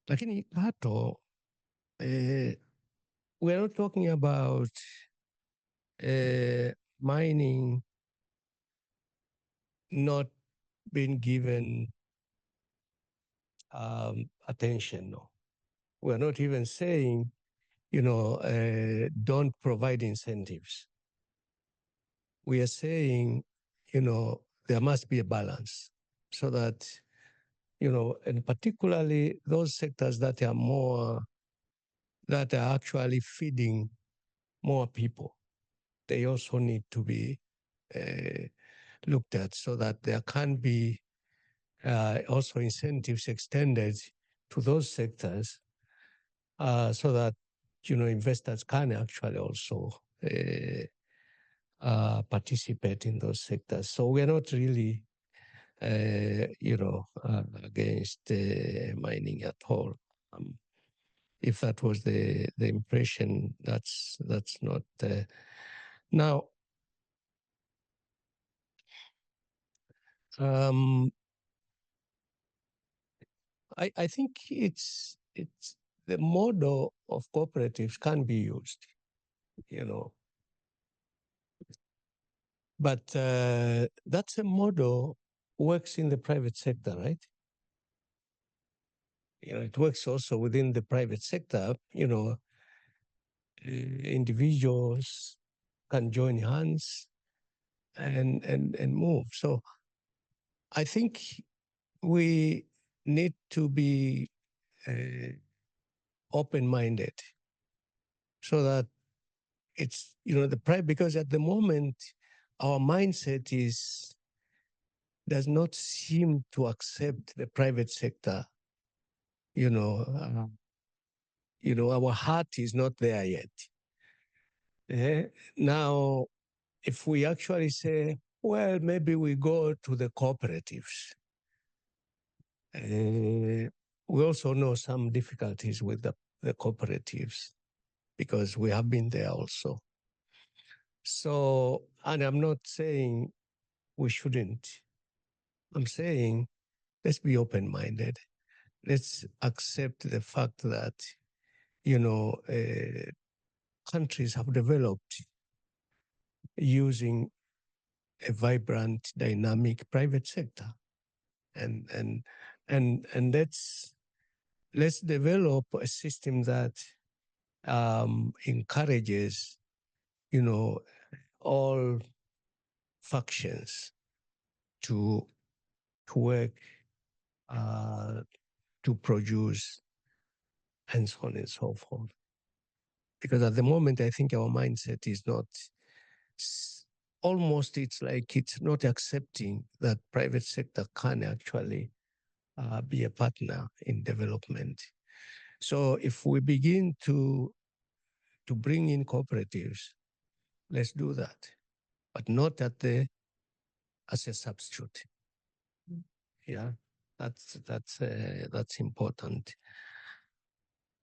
Lakini hato, we're not talking about mining not being given attention. No, we're not even saying, don't provide incentives. We are saying, there must be a balance so that, and particularly those sectors that are actually feeding more people, they also need to be looked at so that there can be also incentives extended to those sectors so that, investors can actually also participate in those sectors. So we're not really, against mining at all. If that was the impression, that's not. Now, I think it's the model of cooperatives can be used, but that's a model works in the private sector, right? It works also within the private sector. Individuals can join hands and move. So I think we need to be open-minded so that it's, the private, because at the moment our mindset does not seem to accept the private sector. Our heart is not there yet. Now, if we actually say, well, maybe we go to the cooperatives, we also know some difficulties with the cooperatives because we have been there also. So, and I'm not saying we shouldn't. I'm saying let's be open-minded. Let's accept the fact that, countries have developed using a vibrant, dynamic private sector. And let's develop a system that encourages, all factions to work, to produce, and so on and so forth. Because at the moment, I think our mindset is not, almost it's like it's not accepting that private sector can actually be a partner in development. So if we begin to bring in cooperatives, let's do that, but not as a substitute. Yeah, that's important.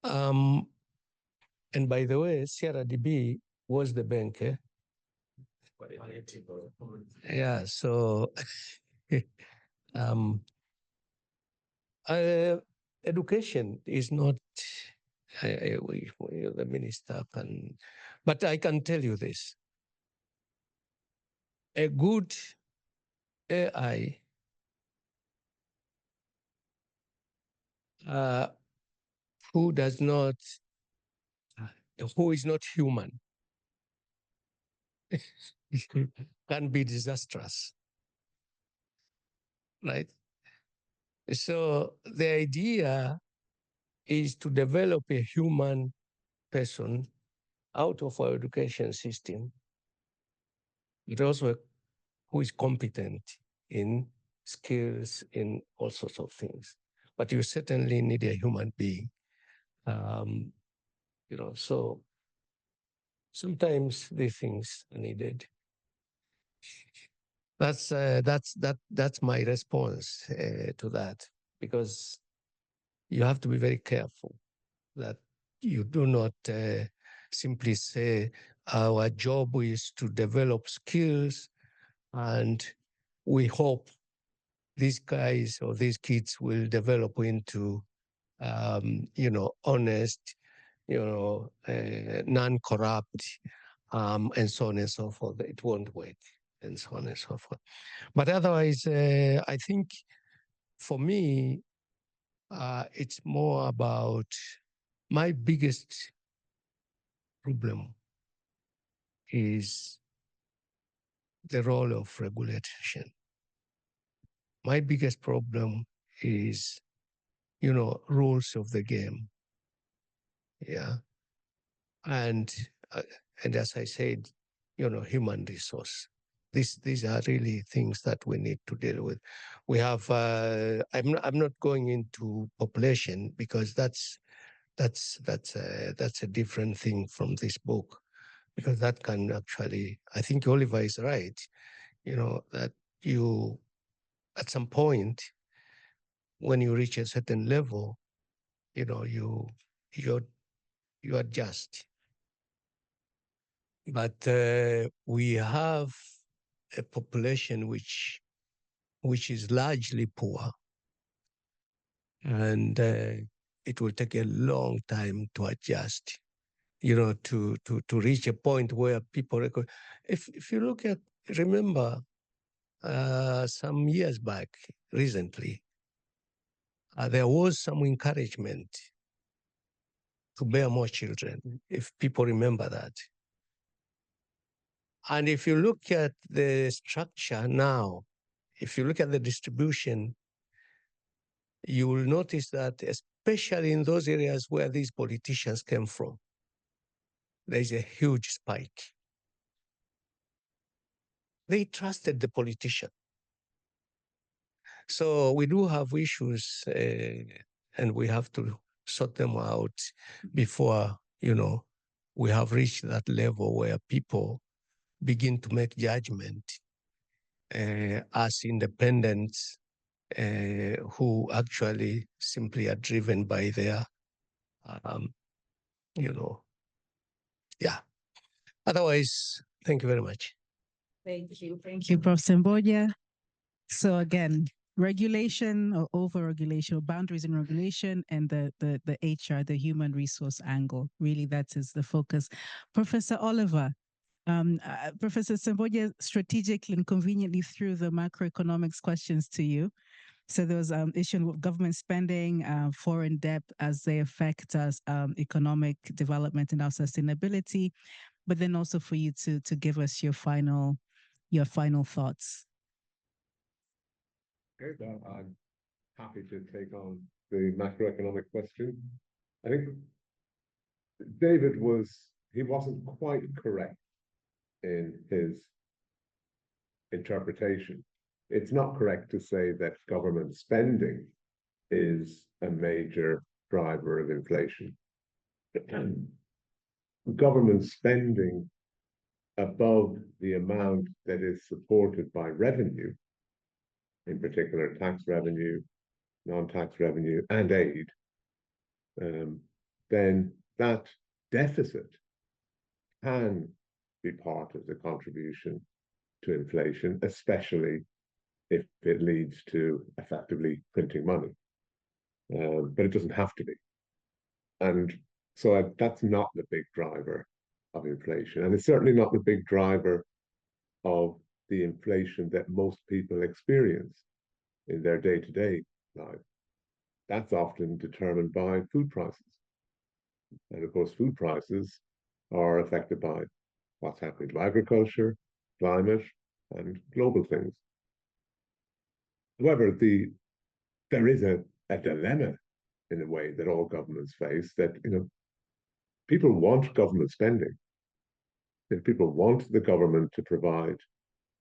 And by the way, CRDB was the bank. Yeah, so education is not, the minister can, but I can tell you this. A good AI who is not human can be disastrous, right? So the idea is to develop a human person out of our education system, but also who is competent in skills, in all sorts of things. But you certainly need a human being. So sometimes these things are needed. That's my response to that, because you have to be very careful that you do not simply say our job is to develop skills and we hope these guys or these kids will develop into honest, non-corrupt, and so on and so forth. It won't work, and so on and so forth. But otherwise, I think for me, it's more about my biggest problem is the role of regulation. My biggest problem is, rules of the game. Yeah. And as I said, human resource. These are really things that we need to deal with. We have. I'm not going into population because that's a different thing from this book, because that can actually. I think Oliver is right. That you, at some point, when you reach a certain level, you adjust. But we have a population which is largely poor, and it will take a long time to adjust. To reach a point where people. If you look at, remember, some years back, recently, there was some encouragement to bear more children, if people remember that. And if you look at the structure now, if you look at the distribution, you will notice that, especially in those areas where these politicians came from, there is a huge spike. They trusted the politician. So we do have issues, and we have to sort them out before, we have reached that level where people begin to make judgment as independents who actually simply are driven by their, yeah. Otherwise, thank you very much. Thank you, Prof. Semboja. So again, regulation or over-regulation, or boundaries in regulation, and the HR, the human resource angle. Really, that is the focus. Professor Oliver, Professor Semboja strategically and conveniently threw the macroeconomics questions to you. So there was issue with government spending, foreign debt as they affect us, economic development and our sustainability, but then also for you to give us your final thoughts. Okay, well, I'm happy to take on the macroeconomic question. I think David he wasn't quite correct in his interpretation. It's not correct to say that government spending is a major driver of inflation. Government spending above the amount that is supported by revenue, in particular tax revenue, non-tax revenue, and aid, then that deficit can be part of the contribution to inflation, especially if it leads to effectively printing money. But it doesn't have to be. And so that's not the big driver of inflation. And it's certainly not the big driver of the inflation that most people experience in their day-to-day life. That's often determined by food prices. And of course, food prices are affected by what's happening to agriculture, climate, and global things. However, there is a dilemma in a way that all governments face, that people want government spending. If people want the government to provide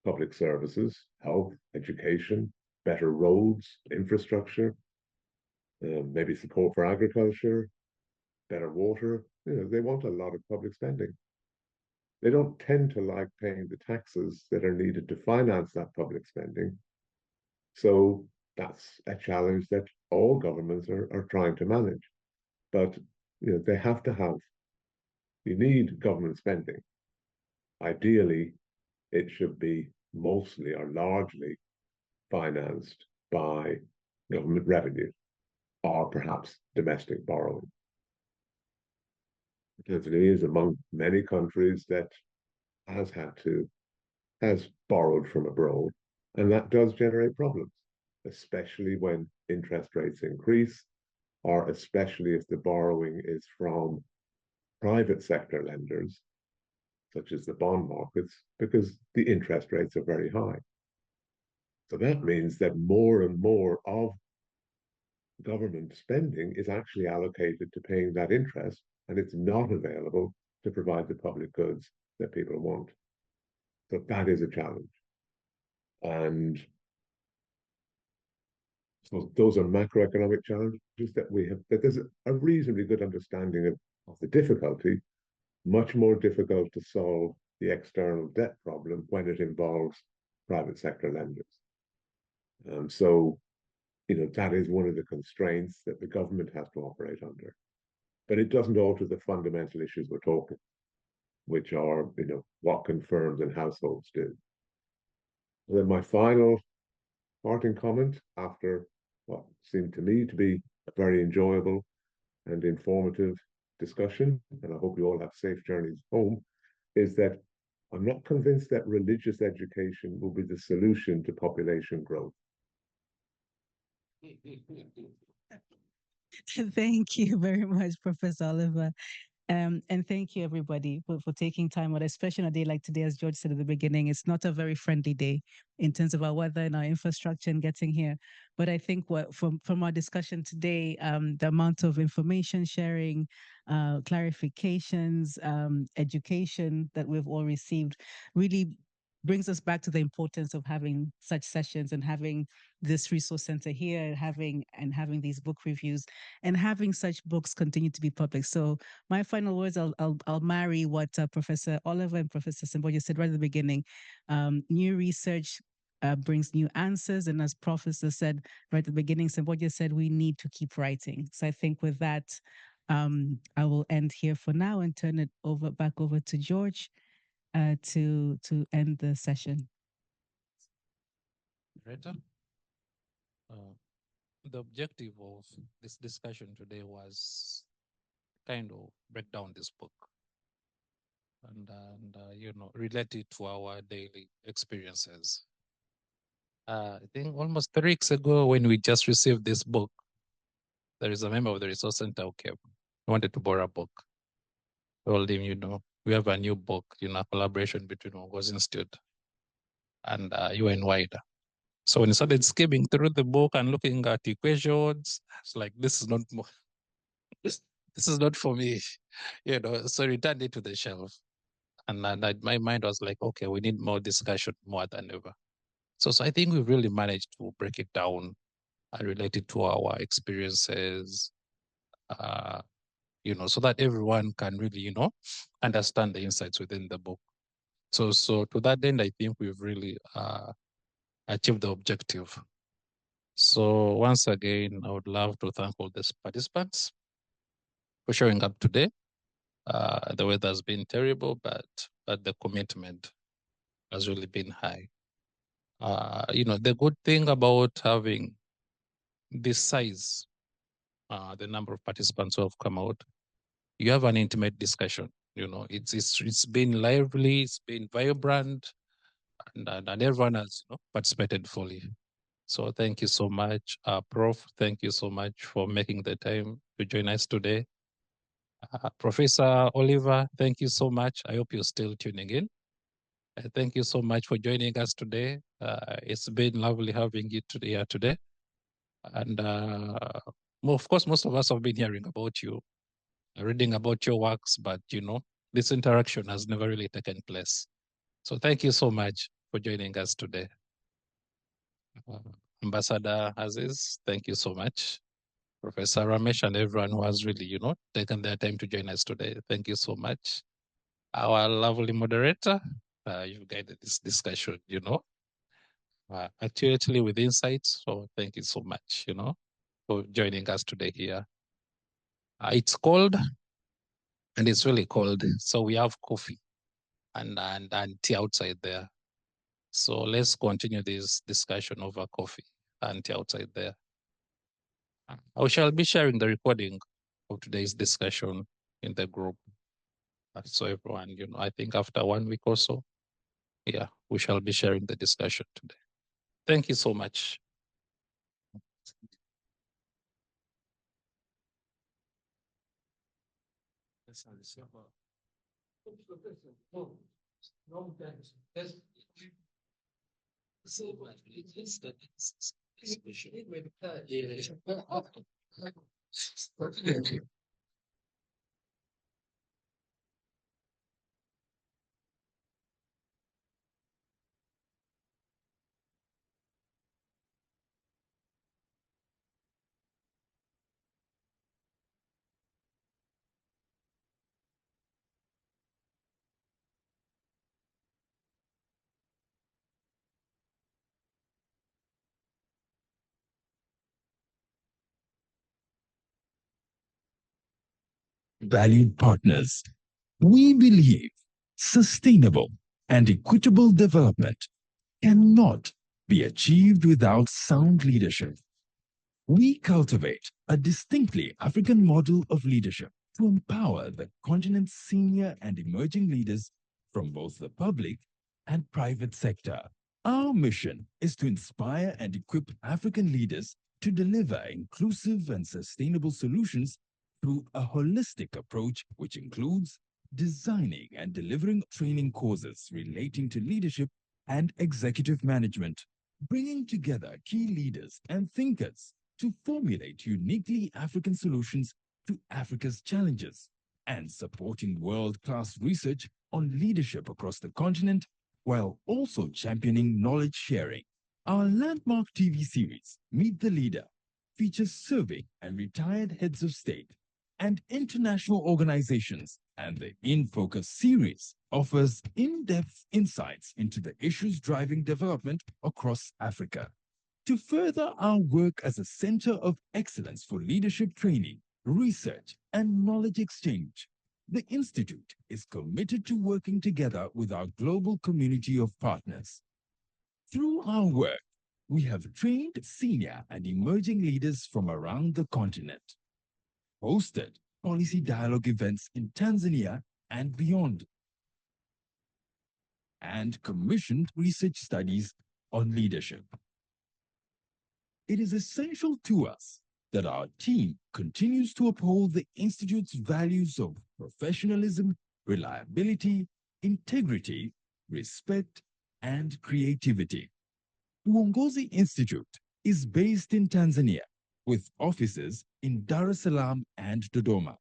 public services, health, education, better roads, infrastructure, maybe support for agriculture, better water, they want a lot of public spending. They don't tend to like paying the taxes that are needed to finance that public spending. So that's a challenge that all governments are trying to manage. But they have to have, you need government spending. Ideally, it should be mostly or largely financed by government revenue or perhaps domestic borrowing. Tanzania is among many countries that has borrowed from abroad, and that does generate problems, especially when interest rates increase, or especially if the borrowing is from private sector lenders, such as the bond markets, because the interest rates are very high. So that means that more and more of government spending is actually allocated to paying that interest, and it's not available to provide the public goods that people want. So that is a challenge. And so those are macroeconomic challenges that we have, that there's a reasonably good understanding of the difficulty, much more difficult to solve the external debt problem when it involves private sector lenders. So, that is one of the constraints that the government has to operate under. But it doesn't alter the fundamental issues we're talking, which are, what can firms and households do? And then my final parting comment, after what seemed to me to be a very enjoyable and informative discussion, and I hope you all have safe journeys home, is that I'm not convinced that religious education will be the solution to population growth. Thank you very much, Professor Oliver. And thank you, everybody, for taking time out, especially on a day like today. As George said at the beginning, it's not a very friendly day in terms of our weather and our infrastructure and getting here. But I think from our discussion today, the amount of information sharing, clarifications, education that we've all received really brings us back to the importance of having such sessions and having this resource center here and having these book reviews and having such books continue to be published. So my final words, I'll marry what Professor Oliver and Professor Semboja said right at the beginning. New research brings new answers, and as Professor said right at the beginning, Semboja said we need to keep writing. So I think with that, I will end here for now and turn it back over to George to end the session. Moderator, the objective of this discussion today was kind of break down this book. and relate it to our daily experiences. I think almost 3 weeks ago, when we just received this book, there is a member of the resource center who came. He wanted to borrow a book. I told him, we have a new book, a collaboration between Wongos Institute and UN Wider. So when he started skimming through the book and looking at equations, it's like, this is not more, this is not for me, So he returned it to the shelf. And my mind was like, okay, we need more discussion more than ever. So I think we've really managed to break it down and relate it to our experiences, so that everyone can really, understand the insights within the book. So to that end, I think we've really achieved the objective. So once again, I would love to thank all the participants for showing up today. The weather has been terrible, but the commitment has really been high. The good thing about having this size, the number of participants who have come out, you have an intimate discussion. It's been lively, it's been vibrant, and everyone has participated fully. So thank you so much, Prof. Thank you so much for making the time to join us today. Professor Oliver, thank you so much. I hope you're still tuning in. Thank you so much for joining us today. It's been lovely having you here today. And of course, most of us have been hearing about you, reading about your works, but this interaction has never really taken place. So thank you so much for joining us today. Ambassador Aziz, thank you so much. Professor Ramesh and everyone who has really, taken their time to join us today. Thank you so much. Our lovely moderator, you've guided this discussion, accurately with insights. So thank you so much, for joining us today here. It's cold, and it's really cold. So we have coffee and tea outside there. So let's continue this discussion over coffee and tea outside there. I shall be sharing the recording of today's discussion in the group. So everyone, I think after 1 week or so, we shall be sharing the discussion today. Thank you so much. Valued partners, we believe sustainable and equitable development cannot be achieved without sound leadership. We cultivate a distinctly African model of leadership to empower the continent's senior and emerging leaders from both the public and private sector. Our mission is to inspire and equip African leaders to deliver inclusive and sustainable solutions through a holistic approach, which includes designing and delivering training courses relating to leadership and executive management, bringing together key leaders and thinkers to formulate uniquely African solutions to Africa's challenges, and supporting world-class research on leadership across the continent, while also championing knowledge sharing. Our landmark TV series, Meet the Leader, features serving and retired heads of state and international organizations, and the In Focus series offers in-depth insights into the issues driving development across Africa. To further our work as a center of excellence for leadership training, research, and knowledge exchange, the Institute is committed to working together with our global community of partners. Through our work, we have trained senior and emerging leaders from around the continent, hosted policy dialogue events in Tanzania and beyond, and commissioned research studies on leadership. It is essential to us that our team continues to uphold the Institute's values of professionalism, reliability, integrity, respect, and creativity. Uongozi Institute is based in Tanzania with offices in Dar es Salaam and Dodoma.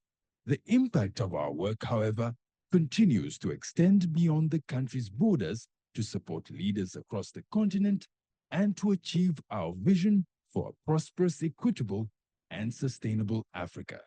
The impact of our work, however, continues to extend beyond the country's borders to support leaders across the continent and to achieve our vision for a prosperous, equitable, and sustainable Africa.